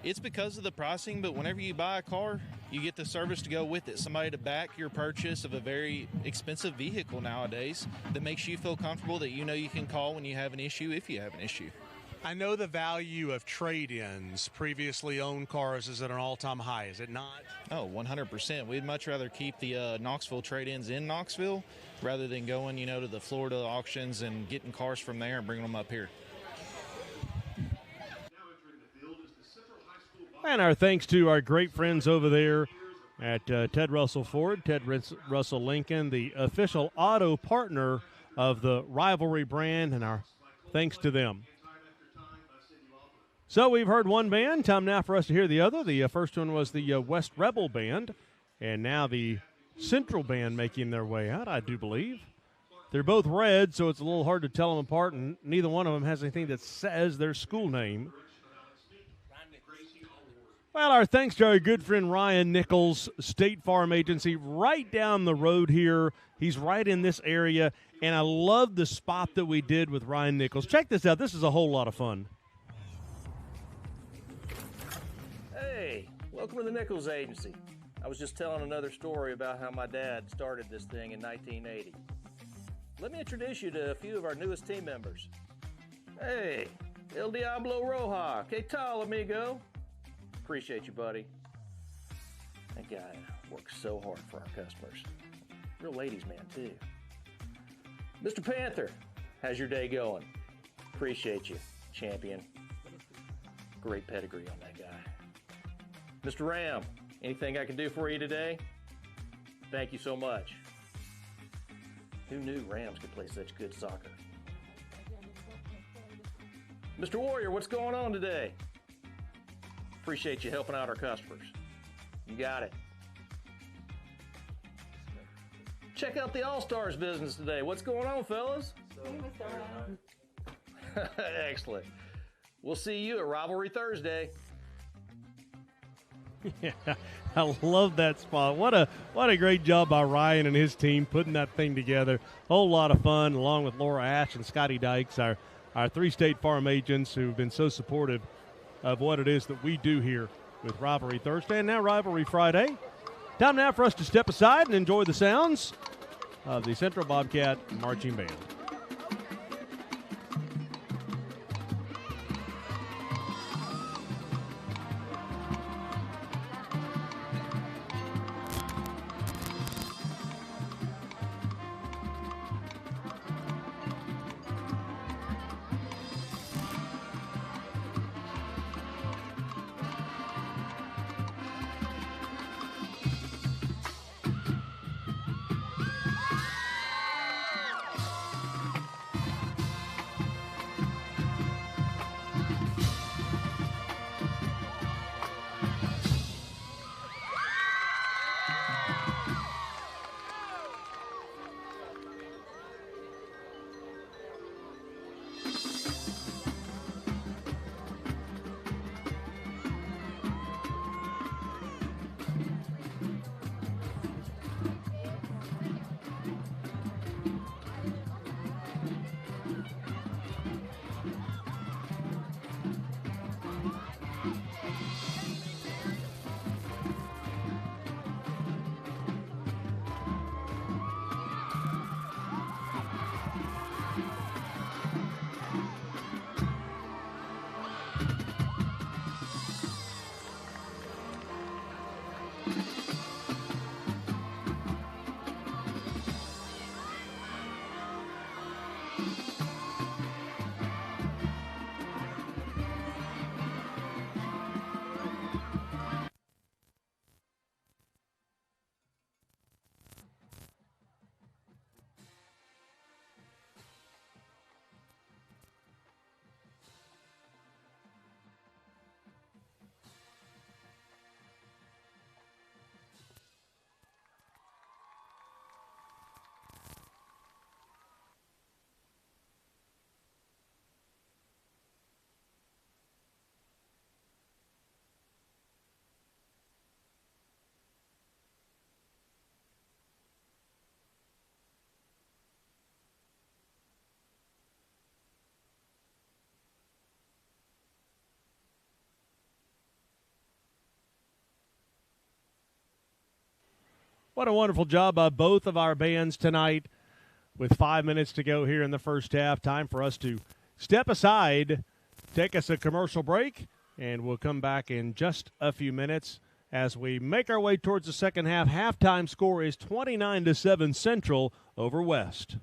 it's because of the pricing, but whenever you buy a car, you get the service to go with it. Somebody to back your purchase of a very expensive vehicle nowadays that makes you feel comfortable that you know you can call when you have an issue, if you have an issue. I know the value of trade-ins. Previously owned cars is at an all-time high, is it not? Oh, 100%. We'd much rather keep the Knoxville trade-ins in Knoxville rather than going, to the Florida auctions and getting cars from there and bringing them up here. And our thanks to our great friends over there at Ted Russell Ford, Ted Russell Lincoln, the official auto partner of the Rivalry brand, and our thanks to them. So we've heard one band. Time now for us to hear the other. The first one was the West Rebel Band, and now the Central Band making their way out, I do believe. They're both red, so it's a little hard to tell them apart, and neither one of them has anything that says their school name. Well, our thanks to our good friend Ryan Nichols, State Farm Agency, right down the road here. He's right in this area, and I love the spot that we did with Ryan Nichols. Check this out. This is a whole lot of fun. Hey, welcome to the Nichols Agency. I was just telling another story about how my dad started this thing in 1980. Let me introduce you to a few of our newest team members. Hey, El Diablo Roja, ¿qué tal, amigo? Appreciate you, buddy. That guy works so hard for our customers. Real ladies' man, too. Mr. Panther, how's your day going? Appreciate you, champion. Great pedigree on that guy. Mr. Ram, anything I can do for you today? Thank you so much. Who knew Rams could play such good soccer? Mr. Warrior, what's going on today? Appreciate you helping out our customers. You got it. Check out the All-Stars business today. What's going on, fellas? Excellent. We'll see you at Rivalry Thursday. Yeah, I love that spot. What a great job by Ryan and his team putting that thing together. Whole lot of fun, along with Laura Ash and Scotty Dykes, our three State Farm agents who've been so supportive of what it is that we do here with Rivalry Thursday and now Rivalry Friday. Time now for us to step aside and enjoy the sounds of the Central Bobcat Marching Band. What a wonderful job by both of our bands tonight. With 5 minutes to go here in the first half, time for us to step aside, take us a commercial break, and we'll come back in just a few minutes as we make our way towards the second half. Halftime score is 29-7 Central over West.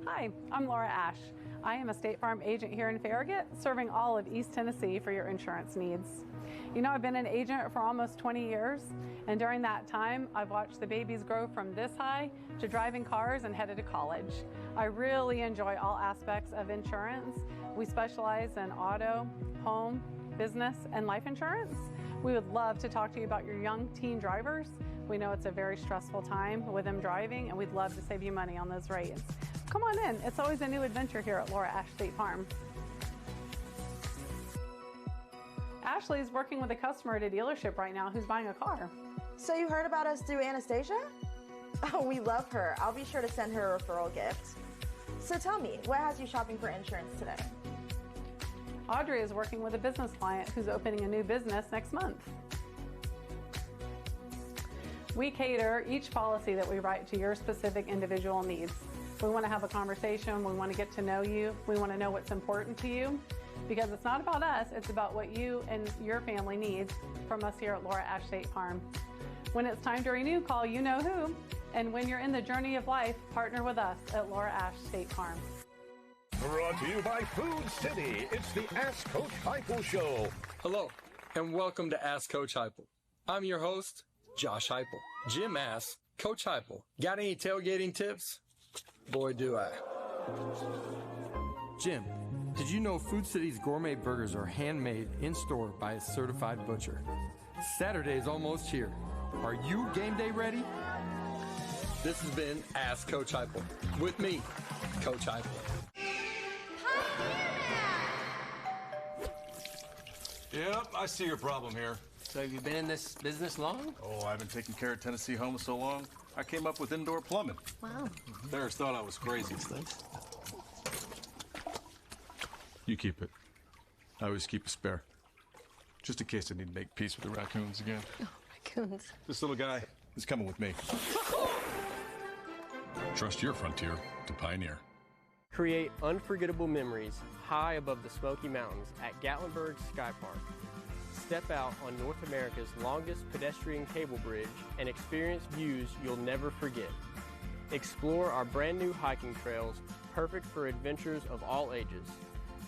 Hi, I'm Laura Ash. I am a State Farm agent here in Farragut, serving all of East Tennessee for your insurance needs. You know, I've been an agent for almost 20 years, and during that time, I've watched the babies grow from this high to driving cars and headed to college. I really enjoy all aspects of insurance. We specialize in auto, home, business, and life insurance. We would love to talk to you about your young teen drivers. We know it's a very stressful time with them driving, and we'd love to save you money on those rates. Come on in. It's always a new adventure here at Laura Ash State Farm. Ashley is working with a customer at a dealership right now who's buying a car. So you heard about us through Anastasia? Oh, we love her. I'll be sure to send her a referral gift. So tell me, what has you shopping for insurance today? Audrey is working with a business client who's opening a new business next month. We cater each policy that we write to your specific individual needs. We want to have a conversation. We want to get to know you. We want to know what's important to you, because it's not about us. It's about what you and your family needs from us here at Laura Ash State Farm. When it's time to renew, call you know who. And when you're in the journey of life, partner with us at Laura Ash State Farm. Brought to you by Food City. It's the Ask Coach Heupel Show. Hello, and welcome to Ask Coach Heupel. I'm your host, Josh Heupel. Jim asks, Coach Heupel, got any tailgating tips? Boy, do I. Jim, did you know Food City's gourmet burgers are handmade in-store by a certified butcher? Saturday's almost here. Are you game day ready? This has been Ask Coach Heupel. With me, Coach Heupel. Yep, I see your problem here. So have you been in this business long? Oh, I've been taking care of Tennessee homes so long, I came up with indoor plumbing. Wow. Bears thought I was crazy. You keep it. I always keep a spare. Just in case I need to make peace with the raccoons again. Oh, raccoons. This little guy is coming with me. Trust your frontier to Pioneer. Create unforgettable memories high above the Smoky Mountains at Gatlinburg Sky Park. Step out on North America's longest pedestrian cable bridge and experience views you'll never forget. Explore our brand new hiking trails, perfect for adventures of all ages.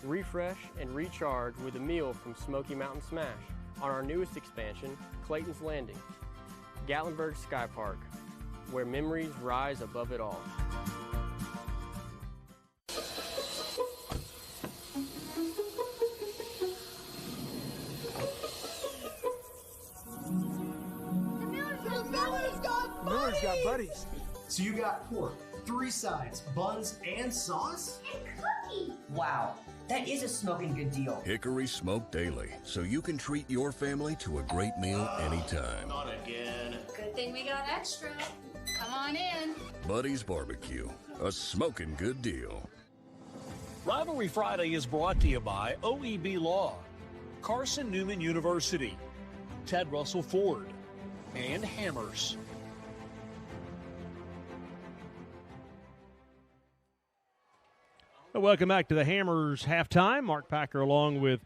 Refresh and recharge with a meal from Smoky Mountain Smash on our newest expansion, Clayton's Landing. Gatlinburg Sky Park, where memories rise above it all. Miller's got buddies. So you got pork, 3 sides, buns, and sauce? And cookie! Wow, that is a smoking good deal. Hickory Smoked Daily, so you can treat your family to a great meal anytime. Not again. Good thing we got extra. Come on in. Buddy's Barbecue, a smoking good deal. Rivalry Friday is brought to you by OEB Law, Carson Newman University, Ted Russell Ford, and Hammers. Well, welcome back to the Hammers halftime. Mark Packer along with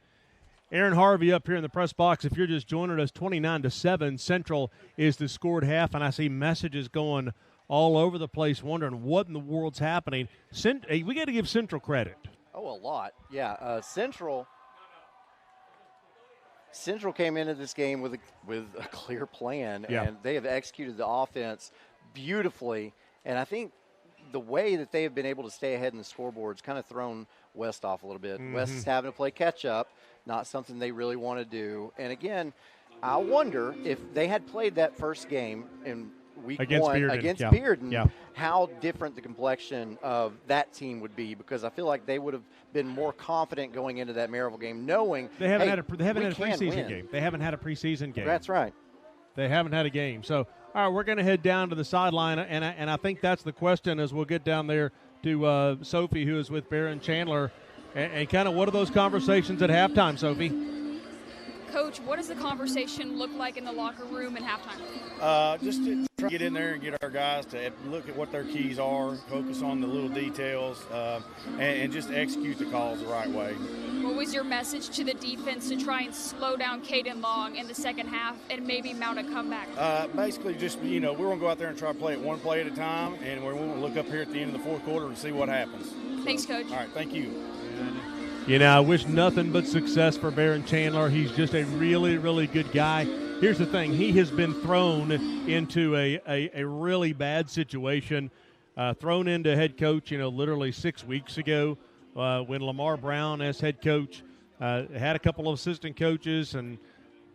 Aaron Harvey up here in the press box. If you're just joining us, 29-7 Central is the scored half, and I see messages going all over the place wondering what in the world's happening. We got to give Central credit. Oh, a lot. Yeah, Central came into this game with a clear plan, and they have executed the offense beautifully. And I think the way that they have been able to stay ahead in the scoreboard's kind of thrown West off a little bit. West is having to play catch-up, not something they really want to do. And, again, I wonder if they had played that first game in week against 1 Bearden. against Bearden, how different the complexion of that team would be, because I feel like they would have been more confident going into that Maryville game, knowing they haven't had a preseason game. They haven't had a preseason game. That's right. They haven't had a game. So, all right, we're going to head down to the sideline, and I think that's the question as we'll get down there to Sophie, who is with Barron Chandler, and kind of what are those conversations at halftime, Sophie? Coach, what does the conversation look like in the locker room at halftime? Just to try to get in there and get our guys to look at what their keys are, focus on the little details, and just execute the calls the right way. What was your message to the defense to try and slow down Caden Long in the second half and maybe mount a comeback? Basically, just, we're going to go out there and try to play it one play at a time, and we're going to look up here at the end of the fourth quarter and see what happens. Thanks, Coach. All right, thank you. I wish nothing but success for Barron Chandler. He's just a really, really good guy. Here's the thing. He has been thrown into a really bad situation, thrown into head coach, literally 6 weeks ago when Lamar Brown, as head coach, had a couple of assistant coaches and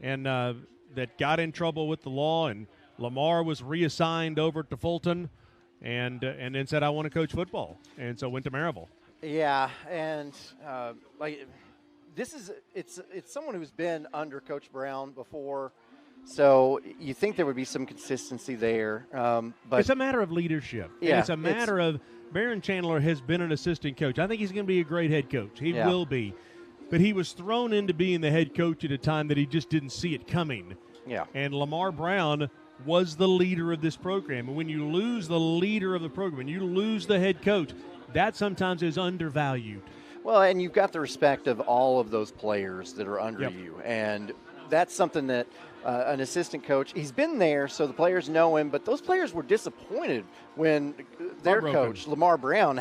that got in trouble with the law, and Lamar was reassigned over to Fulton and then said, I want to coach football, and so went to Maryville. Yeah, and it's someone who's been under Coach Brown before, so you think there would be some consistency there. But it's a matter of leadership. Yeah, and it's a matter of Barron Chandler has been an assistant coach. I think he's going to be a great head coach. He will be. But he was thrown into being the head coach at a time that he just didn't see it coming. Yeah. And Lamar Brown was the leader of this program. And when you lose the leader of the program, when you lose the head coach, that sometimes is undervalued. Well, and you've got the respect of all of those players that are under you. And that's something that an assistant coach, he's been there, so the players know him, but those players were disappointed when their coach, Lamar Brown,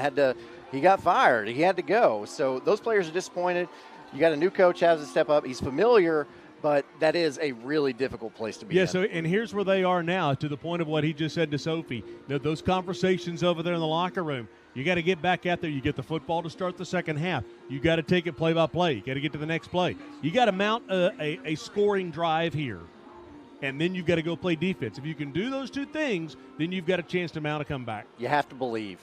he got fired. He had to go. So those players are disappointed. You got a new coach, has to step up. He's familiar, but that is a really difficult place to be in. So, and here's where they are now, to the point of what he just said to Sophie. Those conversations over there in the locker room, you got to get back out there. You get the football to start the second half. You got to take it play by play. You got to get to the next play. You got to mount a scoring drive here, and then you've got to go play defense. If you can do those two things, then you've got a chance to mount a comeback. You have to believe.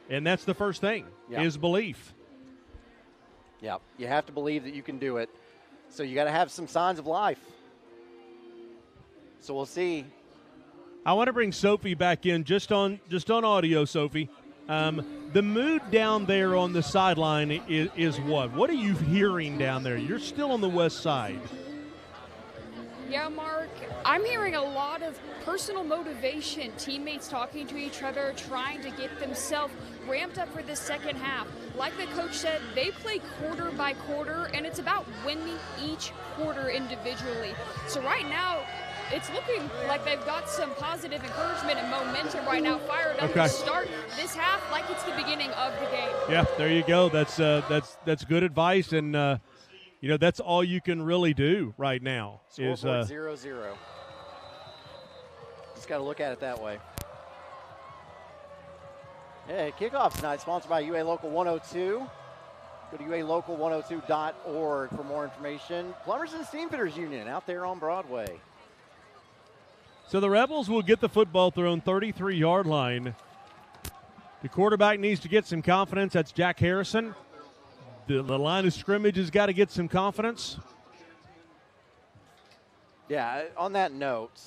And that's the first thing, is belief. Yeah, you have to believe that you can do it. So you got to have some signs of life. So we'll see. I want to bring Sophie back in just on audio, Sophie. The mood down there on the sideline is what? What are you hearing down there? You're still on the west side. Yeah, Mark, I'm hearing a lot of personal motivation, teammates talking to each other, trying to get themselves ramped up for the second half. Like the coach said, they play quarter by quarter, and it's about winning each quarter individually. So right now, it's looking like they've got some positive encouragement and momentum right now, fired up to start this half like it's the beginning of the game. Yeah, there you go. That's good advice, and that's all you can really do right now. Scoreboard 0-0. Just got to look at it that way. Hey, Kickoff tonight sponsored by UA Local 102. Go to ualocal102.org for more information. Plumbers and Steamfitters Union out there on Broadway. So the Rebels will get the football thrown 33-yard line. The quarterback needs to get some confidence. That's Jack Harrison. The line of scrimmage has got to get some confidence. Yeah, on that note,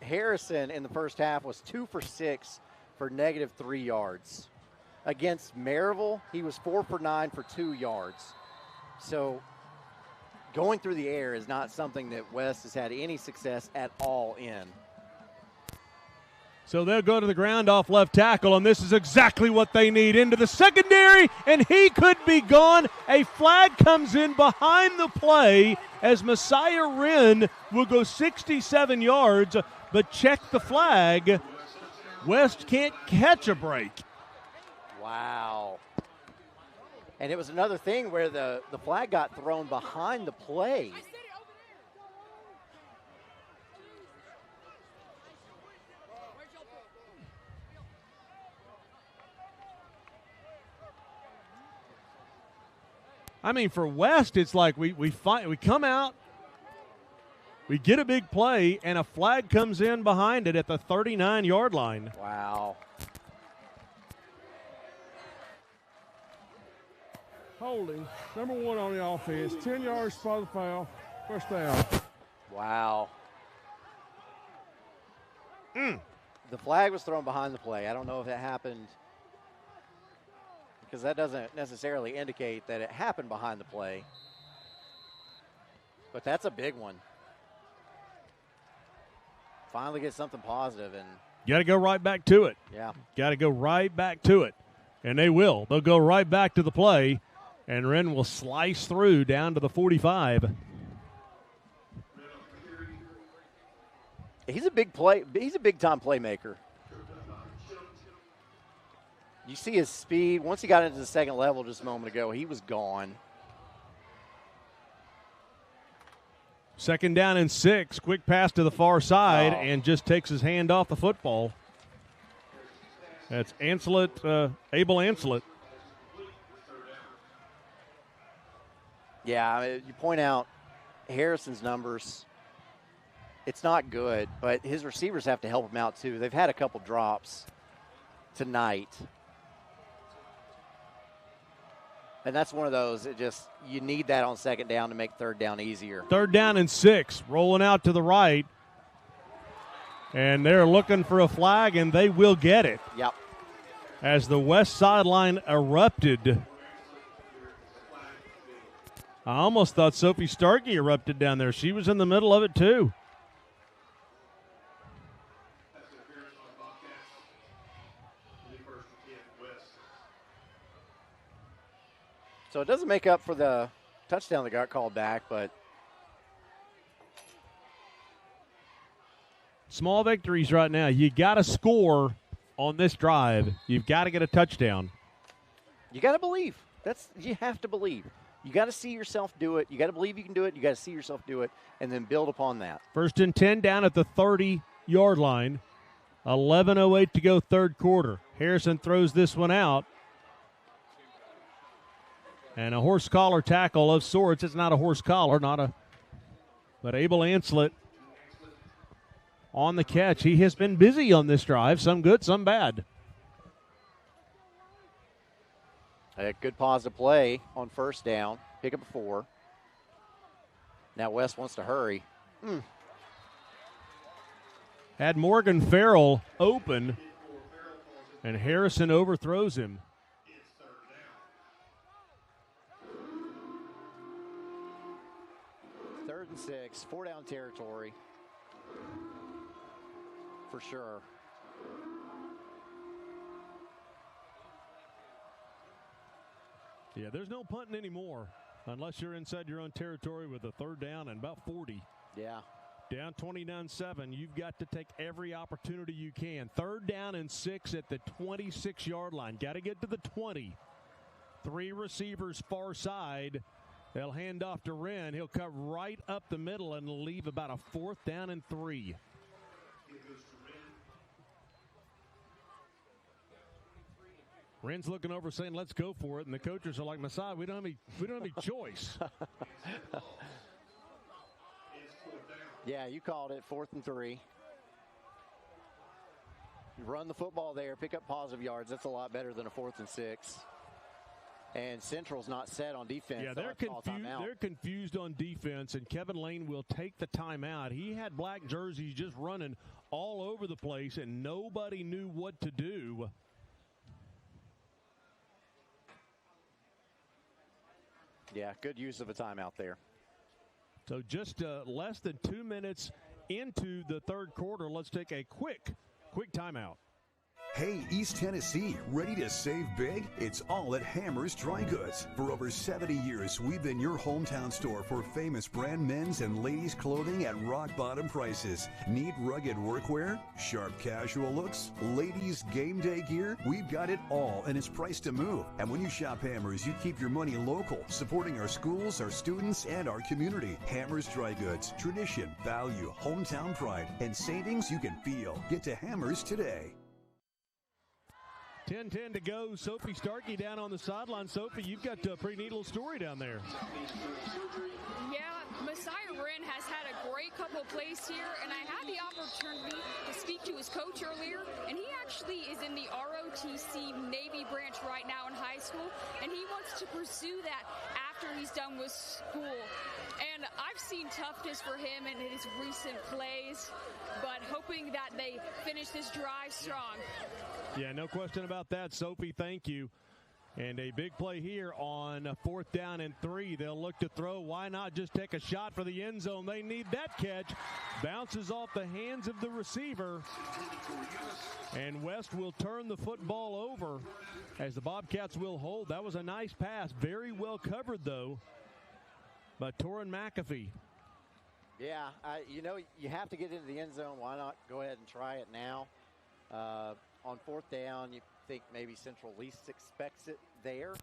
Harrison in the first half was 2 for 6 for -3 yards. Against Maryville, he was 4 for 9 for 2 yards. So going through the air is not something that West has had any success at all in. So they'll go to the ground off left tackle, and this is exactly what they need. Into the secondary, and he could be gone. A flag comes in behind the play as Messiah Wren will go 67 yards, but check the flag. West can't catch a break. Wow. And it was another thing where the flag got thrown behind the play. I mean, for West, it's like we come out, we get a big play, and a flag comes in behind it at the 39-yard line. Wow. Holding, number 1 on the offense, 10 yards for the foul, first down. Wow. The flag was thrown behind the play. I don't know if it happened because that doesn't necessarily indicate that it happened behind the play. But that's a big one. Finally get something positive. And you got to go right back to it. Yeah. Got to go right back to it. And they will. They'll go right back to the play, and Wren will slice through down to the 45. He's a big time playmaker. You see his speed. Once he got into the second level just a moment ago, he was gone. 2nd down and 6. Quick pass to the far side and just takes his hand off the football. That's Ancelet, Abel Ancelet. Yeah, I mean, you point out Harrison's numbers. It's not good, but his receivers have to help him out too. They've had a couple drops tonight. And that's one of those, you need that on 2nd down to make 3rd down easier. 3rd down and 6, rolling out to the right. And they're looking for a flag, and they will get it. Yep. As the west sideline erupted. I almost thought Sophie Starkey erupted down there. She was in the middle of it, too. So it doesn't make up for the touchdown that got called back, but small victories right now. You got to score on this drive. You've got to get a touchdown. You got to believe. You have to believe. You got to see yourself do it. You got to believe you can do it. You got to see yourself do it, and then build upon that. 1st and 10 down at the 30-yard line. 11:08 to go, 3rd quarter. Harrison throws this one out. And a horse collar tackle of sorts. It's not a horse collar, but Abel Ancelet on the catch. He has been busy on this drive. Some good, some bad. A good positive play on 1st down. Pick up a 4. Now West wants to hurry. Had Morgan Farrell open, and Harrison overthrows him. 3rd and 6, 4-down territory for sure. Yeah, there's no punting anymore unless you're inside your own territory with a 3rd down and about 40. Yeah. Down 29-7, you've got to take every opportunity you can. 3rd down and 6 at the 26-yard line. Got to get to the 20. 3 receivers far side. They'll hand off to Wren. He'll cut right up the middle and leave about a 4th down and 3. Wren's looking over saying, let's go for it. And the coaches are like, Masai, we don't have any choice. Yeah, you called it 4th and 3. You run the football there, pick up positive yards. That's a lot better than a 4th and 6. And Central's not set on defense. Yeah, they're confused on defense, and Kevin Lane will take the timeout. He had black jerseys just running all over the place, and nobody knew what to do. Yeah, good use of a timeout there. So just less than 2 minutes into the 3rd quarter. Let's take a quick timeout. Hey, East Tennessee, ready to save big? It's all at Hammer's Dry Goods. For over 70 years, we've been your hometown store for famous brand men's and ladies' clothing at rock-bottom prices. Need rugged workwear? Sharp casual looks? Ladies' game day gear? We've got it all, and it's priced to move. And when you shop Hammer's, you keep your money local, supporting our schools, our students, and our community. Hammer's Dry Goods. Tradition, value, hometown pride, and savings you can feel. Get to Hammer's today. 10-10 to go. Sophie Starkey down on the sideline. Sophie, you've got a pretty neat little story down there. Yeah, Messiah Wren has had a great couple plays here, and I had the opportunity to speak to his coach earlier, and he actually is in the ROTC Navy branch right now in high school, and he wants to pursue that after he's done with school. And I've seen toughness for him in his recent plays, but hoping that they finish this drive strong. Yeah, no question about that, Sophie. Thank you. And a big play here on 4th down and 3. They'll look to throw. Why not just take a shot for the end zone? They need that catch. Bounces off the hands of the receiver. And West will turn the football over as the Bobcats will hold. That was a nice pass. Very well covered, though, by Torin McAfee. Yeah, you have to get into the end zone. Why not go ahead and try it now? On 4th down, you think maybe Central least expects it there.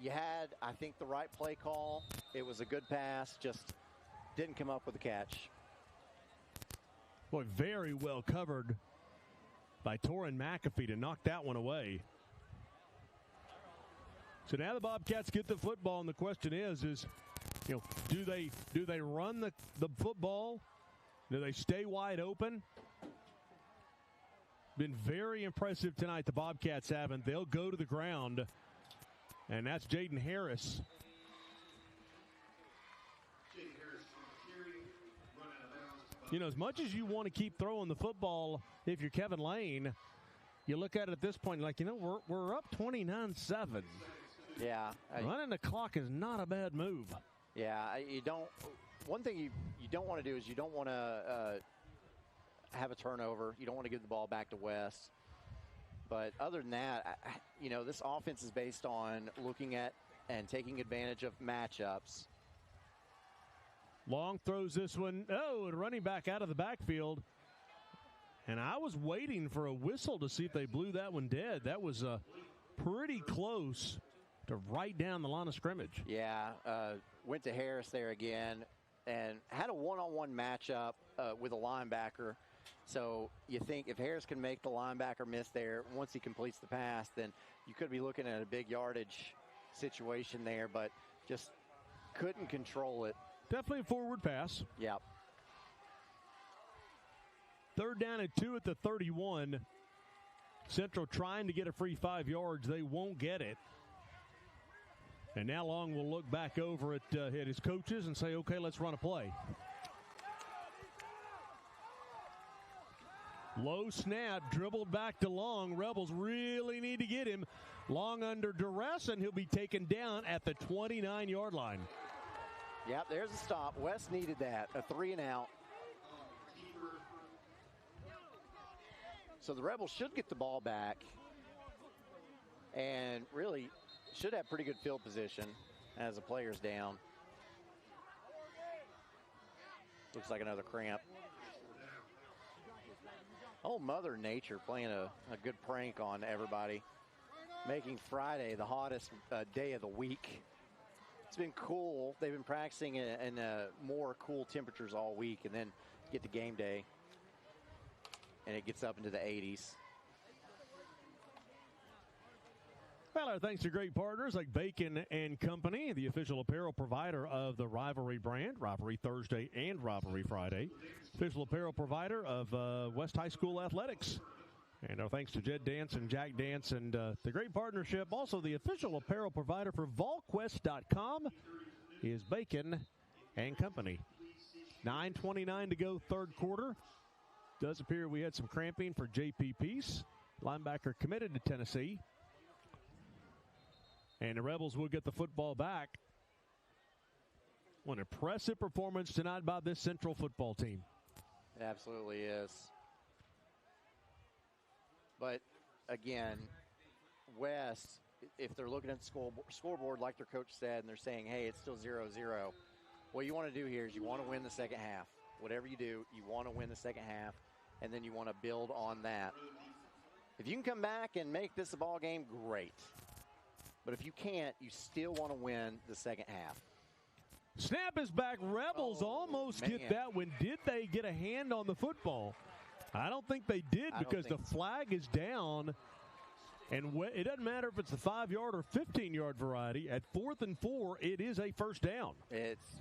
You had, I think, the right play call. It was a good pass, just didn't come up with a catch. Boy, very well covered by Torin McAfee to knock that one away. So now the Bobcats get the football, and the question is do they run the football? Do they stay wide open? Been very impressive tonight, the Bobcats haven't. They'll go to the ground, and that's Jaden Harris. As much as you want to keep throwing the football, if you're Kevin Lane, you look at it at this point like, we're up 29-7. Yeah. Running the clock is not a bad move. Yeah, one thing you don't want to do is you don't want to have a turnover. You don't want to give the ball back to West. But other than that, this offense is based on looking at and taking advantage of matchups. Long throws this one. Oh, and running back out of the backfield. And I was waiting for a whistle to see if they blew that one dead. That was pretty close to right down the line of scrimmage. Yeah, went to Harris there again and had a one-on-one matchup with a linebacker. So you think if Harris can make the linebacker miss there, once he completes the pass, then you could be looking at a big yardage situation there, but just couldn't control it. Definitely a forward pass. Yep. 3rd down and 2 at the 31. Central trying to get a free 5 yards. They won't get it. And now Long will look back over at his coaches and say, okay, let's run a play. Low snap, dribbled back to Long. Rebels really need to get him. Long under duress, and he'll be taken down at the 29-yard line. Yep, there's a stop. West needed that, a 3-and-out. So the Rebels should get the ball back and really should have pretty good field position as the player's down. Looks like another cramp. Oh, Mother Nature playing a good prank on everybody, making Friday the hottest day of the week. It's been cool. They've been practicing in more cool temperatures all week, and then get to game day, and it gets up into the 80s. Well, our thanks to great partners like Bacon and Company, the official apparel provider of the Rivalry brand, Rivalry Thursday and Rivalry Friday. Official apparel provider of West High School Athletics. And our thanks to Jed Dance and Jack Dance and the great partnership. Also, the official apparel provider for VolQuest.com is Bacon and Company. 9:29 to go, 3rd quarter. Does appear we had some cramping for J.P. Peace, linebacker committed to Tennessee. And the Rebels will get the football back. What an impressive performance tonight by this Central football team. It absolutely is. But, again, West, if they're looking at the scoreboard like their coach said and they're saying, hey, it's still 0-0, what you want to do here is you want to win the second half. Whatever you do, you want to win the second half, and then you want to build on that. If you can come back and make this a ball game, great. But if you can't, you still want to win the second half. Snap is back. Rebels almost get that one. Did they get a hand on the football? I don't think they did because the flag is down. And it doesn't matter if it's the 5-yard or 15-yard variety. At 4th and 4, it is a first down.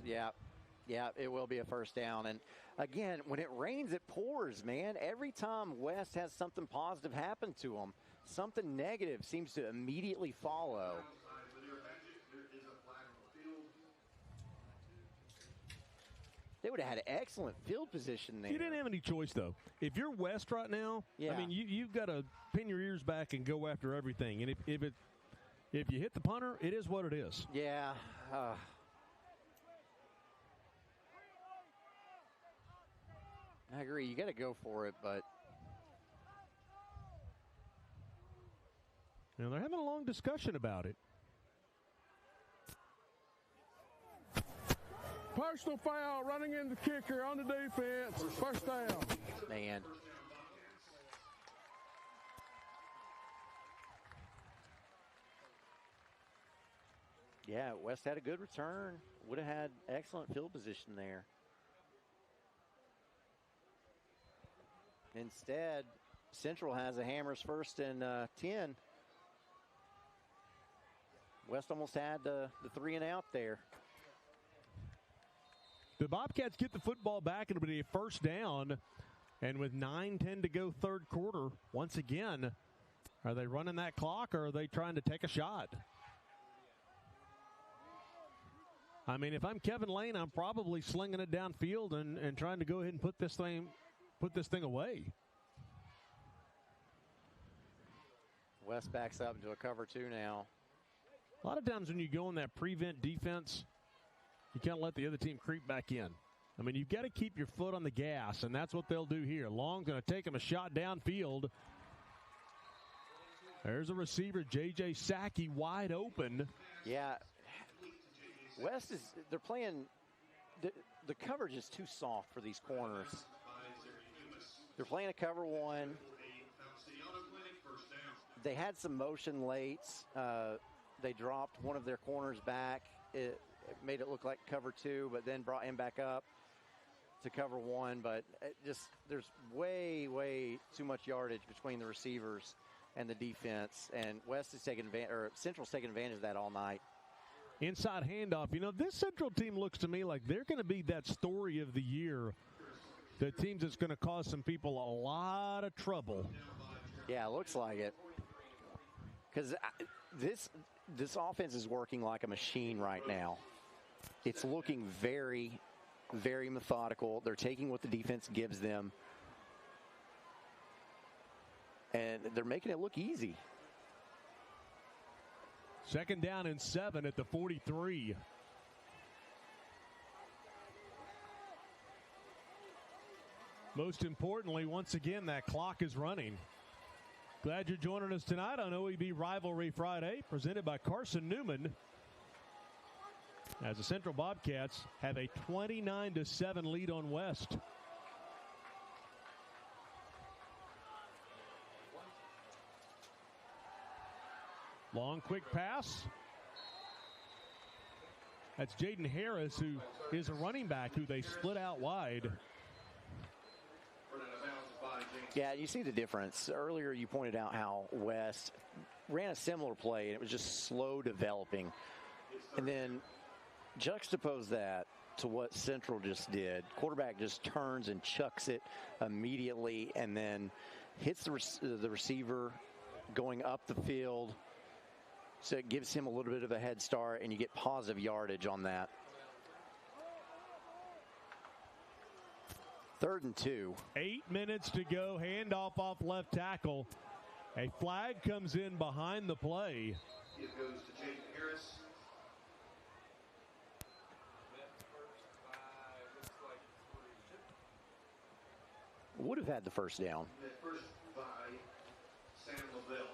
Yeah, it will be a first down. And, again, when it rains, it pours, man. Every time West has something positive happen to them, something negative seems to immediately follow. They would have had an excellent field position there. You didn't have any choice, though. If you're West right now, I mean, you've got to pin your ears back and go after everything. And if you hit the punter, it is what it is. Yeah. I agree. You got to go for it, but they're having a long discussion about it. Personal foul, running in the kicker on the defense. First down. Man. Yeah, West had a good return. Would have had excellent field position there. Instead, Central has a Hammers 1st and 10. West almost had the 3 and out there. The Bobcats get the football back. It'll be a first down. And with 9:10 to go third quarter, once again, are they running that clock or are they trying to take a shot? I mean, if I'm Kevin Lane, I'm probably slinging it downfield and trying to go ahead and put this thing away. West backs up into a cover 2 now. A lot of times when you go in that prevent defense, you can't let the other team creep back in. I mean, you've got to keep your foot on the gas, and that's what they'll do here. Long's going to take him a shot downfield. There's a receiver, J.J. Sackey, wide open. Yeah. West they're playing, the coverage is too soft for these corners. They're playing a cover 1. They had some motion late. They dropped one of their corners back. It made it look like cover 2, but then brought him back up to cover 1. But there's way, way too much yardage between the receivers and the defense. And West is Central's taking advantage of that all night. Inside handoff. This Central team looks to me like they're going to be that story of the year. The team that's going to cause some people a lot of trouble. Yeah, it looks like it. Because this offense is working like a machine right now. It's looking very, very methodical. They're taking what the defense gives them. And they're making it look easy. 2nd down and 7 at the 43. Most importantly, once again, that clock is running. Glad you're joining us tonight on OEB Rivalry Friday, presented by Carson Newman. As the Central Bobcats have a 29-7 lead on West. Long, quick pass. That's Jaden Harris, who is a running back who they split out wide. Yeah, you see the difference. Earlier you pointed out how West ran a similar play, and it was just slow developing. And then juxtapose that to what Central just did. Quarterback just turns and chucks it immediately and then hits the receiver going up the field. So it gives him a little bit of a head start, and you get positive yardage on that. 3rd and 2. 8 minutes to go. Handoff off left tackle. A flag comes in behind the play. It goes to Jaden Harris. Would have had the first down. The first by Knoxville.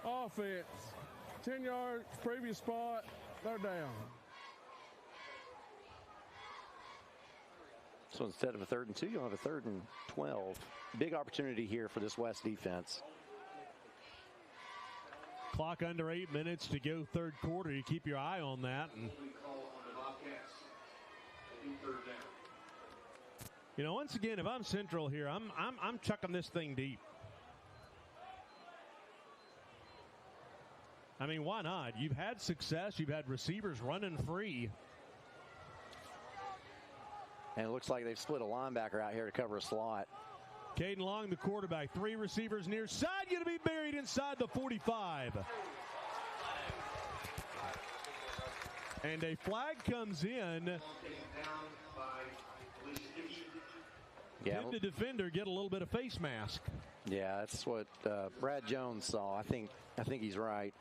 Offense. 10 yards, previous spot, they're down. So instead of a 3rd and 2, you'll have a 3rd and 12. Big opportunity here for this West defense. Clock under 8 minutes to go, third quarter. You keep your eye on that. And you know, once again, if I'm Central here, I'm chucking this thing deep. I mean, why not? You've had success. You've had receivers running free. And it looks like they've split a linebacker out here to cover a slot. Caden Long, the quarterback. 3 receivers near side, going to be buried inside the 45. And a flag comes in. Yeah. Did the defender get a little bit of face mask? Yeah, that's what Brad Jones saw. I think he's right.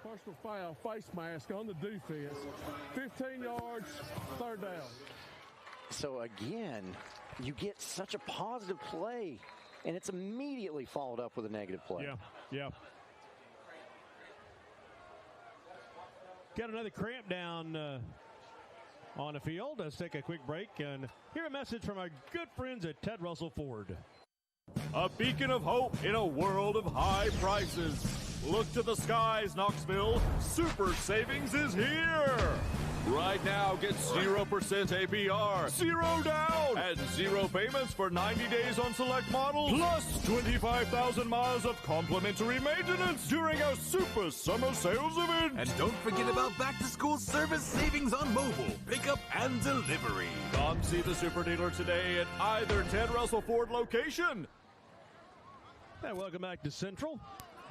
Personal foul, face mask on the defense. 15 yards, 3rd down. So again, you get such a positive play, and it's immediately followed up with a negative play. Yeah. Got another cramp down on the field. Let's take a quick break and hear a message from our good friends at Ted Russell Ford. A beacon of hope in a world of high prices. Look to the skies, Knoxville. Super savings is here. Right now, get 0% APR, 0 down, and 0 payments for 90 days on select models, plus 25,000 miles of complimentary maintenance during our Super Summer Sales event. And don't forget about back-to-school service savings on mobile, pickup, and delivery. Come see the Super Dealer today at either Ted Russell Ford location. And welcome back to Central.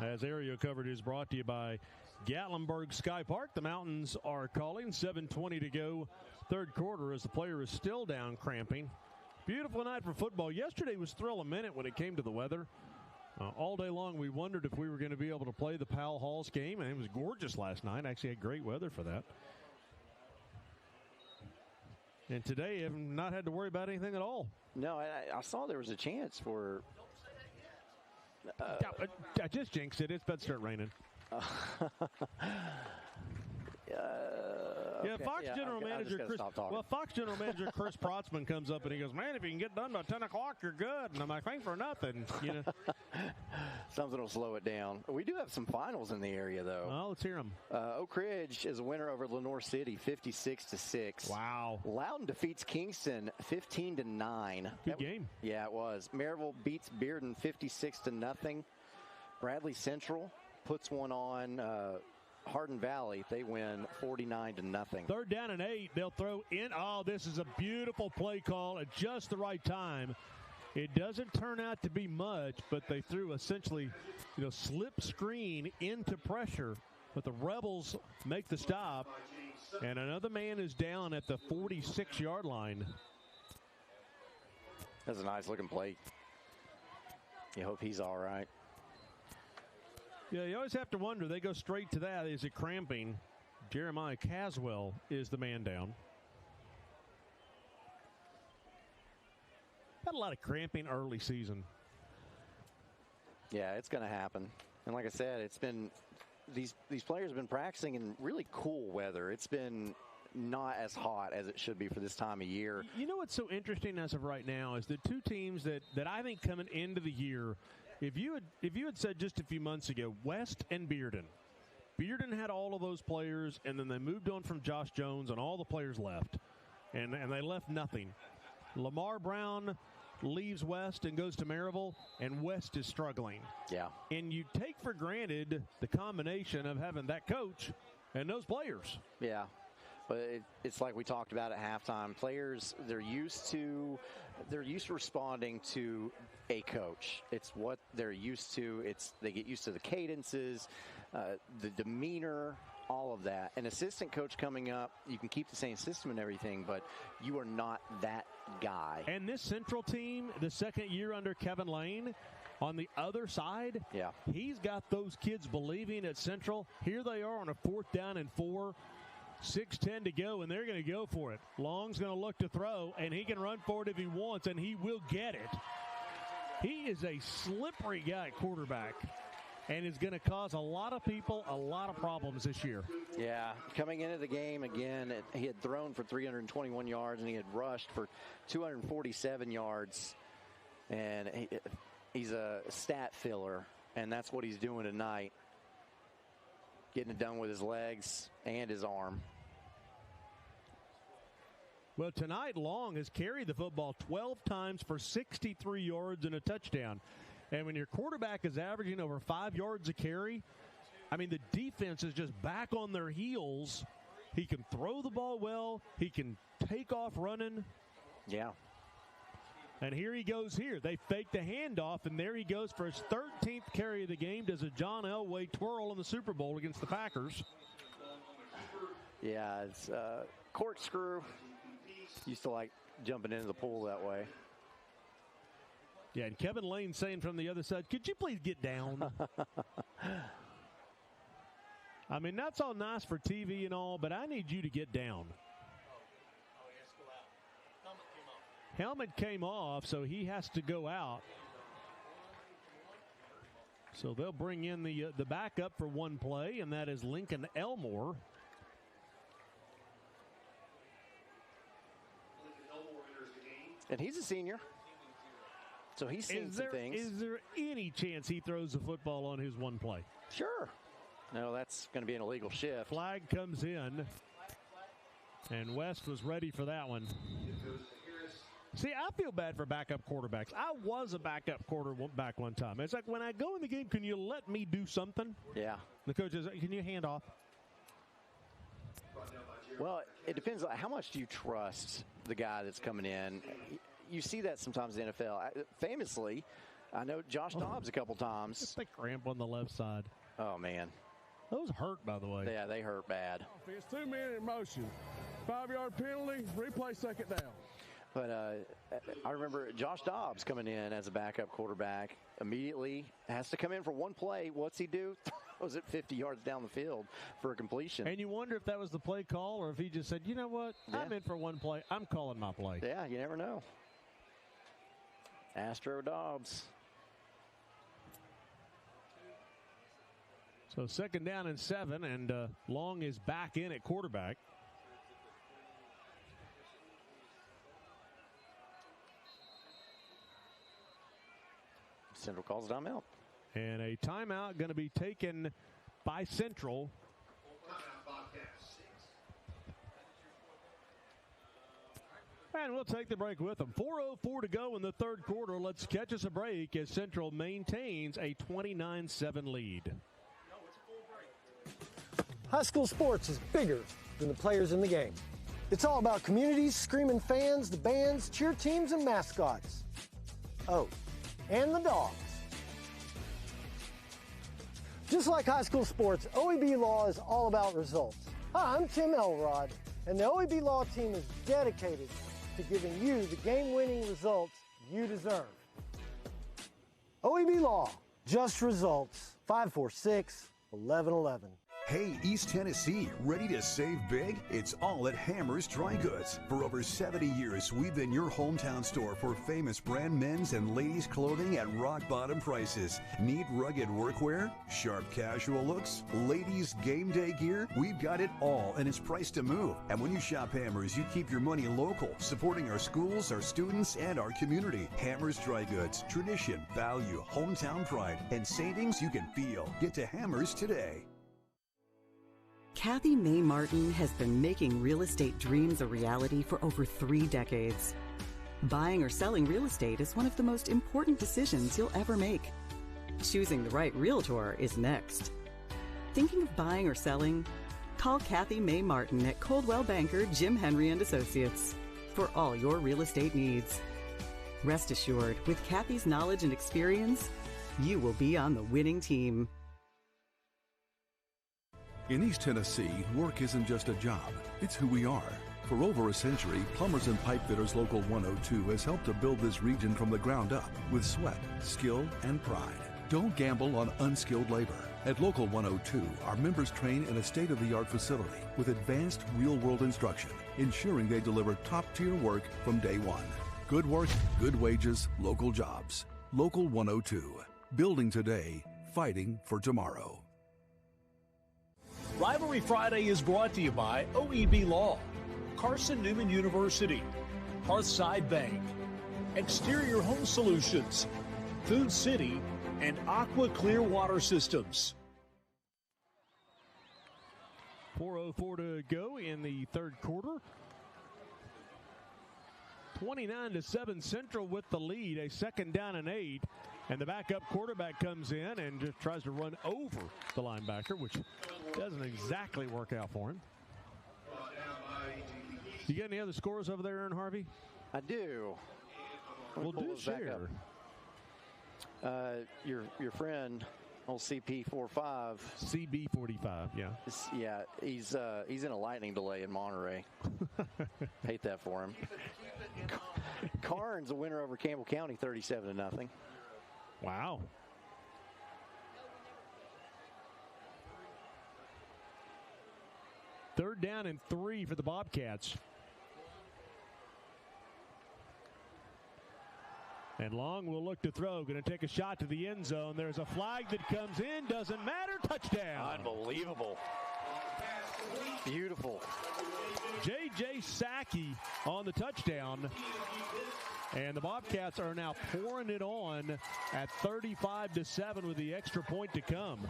As area coverage is brought to you by Gatlinburg Sky Park. The Mountains are calling. 7:20 to go, third quarter, as the player is still down cramping. Beautiful night for football. Yesterday was thrill a minute when it came to the weather. All day long we wondered if we were going to be able to play the Powell Halls game, and it was gorgeous last night. Actually had great weather for that. And today I've not had to worry about anything at all. No, I saw there was a chance for... I just jinxed it. It's about to start raining. Fox General Manager Chris Protzman comes up and he goes, "Man, if you can get done by 10 o'clock, you're good." And I'm like, "Thanks for nothing." You know, something will slow it down. We do have some finals in the area, though. Oh, let's hear them. Oak Ridge is a winner over Lenore City, 56-6. Wow. Loudon defeats Kingston, 15-9. Good game. Yeah, it was. Maryville beats Bearden, 56-0. Bradley Central puts one on Hardin Valley. They win 49-0. 3rd down and 8. They'll throw in. Oh, this is a beautiful play call at just the right time. It doesn't turn out to be much, but they threw essentially, slip screen into pressure. But the Rebels make the stop, and another man is down at the 46-yard line. That's a nice looking play. You hope he's all right. Yeah, you always have to wonder. They go straight to that. Is it cramping? Jeremiah Caswell is the man down. Had a lot of cramping early season. Yeah, it's going to happen. And like I said, it's been these players have been practicing in really cool weather. It's been not as hot as it should be for this time of year. You know what's so interesting as of right now is the two teams that I think coming into the year, if you had said just a few months ago, West and Bearden had all of those players, and then they moved on from Josh Jones, and all the players left, and they left nothing. Lamar Brown leaves West and goes to Maryville, and West is struggling. Yeah. And you take for granted the combination of having that coach and those players. Yeah. But it's like we talked about at halftime. Players, they're used to responding to a coach. It's what they're used to. They get used to the cadences, the demeanor, all of that. An assistant coach coming up, you can keep the same system and everything, but you are not that guy. And this Central team, the second year under Kevin Lane, On the other side, yeah, he's got those kids believing at Central. Here they are on a 4th down and 4, 6:10 to go, and they're going to go for it. Long's going to look to throw, and he can run for it if he wants, and he will get it. He is a slippery guy at quarterback, and is going to cause a lot of people a lot of problems this year. Yeah, coming into the game again, he had thrown for 321 yards, and he had rushed for 247 yards. And he's a stat filler, and that's what he's doing tonight. Getting it done with his legs and his arm. Well, tonight Long has carried the football 12 times for 63 yards and a touchdown. And when your quarterback is averaging over 5 yards a carry, I mean, the defense is just back on their heels. He can throw the ball well. He can take off running. Yeah. And here he goes here. They fake the handoff, and there he goes for his 13th carry of the game. Does a John Elway twirl in the Super Bowl against the Packers. Yeah, it's corkscrew. Used to like jumping into the pool that way. Yeah, and Kevin Lane saying from the other side, could you please get down? I mean, that's all nice for TV and all, but I need you to get down. Helmet came off, so he has to go out. So they'll bring in the backup for one play, and that is Lincoln Elmore. And he's a senior, so he's seen some things. Is there any chance he throws the football on his one play? Sure. No, that's going to be an illegal shift. Flag comes in, and West was ready for that one. See, I feel bad for backup quarterbacks. I was a backup quarterback one time. It's like, when I go in the game, can you let me do something? Yeah. The coach is, can you hand off? Well, it depends on how much do you trust the guy that's coming in. You see that sometimes in the NFL. Famously, I know Josh Dobbs a couple times. Just a cramp on the left side. Oh, man. Those hurt, by the way. Yeah, they hurt bad. It's 2 minute in motion. 5-yard penalty, replay 2nd down. But I remember Josh Dobbs coming in as a backup quarterback. Immediately has to come in for one play. What's he do? Throws it 50 yards down the field for a completion. And you wonder if that was the play call or if he just said, you know what, I'm in for one play. I'm calling my play. Yeah, you never know. Astro Dobbs. So 2nd down and 7, and Long is back in at quarterback. Central calls timeout. And a timeout going to be taken by Central. And we'll take the break with them. 4:04 to go in the 3rd quarter. Let's catch us a break as Central maintains a 29-7 lead. High school sports is bigger than the players in the game. It's all about communities, screaming fans, the bands, cheer teams, and mascots. Oh, and the dogs. Just like high school sports, OEB Law is all about results. Hi, I'm Tim Elrod, and the OEB Law team is dedicated to giving you the game-winning results you deserve. OEB Law, just results. 546-1111. Hey, East Tennessee, ready to save big? It's all at Hammer's Dry Goods. For over 70 years, we've been your hometown store for famous brand men's and ladies' clothing at rock-bottom prices. Need rugged workwear? Sharp casual looks? Ladies' game day gear? We've got it all, and it's priced to move. And when you shop Hammer's, you keep your money local, supporting our schools, our students, and our community. Hammer's Dry Goods. Tradition, value, hometown pride, and savings you can feel. Get to Hammer's today. Kathy Mae Martin has been making real estate dreams a reality for over 3 decades. Buying or selling real estate is one of the most important decisions you'll ever make. Choosing the right realtor is next. Thinking of buying or selling? Call Kathy Mae Martin at Coldwell Banker Jim Henry & Associates for all your real estate needs. Rest assured, with Kathy's knowledge and experience, you will be on the winning team. In East Tennessee, work isn't just a job, it's who we are. For over a century, Plumbers and Pipe Fitters Local 102 has helped to build this region from the ground up with sweat, skill, and pride. Don't gamble on unskilled labor. At Local 102, our members train in a state-of-the-art facility with advanced real-world instruction, ensuring they deliver top-tier work from day one. Good work, good wages, local jobs. Local 102. Building today, fighting for tomorrow. Rivalry Friday is brought to you by OEB Law, Carson Newman University, Hearthside Bank, Exterior Home Solutions, Food City, and Aqua Clear Water Systems. 4:04 to go in the third quarter. 29-7 Central with the lead, a 2nd down and 8. And the backup quarterback comes in and just tries to run over the linebacker, which doesn't exactly work out for him. You got any other scores over there, Aaron Harvey? I do. We'll do share. Your friend, old CP45. CB45, yeah. Yeah, he's in a lightning delay in Monterey. Hate that for him. Karn's a winner over Campbell County, 37-0. Wow. Third down and 3 for the Bobcats. And Long will look to throw. Going to take a shot to the end zone. There's a flag that comes in. Doesn't matter. Touchdown. Unbelievable. Beautiful. J.J. Sackey on the touchdown. And the Bobcats are now pouring it on at 35-7 with the extra point to come.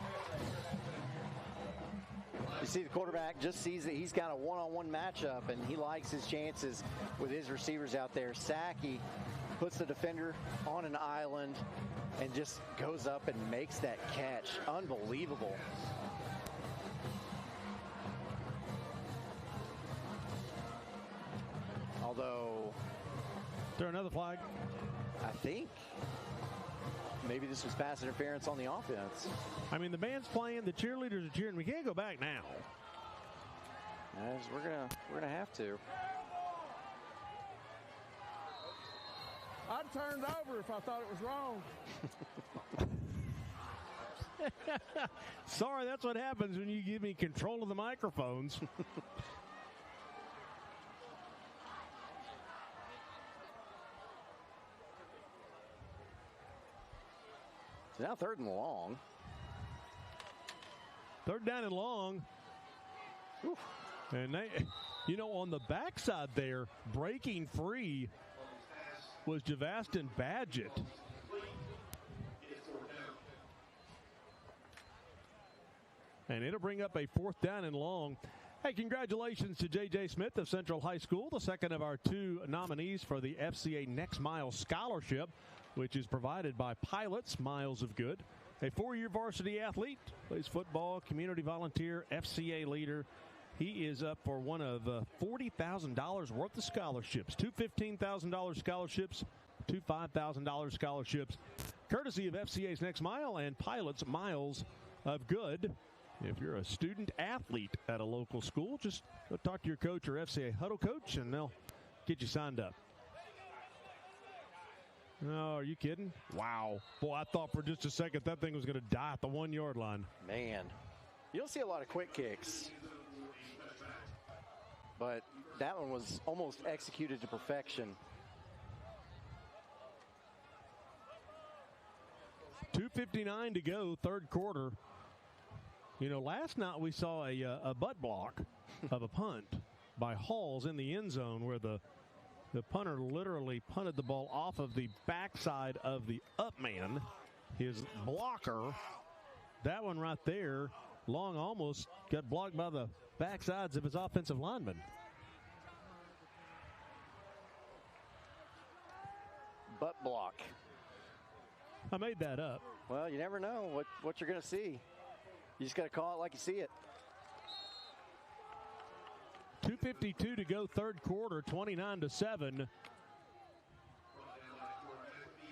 You see the quarterback just sees that he's got a one-on-one matchup, and he likes his chances with his receivers out there. Sackey puts the defender on an island and just goes up and makes that catch. Unbelievable. Although, is there another flag? I think maybe this was pass interference on the offense. I mean, the band's playing, the cheerleaders are cheering. We can't go back now. As we're gonna have to. I'd turned over if I thought it was wrong. Sorry, that's what happens when you give me control of the microphones. So now 3rd and long. 3rd down and long. Oof. And they, you know, on the backside there, breaking free was Javastin Badgett. And it'll bring up a 4th down and long. Hey, congratulations to J.J. Smith of Central High School, the second of our 2 nominees for the FCA Next Mile Scholarship, which is provided by Pilots Miles of Good. A 4-year varsity athlete, plays football, community volunteer, FCA leader. He is up for one of $40,000 worth of scholarships. 2 $15,000 scholarships, 2 $5,000 scholarships, courtesy of FCA's Next Mile and Pilots Miles of Good. If you're a student athlete at a local school, just go talk to your coach or FCA huddle coach, and they'll get you signed up. No, are you kidding? Wow. Boy, I thought for just a second that thing was going to die at the 1-yard line. Man, you don't see a lot of quick kicks. But that one was almost executed to perfection. 2:59 to go, 3rd quarter. You know, last night we saw a butt block of a punt by Halls in the end zone where the punter literally punted the ball off of the backside of the up man, his blocker. That one right there, Long almost got blocked by the backsides of his offensive lineman. Butt block. I made that up. Well, you never know what you're going to see. You just got to call it like you see it. 2:52 to go, 3rd quarter, 29-7.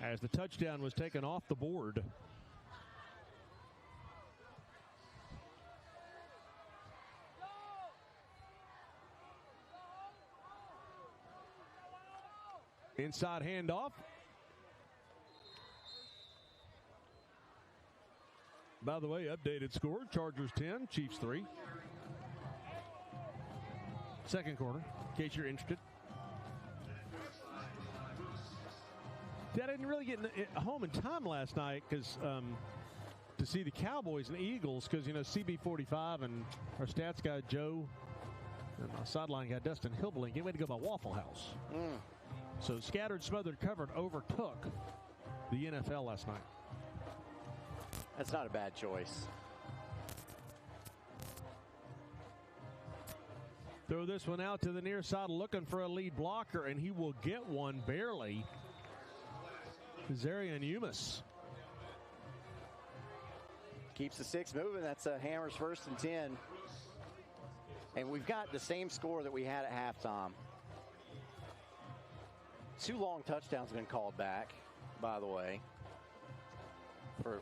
As the touchdown was taken off the board. Inside handoff. By the way, updated score, Chargers 10, Chiefs 3. Second quarter, in case you're interested. I didn't really get home in time last night because to see the Cowboys and Eagles because, you know, CB45 and our stats guy Joe and our sideline guy Dustin Hilbling, he went to go by Waffle House. So scattered, smothered, covered overtook the NFL last night. That's not a bad choice. Throw this one out to the near side looking for a lead blocker, and he will get one barely. Zarian Umas. Keeps the 6 moving. That's Hammers 1st and 10. And we've got the same score that we had at halftime. 2 long touchdowns have been called back, by the way.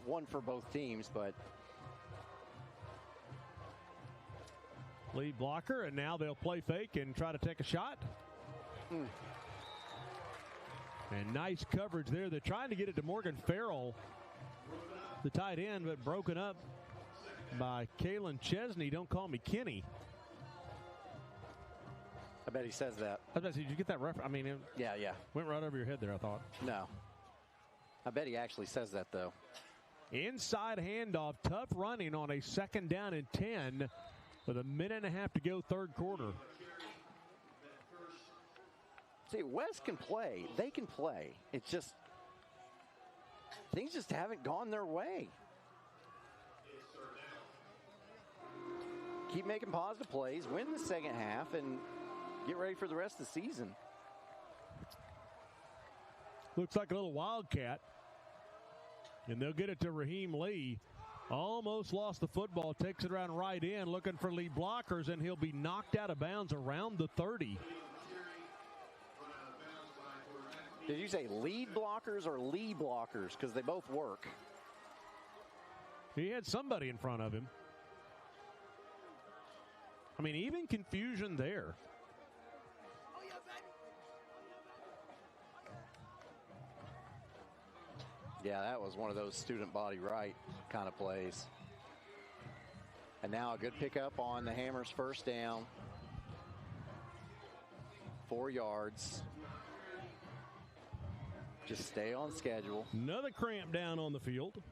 One for both teams, but lead blocker, and now they'll play fake and try to take a shot. And nice coverage there. They're trying to get it to Morgan Farrell, the tight end, but broken up by Kalen Chesney. Don't call me Kenny. I bet he says that. I bet, did you get that reference? I mean, it yeah. Went right over your head there, I thought. No. I bet he actually says that, though. Inside handoff, tough running on a 2nd down and 10 with a minute and a half to go, third quarter. See, West can play. They can play. It's just things just haven't gone their way. Keep making positive plays, win the second half, and get ready for the rest of the season. Looks like a little wildcat. And they'll get it to Raheem Lee. Almost lost the football. Takes it around right in, looking for lead blockers, and he'll be knocked out of bounds around the 30. Did you say lead blockers or Lee blockers? Because they both work. He had somebody in front of him. I mean, even confusion there. Yeah, that was one of those student body right kind of plays. And now a good pickup on the Hammers' 1st down. 4 yards. Just stay on schedule. Another cramp down on the field.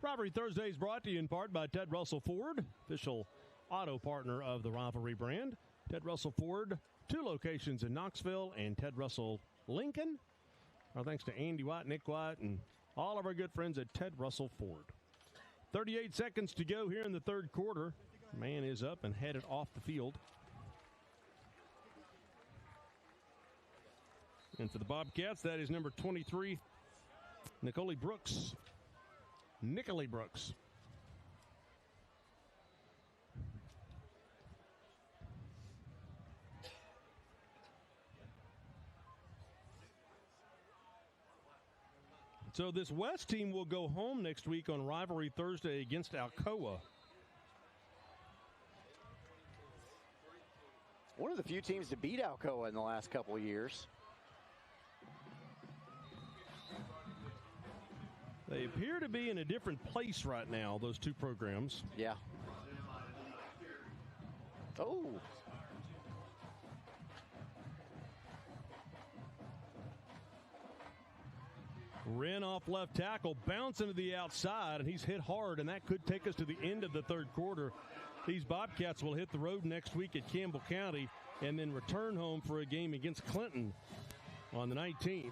Rivalry Thursday is brought to you in part by Ted Russell Ford, official auto partner of the Rivalry brand. Ted Russell Ford, 2 locations in Knoxville, and Ted Russell Lincoln. Our thanks to Andy White, Nick White, and all of our good friends at Ted Russell Ford. 38 seconds to go here in the third quarter. Man is up and headed off the field. And for the Bobcats, that is number 23, Nicoley Brooks. Nicoley Brooks. So this West team will go home next week on Rivalry Thursday against Alcoa. One of the few teams to beat Alcoa in the last couple of years. They appear to be in a different place right now, those 2 programs. Yeah. Oh. Wren off left tackle, bouncing to the outside, and he's hit hard, and that could take us to the end of the third quarter. These Bobcats will hit the road next week at Campbell County and then return home for a game against Clinton on the 19th.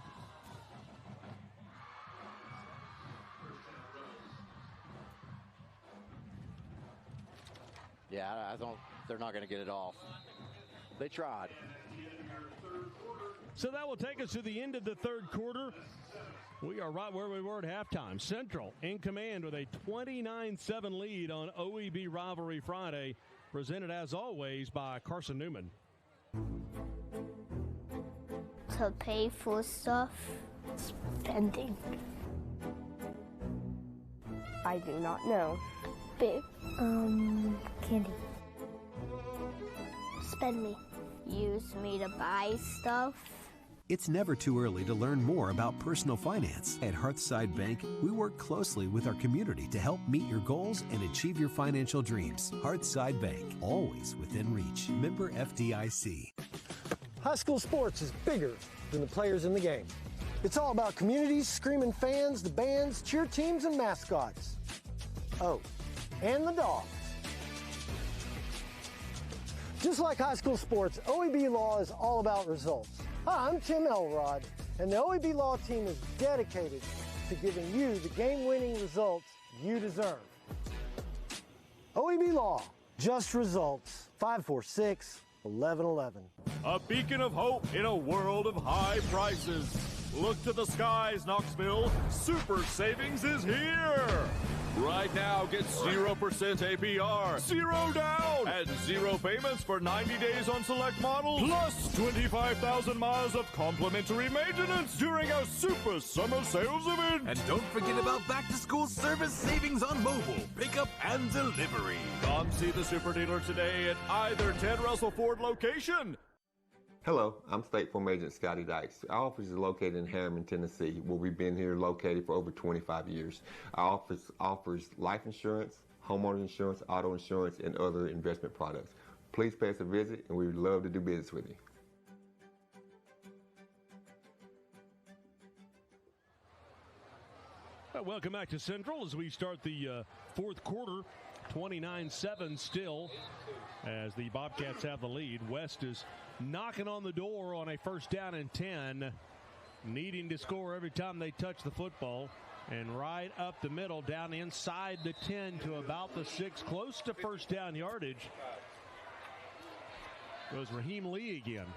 Yeah, I don't. They're not going to get it off. They tried. So that will take us to the end of the third quarter. We are right where we were at halftime. Central in command with a 29-7 lead on OEB Rivalry Friday, presented as always by Carson Newman. To pay for stuff, spending. I do not know. Big. Candy. Spend me. Use me to buy stuff. It's never too early to learn more about personal finance. At Hearthside Bank, we work closely with our community to help meet your goals and achieve your financial dreams. Hearthside Bank, always within reach. Member FDIC. High school sports is bigger than the players in the game. It's all about communities, screaming fans, the bands, cheer teams, and mascots. Oh, and the dogs. Just like high school sports, OEB Law is all about results. Hi, I'm Tim Elrod, and the OEB Law team is dedicated to giving you the game-winning results you deserve. OEB Law, just results. 546-1111. A beacon of hope in a world of high prices. Look to the skies, Knoxville. Super savings is here. Right now, get 0% APR, 0 down, and 0 payments for 90 days on select models, plus 25,000 miles of complimentary maintenance during our Super Summer Sales event. And don't forget about back-to-school service savings on mobile, pickup, and delivery. Come see the Super Dealer today at either Ted Russell Ford location. Hello, I'm State Farm Agent Scotty Dykes. Our office is located in Harriman, Tennessee, where we've been here located for over 25 years. Our office offers life insurance, homeowner insurance, auto insurance, and other investment products. Please pay us a visit, and we would love to do business with you. Welcome back to Central as we start the fourth quarter. 29-7 still as the Bobcats have the lead. West is knocking on the door on a first down and 10, needing to score every time they touch the football. And right up the middle, down inside the 10 to about the 6, close to first down yardage, goes Raheem Lee again.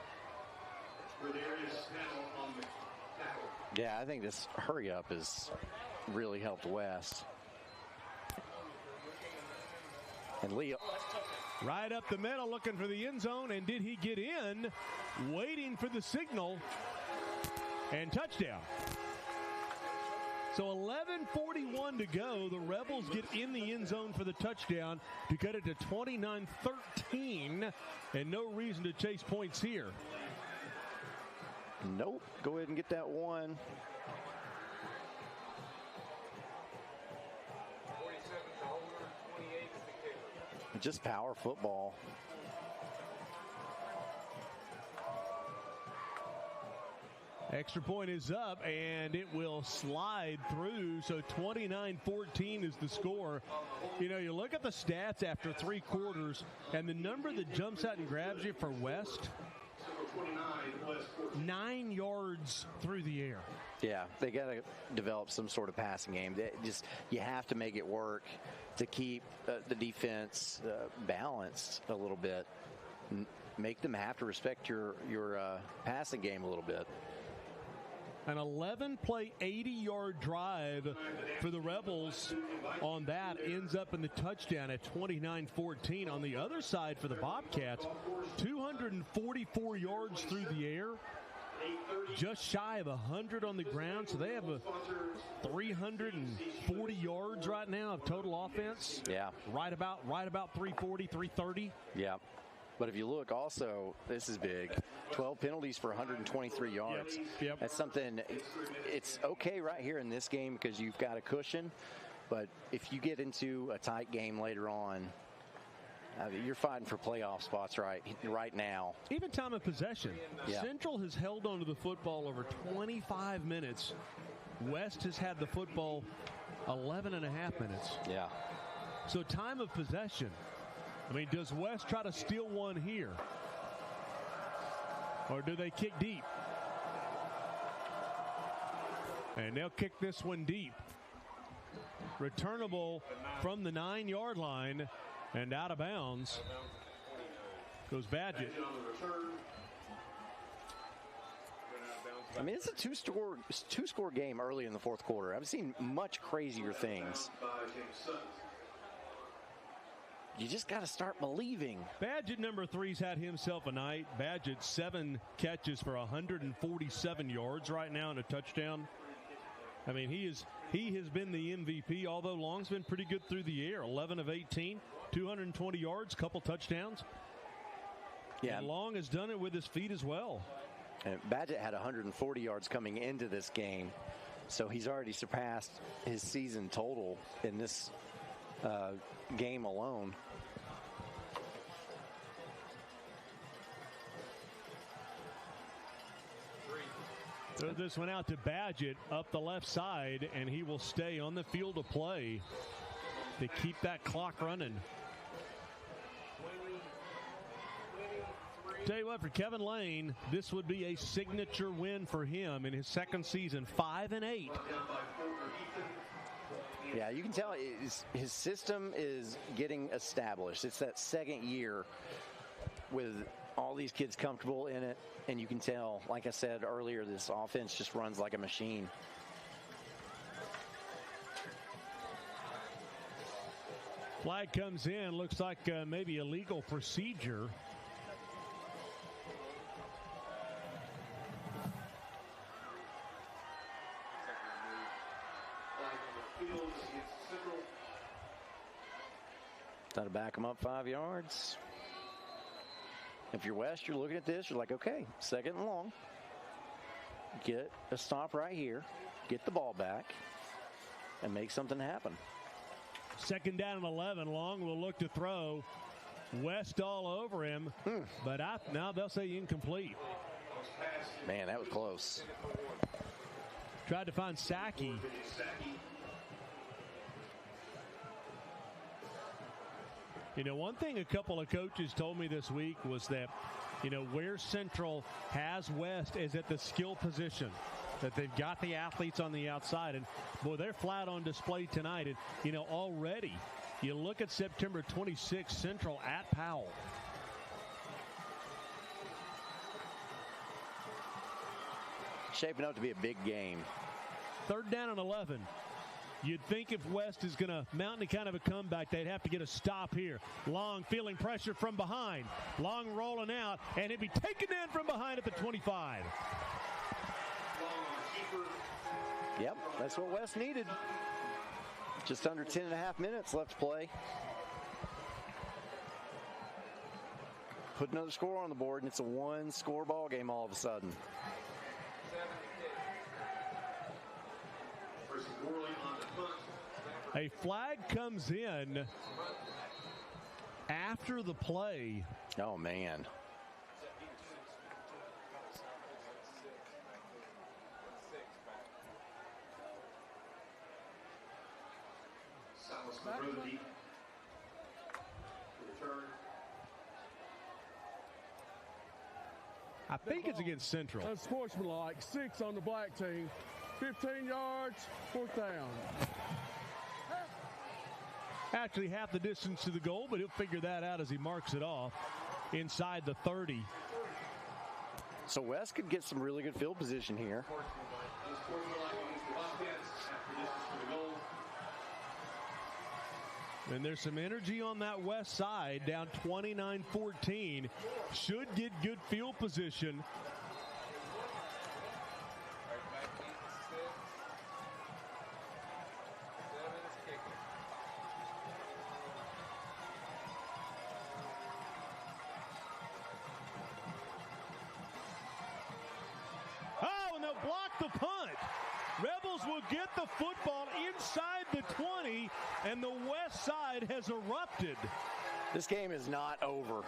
Yeah, I think this hurry up has really helped West. And Lee right up the middle, looking for the end zone, and did he get in? Waiting for the signal, and touchdown. So 11:41 to go. The Rebels get in the end zone for the touchdown to cut it to 29-13, and no reason to chase points here. Nope. Go ahead and get that one. Just power football. Extra point is up, and it will slide through. So 29-14 is the score. You know, you look at the stats after 3 quarters, and the number that jumps out and grabs you for West, 9 yards through the air. Yeah, they got to develop some sort of passing game. You have to make it work to keep the defense balanced a little bit. Make them have to respect your passing game a little bit. An 11-play, 80-yard drive for the Rebels on that ends up in the touchdown at 29-14. On the other side for the Bobcats, 244 yards through the air, just shy of 100 on the ground. So they have 340 yards right now of total offense. Yeah. Right about 340, 330. Yeah. But if you look also, this is big. 12 penalties for 123 yards. Yep. That's something, it's okay right here in this game because you've got a cushion. But if you get into a tight game later on, you're fighting for playoff spots right now. Even time of possession. Yeah. Central has held onto the football over 25 minutes. West has had the football 11 and a half minutes. Yeah. So time of possession. I mean, does West try to steal one here? Or do they kick deep? And they'll kick this one deep. Returnable from the 9-yard line and out of bounds goes Badgett. I mean, it's a two-score game early in the fourth quarter. I've seen much crazier things. You just got to start believing. Badgett, number 3's had himself a night. Badgett, 7 catches for 147 yards right now and a touchdown. I mean, he he has been the MVP, although Long's been pretty good through the air. 11 of 18, 220 yards, couple touchdowns. Yeah. And Long has done it with his feet as well. And Badgett had 140 yards coming into this game, so he's already surpassed his season total in this game alone. So this went out to Badgett up the left side, and he will stay on the field of play to keep that clock running. Tell you what, for Kevin Lane, this would be a signature win for him in his second season, 5-8. Yeah, you can tell his system is getting established. It's that second year with all these kids comfortable in it, and you can tell, like I said earlier, this offense just runs like a machine. Flag comes in, looks like maybe a legal procedure. Try to back them up 5 yards. If you're West, you're looking at this, you're like, okay, second and long. Get a stop right here, get the ball back, and make something happen. Second down and 11. Long will look to throw. West all over him, but now they'll say incomplete. Man, that was close. Tried to find Sackey. You know, one thing a couple of coaches told me this week was that, you know, where Central has West is at the skill position, that they've got the athletes on the outside. And, boy, they're flat on display tonight. And, you know, already you look at September 26th, Central at Powell. Shaping up to be a big game. Third down and 11. You'd think if West is going to mount any kind of a comeback, they'd have to get a stop here. Long feeling pressure from behind. Long rolling out, and it'd be taken in from behind at the 25. Yep, that's what West needed. Just under 10 and a half minutes left to play. Put another score on the board, and it's a one-score ball game all of a sudden. A flag comes in after the play. Oh, man. I think it's against Central. Unsportsmanlike. 6 on the black team. 15 yards, 4th down. Actually half the distance to the goal, but he'll figure that out as he marks it off inside the 30. So West could get some really good field position here. And there's some energy on that West side, down 29-14. Should get good field position. Get the football inside the 20, and the West side has erupted. This game is not over.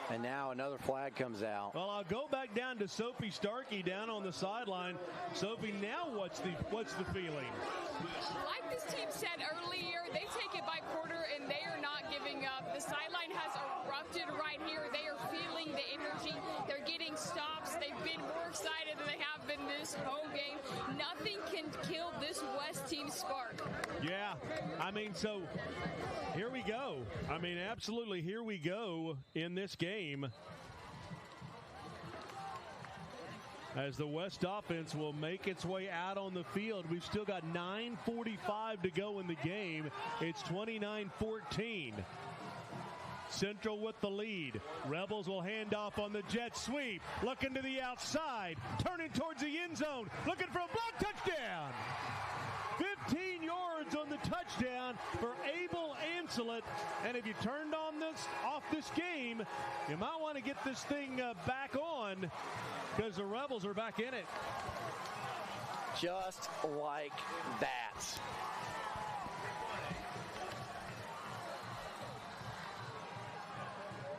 And now another flag comes out. Well, I'll go back down to Sophie Starkey down on the sideline. Sophie, now what's the feeling? Like this team said earlier, they take it by quarter and they are not giving up. The sideline has erupted right here. They are feeling the energy. They're getting stops. They've been more excited than they have been this home game. Nothing can kill this West team spark. Yeah, I mean, so here we go. I mean, absolutely, here we go in this game. As the West offense will make its way out on the field. We've still got 9:45 to go in the game. It's 29-14. Central with the lead. Rebels will hand off on the jet sweep. Looking to the outside. Turning towards the end zone. Looking for a block touchdown. 15 yards on the touchdown for Abel Ancelet. And if you turned on off this game, you might want to get this thing back on because the Rebels are back in it. Just like that.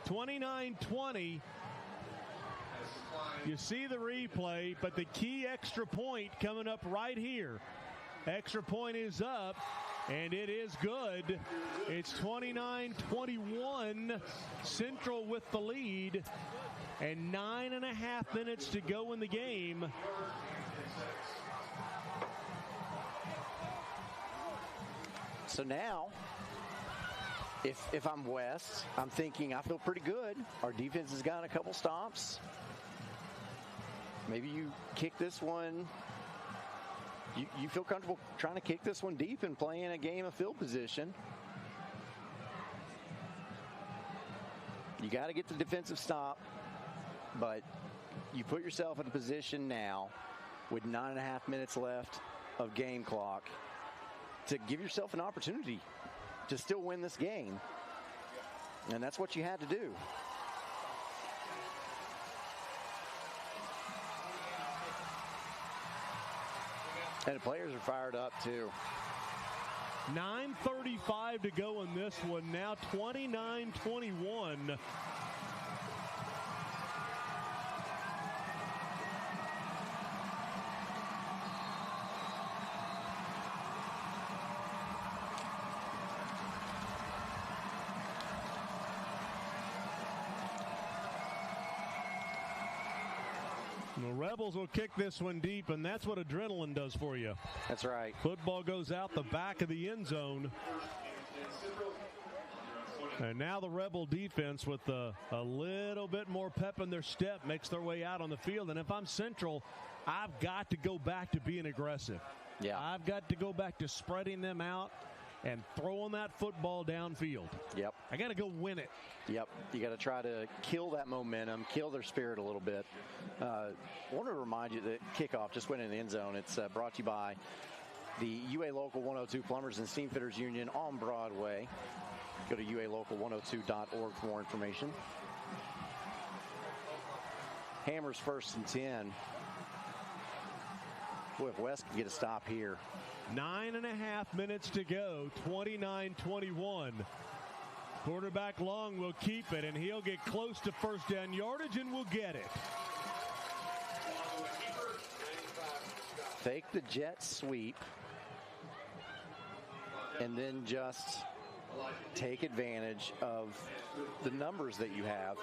(29-20). You see the replay, but the key extra point coming up right here. Extra point is up, and it is good. It's 29-21. Central with the lead, and 9.5 minutes to go in the game. So now, if I'm West, I'm thinking I feel pretty good. Our defense has gotten a couple stops. Maybe you kick this one. You feel comfortable trying to kick this one deep and playing a game of field position. You got to get the defensive stop, but you put yourself in a position now with 9.5 minutes left of game clock to give yourself an opportunity to still win this game. And that's what you had to do. And the players are fired up, too. 9:35 to go in this one. Now 29-21. The Rebels will kick this one deep, and that's what adrenaline does for you. That's right. Football goes out the back of the end zone. And now the Rebel defense with a little bit more pep in their step makes their way out on the field. And if I'm Central, I've got to go back to being aggressive. Yeah. I've got to go back to spreading them out and throwing that football downfield. Yep. I got to go win it. Yep. You got to try to kill that momentum, kill their spirit a little bit. I want to remind you that Kickoff just went in the end zone. It's brought to you by the UA Local 102 Plumbers and Steam Fitters Union on Broadway. Go to ualocal102.org for more information. Hammers 1st and 10. Boy, if West can get a stop here. 9.5 minutes to go, 29-21. Quarterback Long will keep it, and he'll get close to first down yardage, and will get it. Fake the jet sweep, and then just take advantage of the numbers that you have.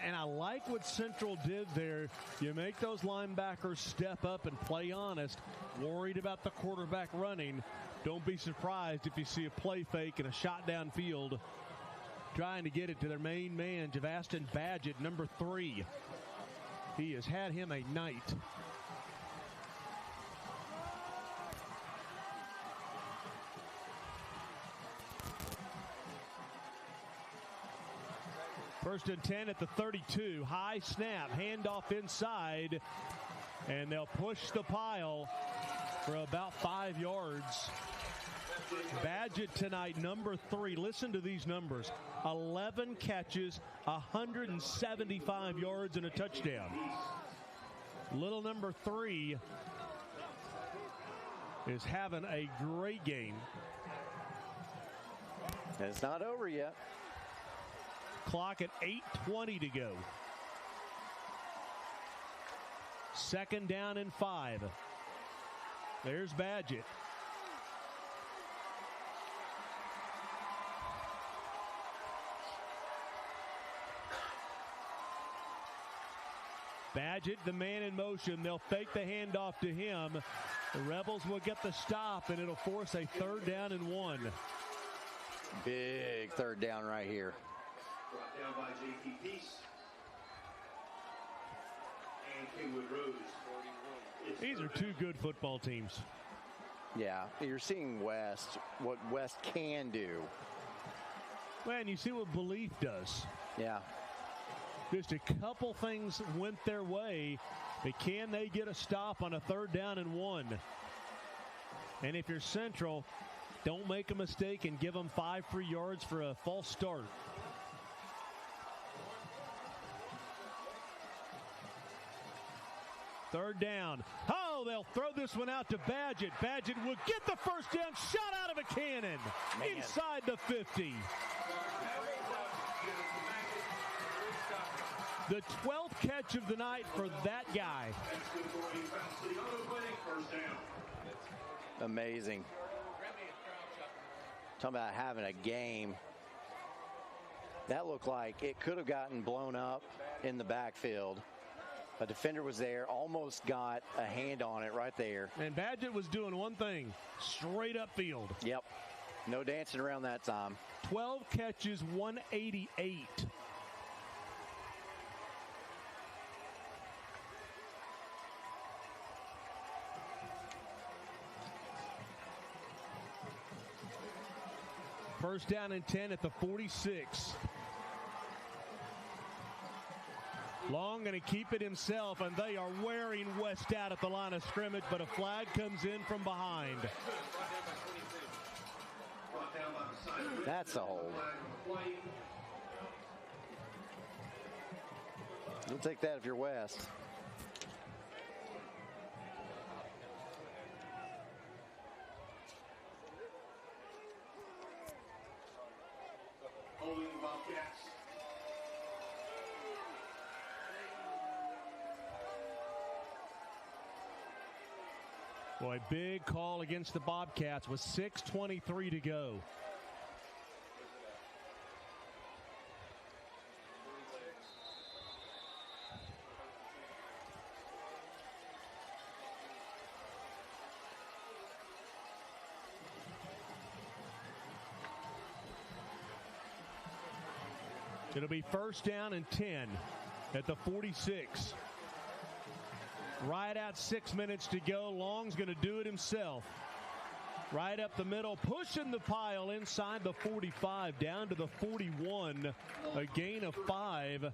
And I like what Central did there. You make those linebackers step up and play honest. Worried about the quarterback running. Don't be surprised if you see a play fake and a shot downfield trying to get it to their main man, Javastin Badgett, number 3. He has had him a night. First and 10 at the 32. High snap, handoff inside, and they'll push the pile for about 5 yards. Badgett tonight, number 3. Listen to these numbers. 11 catches, 175 yards, and a touchdown. Little number 3 is having a great game. And it's not over yet. Clock at 8:20 to go. Second down and 5. There's Badgett. Badgett, the man in motion. They'll fake the handoff to him. The Rebels will get the stop, and it'll force a 3rd down and 1. Big 3rd down right here. Brought down by J.P. Peace and Kingwood Rose. These are 2 good football teams. Yeah, you're seeing West, what West can do. Well, and you see what belief does. Yeah. Just a couple things went their way, but can they get a stop on a 3rd down and 1? And if you're Central, don't make a mistake and give them 5 free yards for a false start. Third down. Oh, they'll throw this one out to Badgett. Badgett will get the first down. Shot out of a cannon. Man. Inside the 50. The 12th catch of the night for that guy. Amazing. Talking about having a game. That looked like it could have gotten blown up in the backfield. A defender was there, almost got a hand on it right there. And Badgett was doing one thing, straight up field. Yep. No dancing around that time. 12 catches, 188. First down and 10 at the 46. Long going to keep it himself, and they are wearing West out at the line of scrimmage, but a flag comes in from behind. That's a hold. You'll take that if you're West. Holding Bobcats. Boy, big call against the Bobcats with 6:23 to go. It'll be first down and 10 at the 46. Right at 6 minutes to go. Long's going to do it himself. Right up the middle, pushing the pile inside the 45, down to the 41. A gain of 5.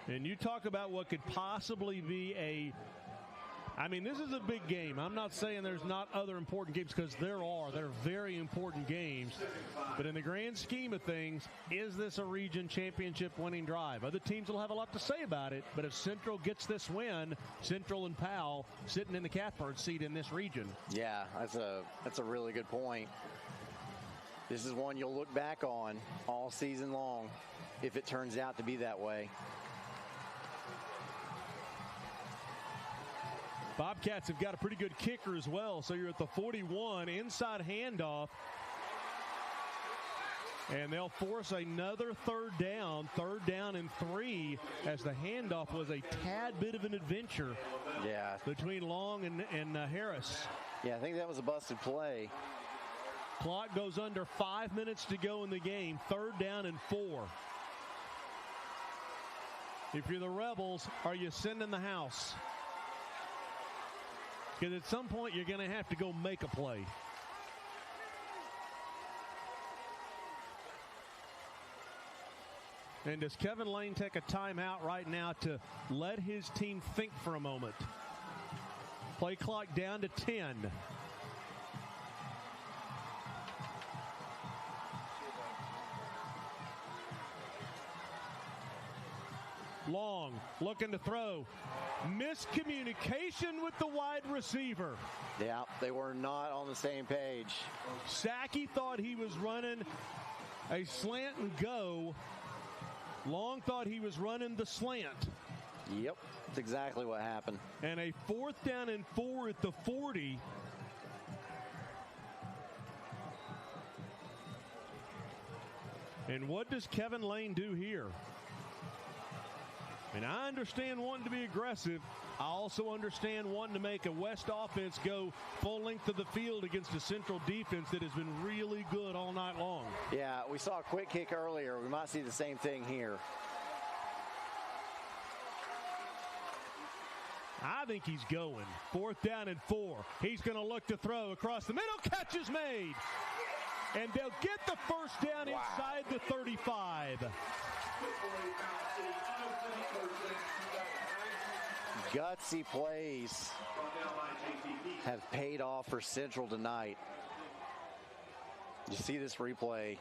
And you talk about what could possibly be a... I mean, this is a big game. I'm not saying there's not other important games, because there are. They're very important games. But in the grand scheme of things, is this a region championship winning drive? Other teams will have a lot to say about it, but if Central gets this win, Central and Powell sitting in the catbird seat in this region. Yeah, that's a really good point. This is one you'll look back on all season long if it turns out to be that way. Bobcats have got a pretty good kicker as well. So you're at the 41, inside handoff. And they'll force another third down and 3, as the handoff was a tad bit of an adventure. Yeah. Between Long and Harris. Yeah, I think that was a busted play. Clock goes under 5 minutes to go in the game. Third down and 4. If you're the Rebels, are you sending the house? Because at some point, you're going to have to go make a play. And does Kevin Lane take a timeout right now to let his team think for a moment? Play clock down to 10. Long looking to throw. Miscommunication with the wide receiver. Yeah, they were not on the same page. Sackey thought he was running a slant and go. Long thought he was running the slant. Yep, that's exactly what happened. And a fourth down and 4 at the 40. And what does Kevin Lane do here? And I understand wanting to be aggressive. I also understand wanting to make a West offense go full length of the field against a Central defense that has been really good all night long. Yeah, we saw a quick kick earlier. We might see the same thing here. I think he's going. Fourth down and 4. He's going to look to throw across the middle. Catch is made. And they'll get the first down inside the 35. Gutsy plays have paid off for Central tonight. You see this replay.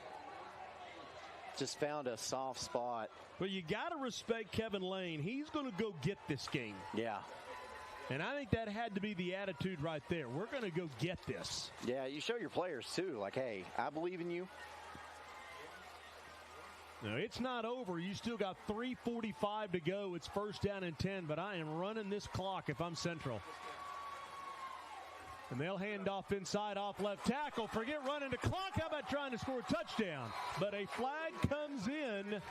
Just found a soft spot. But you got to respect Kevin Lane. He's going to go get this game. Yeah. And I think that had to be the attitude right there. We're going to go get this. Yeah, you show your players, too. Like, hey, I believe in you. No, it's not over. You still got 3:45 to go. It's first down and 10, but I am running this clock if I'm Central. And they'll hand off inside, off left tackle. Forget running the clock. How about trying to score a touchdown? But a flag comes in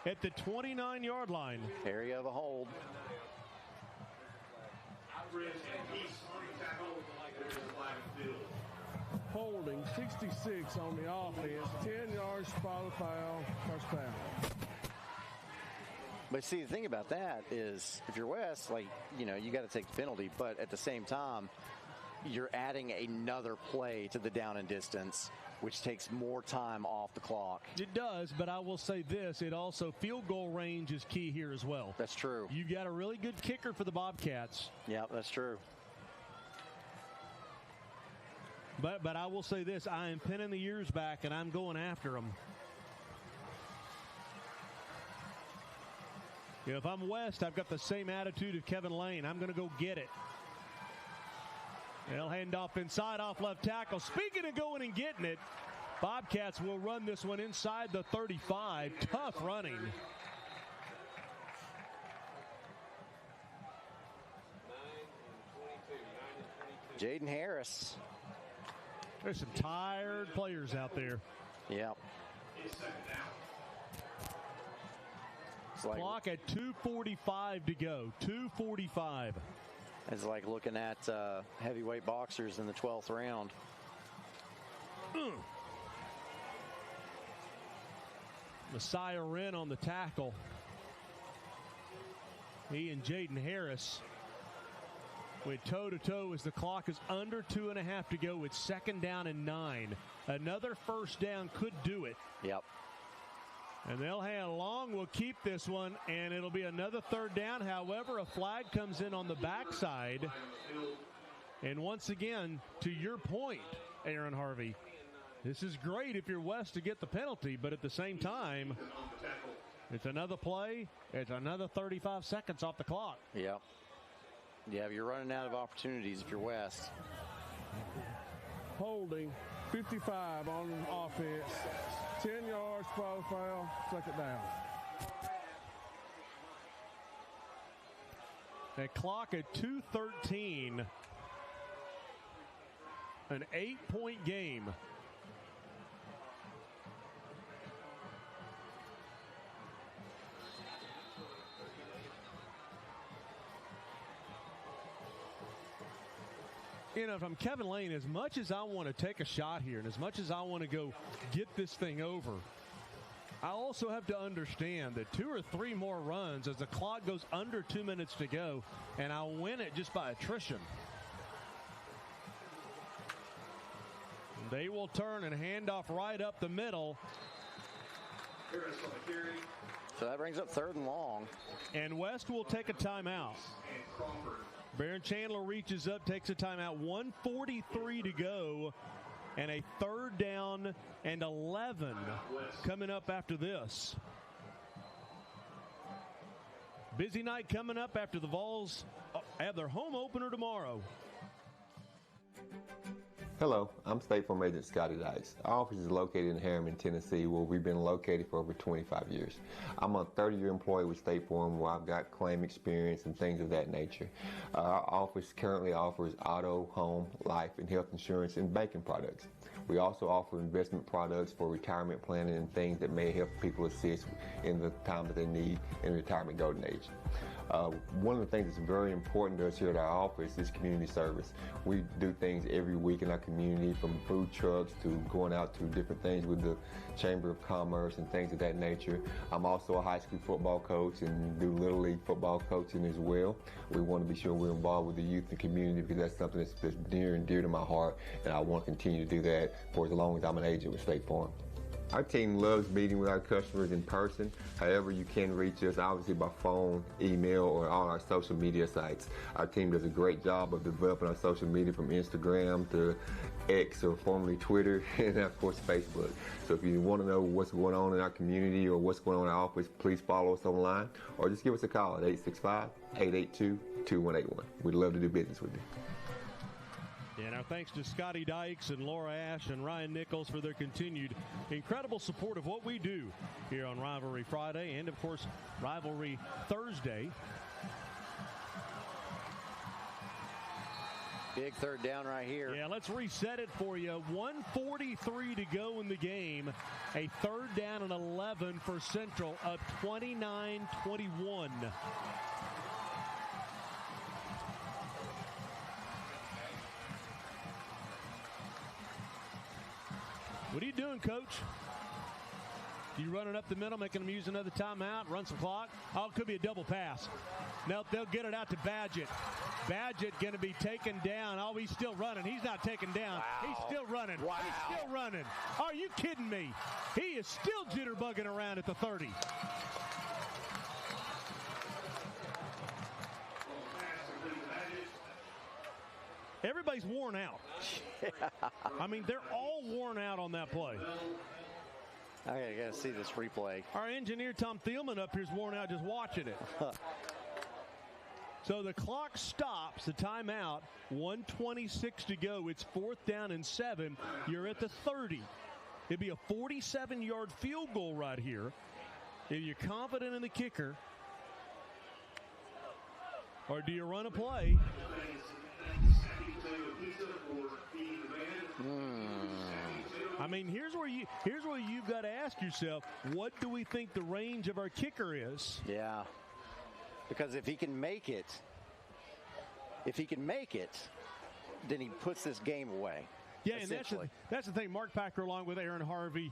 at the 29-yard line. Area of a hold. Holding 66 on the offense, 10 yards, follow foul, first down. But see, the thing about that is, if you're West, like, you know, you got to take the penalty, but at the same time, you're adding another play to the down and distance, which takes more time off the clock. It does, but I will say this, it also, field goal range is key here as well. That's true. You got a really good kicker for the Bobcats. Yeah, that's true. But I will say this, I am pinning the ears back and I'm going after them. You know, if I'm West, I've got the same attitude of Kevin Lane. I'm going to go get it. They'll hand off inside, off left tackle. Speaking of going and getting it, Bobcats will run this one inside the 35. Tough running. Jaden Harris. There's some tired players out there. Yeah. Clock at 2:45 to go. 2:45. It's like looking at heavyweight boxers in the 12th round. Messiah Wren on the tackle. He and Jaden Harris went toe-to-toe as the clock is under 2.5 to go. It's second down and 9. Another first down could do it. Yep. And they'll hand long. We'll keep this one, and it'll be another third down. However, a flag comes in on the backside. And once again, to your point, Aaron Harvey, this is great if you're West to get the penalty, but at the same time, it's another play. It's another 35 seconds off the clock. Yep. Yeah, you're running out of opportunities if you're West. Holding 55 on offense. 10 yards, follow foul, second down. A clock at 2:13. An 8-point game. You know, if I'm Kevin Lane, as much as I want to take a shot here and as much as I want to go get this thing over, I also have to understand that 2 or 3 more runs as the clock goes under 2 minutes to go, and I'll win it just by attrition. They will turn and hand off right up the middle. So that brings up third and long. And West will take a timeout. Baron Chandler reaches up, takes a timeout. 1:43 to go, and a third down and 11 coming up after this. Busy night coming up after the Vols have their home opener tomorrow. Hello, I'm State Farm Agent Scotty Dykes. Our office is located in Harriman, Tennessee, where we've been located for over 25 years. I'm a 30-year employee with State Farm, where I've got claim experience and things of that nature. Our office currently offers auto, home, life, and health insurance and banking products. We also offer investment products for retirement planning and things that may help people assist in the time that they need in retirement golden age. One of the things that's very important to us here at our office is community service. We do things every week in our community, from food trucks to going out to different things with the Chamber of Commerce and things of that nature. I'm also a high school football coach and do Little League football coaching as well. We want to be sure we're involved with the youth and community because that's something that's near and dear to my heart, and I want to continue to do that for as long as I'm an agent with State Farm. Our team loves meeting with our customers in person. However, you can reach us obviously by phone, email, or on our social media sites. Our team does a great job of developing our social media from Instagram to X, or formerly Twitter, and of course Facebook. So if you want to know what's going on in our community or what's going on in our office, please follow us online or just give us a call at 865-882-2181. We'd love to do business with you. And our thanks to Scotty Dykes and Laura Ash and Ryan Nichols for their continued incredible support of what we do here on Rivalry Friday and, of course, Rivalry Thursday. Big third down right here. Yeah, let's reset it for you. 1:43 to go in the game. A third down and 11 for Central, up 29-21. What are you doing, Coach? You running up the middle, making them use another timeout, run some clock? Oh, it could be a double pass. No, they'll get it out to Badgett. Badgett going to be taken down. Oh, he's still running. He's not taken down. Wow. He's still running. Wow. He's still running. Are you kidding me? He is still jitterbugging around at the 30. Everybody's worn out. I mean, they're all worn out on that play. I gotta see this replay. Our engineer, Tom Thielman, up here's worn out just watching it. So the clock stops, the timeout, 1:26 to go. It's 4th down and 7. You're at the 30. It'd be a 47-yard field goal right here. If you're confident in the kicker, or do you run a play? I mean, here's where you've got to ask yourself, what do we think the range of our kicker is? Yeah. Because if he can make it, then he puts this game away. Yeah, and that's the thing. Mark Packer, along with Aaron Harvey,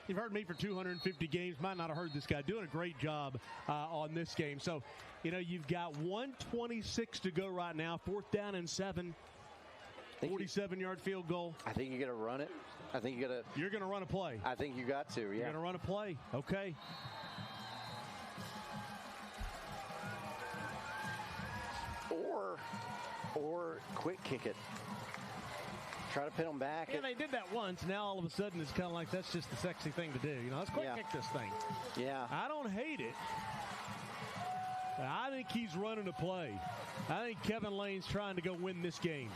you've heard me for 250 games. Might not have heard this guy doing a great job on this game. So, you've got 1:26 to go right now. 4th down and 7. 47-yard field goal. I think you're going to run it. I think you're going to run a play. I think you got to, yeah. You're going to run a play. Okay. Or quick kick it. Try to pin them back. Yeah, they did that once. Now all of a sudden it's kind of like that's just the sexy thing to do. Let's quick kick this thing. Yeah. I don't hate it. I think he's running a play. I think Kevin Lane's trying to go win this game.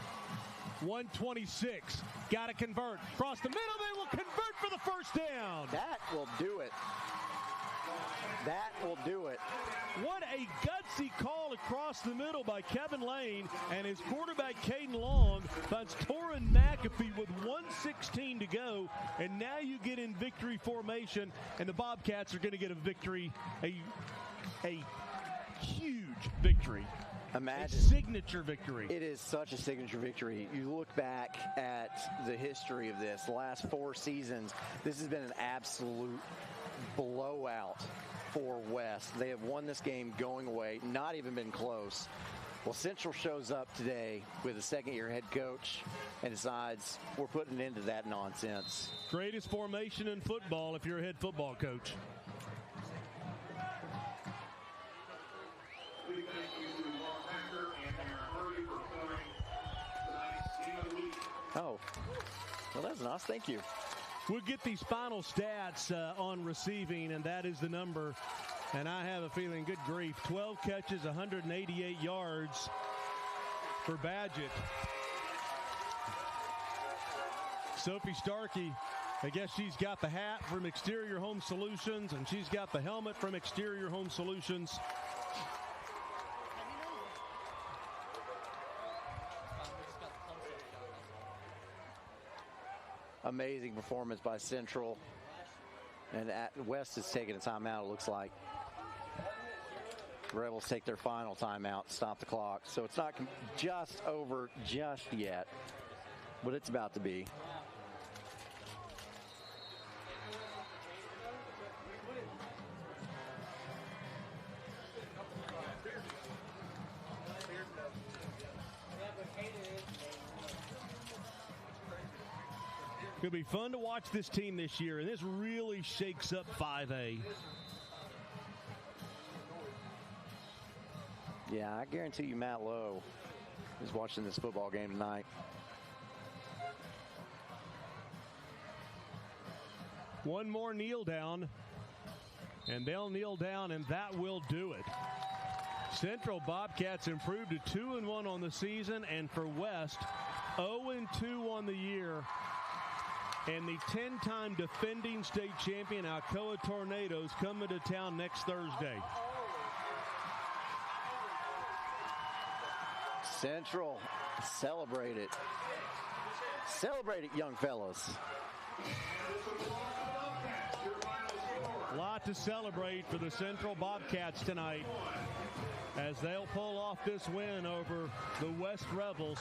1:26. Got to convert. Across the middle, they will convert for the first down. That will do it. That will do it. What a gutsy call across the middle by Kevin Lane, and his quarterback, Caden Long, finds Torin McAfee with 1:16 to go, and now you get in victory formation, and the Bobcats are going to get a victory, a huge victory. Imagine. A signature victory. It is such a signature victory. You look back at the history of this, the last 4 seasons, this has been an absolute blowout for West. They have won this game going away, not even been close. Well, Central shows up today with a second-year head coach and decides we're putting an end to that nonsense. Greatest formation in football if you're a head football coach. Oh, well, that's nice. Thank you. We'll get these final stats on receiving, and that is the number. And I have a feeling, good grief, 12 catches, 188 yards for Badgett. Sophie Starkey, I guess she's got the hat from Exterior Home Solutions, and she's got the helmet from Exterior Home Solutions. Amazing performance by Central. And West is taking a timeout, it looks like. Rebels take their final timeout, stop the clock. So it's not just over just yet, but it's about to be. It'll be fun to watch this team this year, and this really shakes up 5A. Yeah, I guarantee you Matt Lowe is watching this football game tonight. One more kneel down, and they'll kneel down, and that will do it. Central Bobcats improved to 2-1 on the season, and for West, 0-2 on the year. And the 10-time defending state champion Alcoa Tornadoes coming to town next Thursday. Central, celebrate it. Celebrate it, young fellas. A lot to celebrate for the Central Bobcats tonight as they'll pull off this win over the West Rebels,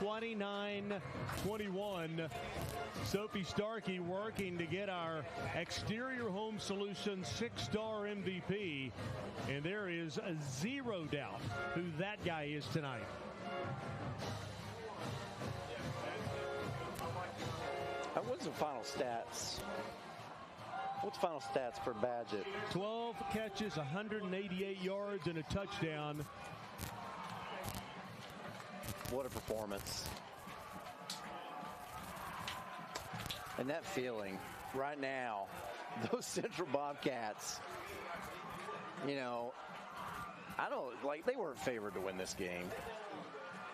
29-21. Sophie Starkey working to get our Exterior Home Solutions 6-star MVP, and there is zero doubt who that guy is tonight. What's the final stats? What's the final stats for Badgett? 12 catches, 188 yards, and a touchdown. What a performance. And that feeling right now, those Central Bobcats, you know, they weren't favored to win this game.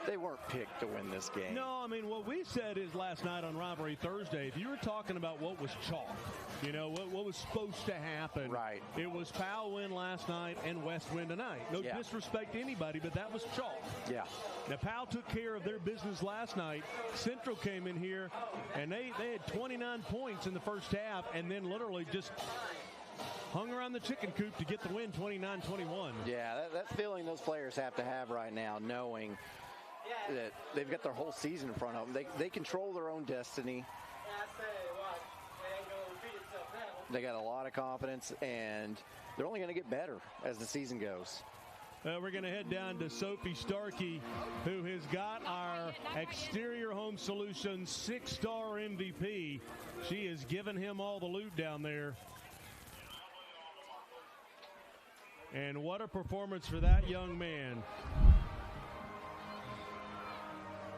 They weren't picked to win this game. No, I mean, what we said is last night on Rivalry Thursday, if you were talking about what was chalk, you know, what was supposed to happen. Right. It was Powell win last night and West win tonight. No disrespect to anybody, but that was chalk. Yeah. Now, Powell took care of their business last night. Central came in here, and they had 29 points in the first half, and then literally just hung around the chicken coop to get the win, 29-21. Yeah, that feeling those players have to have right now, knowing that they've got their whole season in front of them. They control their own destiny. They got a lot of confidence, and they're only going to get better as the season goes. We're going to head down to Sophie Starkey, who has got our Exterior Home Solutions 6-star MVP. She has given him all the loot down there. And what a performance for that young man.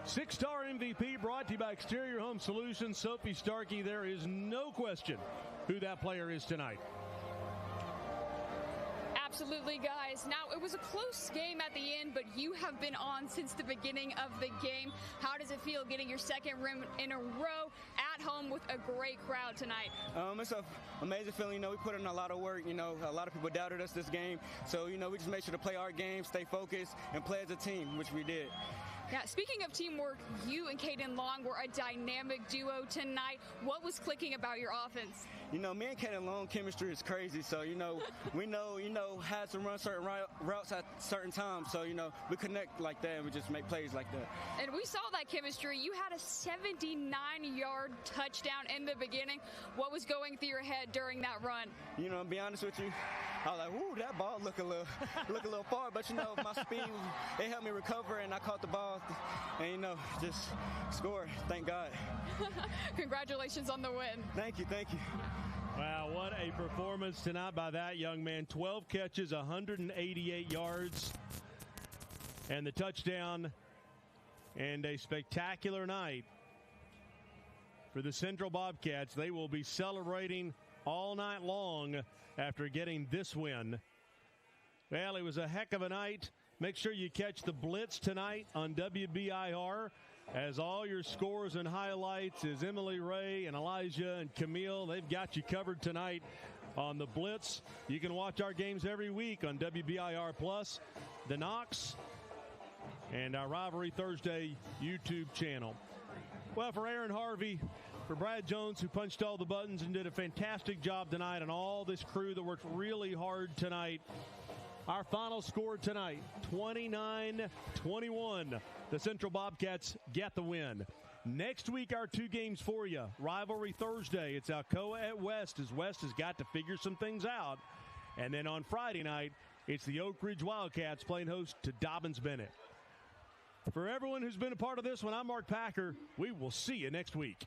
6-star MVP brought to you by Exterior Home Solutions. Sophie Starkey, there is no question who that player is tonight. Absolutely, guys. Now, it was a close game at the end, but you have been on since the beginning of the game. How does it feel getting your second win in a row at home with a great crowd tonight? It's an amazing feeling. You know, we put in a lot of work. You know, a lot of people doubted us this game. So, you know, we just made sure to play our game, stay focused, and play as a team, which we did. Yeah, speaking of teamwork, you and Caden Long were a dynamic duo tonight. What was clicking about your offense? You know, me and Caden Long chemistry is crazy. So, you know, we know, how to run certain routes at certain times. So, you know, we connect like that and we just make plays like that. And we saw that chemistry. You had a 79-yard touchdown in the beginning. What was going through your head during that run? You know, to be honest with you, I was like, "Ooh, that ball look a little far." But, you know, my speed, it helped me recover, and I caught the ball. And, you know, just scored. Thank God. Congratulations on the win. Thank you. Wow, what a performance tonight by that young man. 12 catches, 188 yards, and the touchdown, and a spectacular night for the Central Bobcats. They will be celebrating all night long after getting this win. Well, it was a heck of a night. Make sure you catch the Blitz tonight on WBIR, as all your scores and highlights is Emily Ray and Elijah and Camille. They've got you covered tonight on the Blitz. You can watch our games every week on WBIR Plus, the KNOX, and our Rivalry Thursday YouTube channel. Well, for Aaron Harvey, for Brad Jones, who punched all the buttons and did a fantastic job tonight, and all this crew that worked really hard tonight, Our final score tonight, 29-21. The Central Bobcats get the win. Next week, our 2 games for you. Rivalry Thursday. It's Alcoa at West, as West has got to figure some things out. And then on Friday night, it's the Oak Ridge Wildcats playing host to Dobbins-Bennett. For everyone who's been a part of this one, I'm Mark Packer. We will see you next week.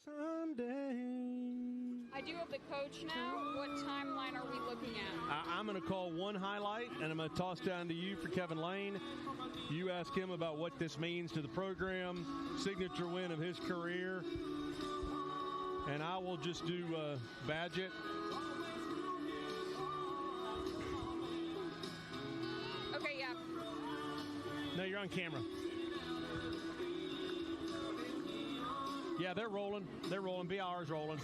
Sunday. I do have the coach now. What timeline are we looking at? I'm going to call one highlight, and I'm going to toss down to you for Kevin Lane. You ask him about what this means to the program, signature win of his career, and I will just do Badgett. Okay, yeah. No, you're on camera. Yeah, they're rolling. They're rolling. BR's rolling.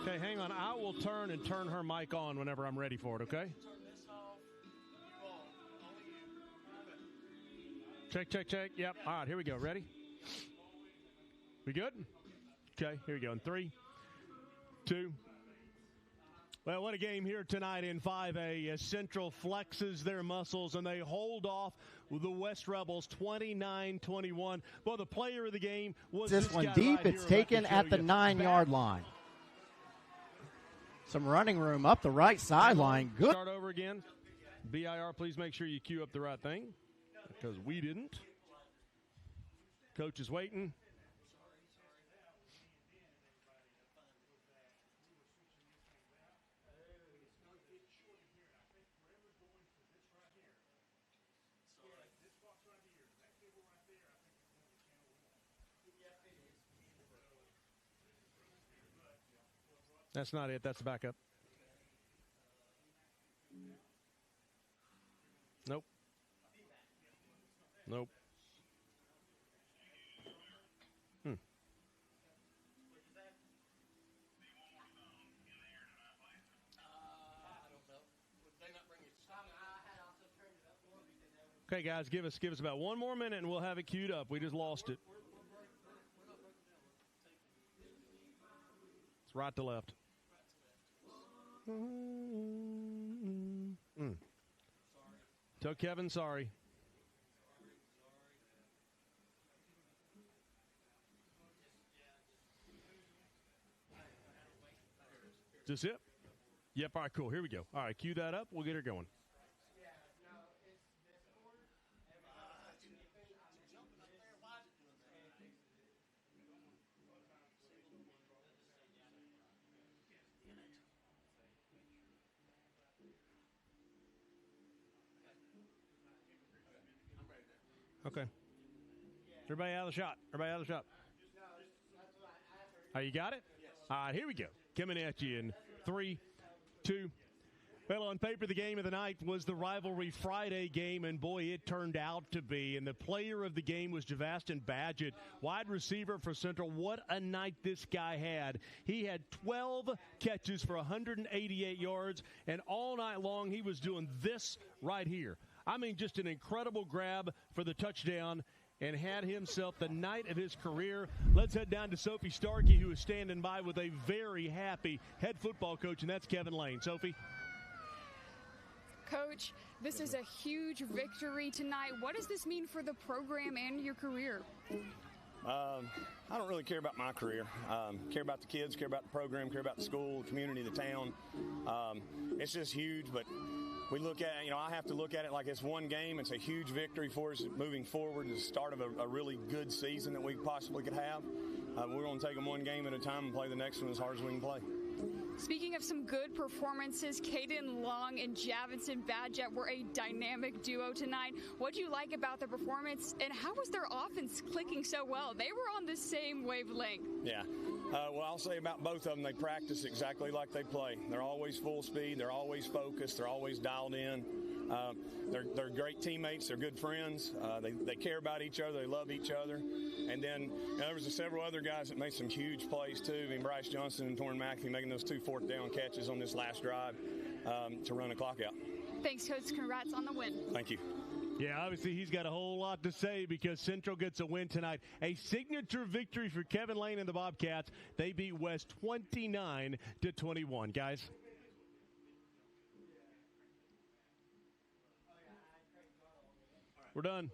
Okay, hang on. I will turn her mic on whenever I'm ready for it, okay? Check, check, check. Yep. All right, here we go. Ready? We good? Okay, here we go. In 3, 2. Well, what a game here tonight in 5A. Central flexes their muscles, and they hold off the West Rebels 29-21. Well, the player of the game was this one guy deep. Right it's taken at the 9-yard line. Some running room up the right sideline. Good. Start over again. BIR, please make sure you cue up the right thing, because we didn't. Coach is waiting. That's not it. That's the backup. Nope. Nope. Okay, guys, give us about one more minute, and we'll have it queued up. We just lost it. It's right to left. Tell Kevin sorry. Is this it? Yep, all right, cool. Here we go. All right, cue that up. We'll get her going. Okay. Everybody out of the shot. Everybody out of the shot. Oh, you got it? All right, here we go. Coming at you in 3, 2. Well, on paper, the game of the night was the Rivalry Friday game, and boy, it turned out to be. And the player of the game was Javastin Badgett, wide receiver for Central. What a night this guy had. He had 12 catches for 188 yards, and all night long he was doing this right here. I mean, just an incredible grab for the touchdown, and had himself the night of his career. Let's head down to Sophie Starkey, who is standing by with a very happy head football coach, and that's Kevin Lane. Sophie? Coach, this is a huge victory tonight. What does this mean for the program and your career? I don't really care about my career. Care about the kids, care about the program, care about the school, the community, the town. It's just huge, but we look at, I have to look at it like it's one game. It's a huge victory for us moving forward. It's the start of a really good season that we possibly could have. We're going to take them one game at a time and play the next one as hard as we can play. Speaking of some good performances, Caden Long and Javastin Badgett were a dynamic duo tonight. What do you like about the performance, and how was their offense clicking so well? They were on the same wavelength. Yeah. Well, I'll say about both of them, they practice exactly like they play. They're always full speed. They're always focused. They're always dialed in. They're great teammates. They're good friends. They care about each other. They love each other. And then there was several other guys that made some huge plays too. I mean, Bryce Johnson and Torrin Mackey making those 2 fourth-down catches on this last drive to run the clock out. Thanks, Coach. Congrats on the win. Thank you. Yeah, obviously he's got a whole lot to say because Central gets a win tonight. A signature victory for Kevin Lane and the Bobcats. They beat West 29-21. Guys. We're done.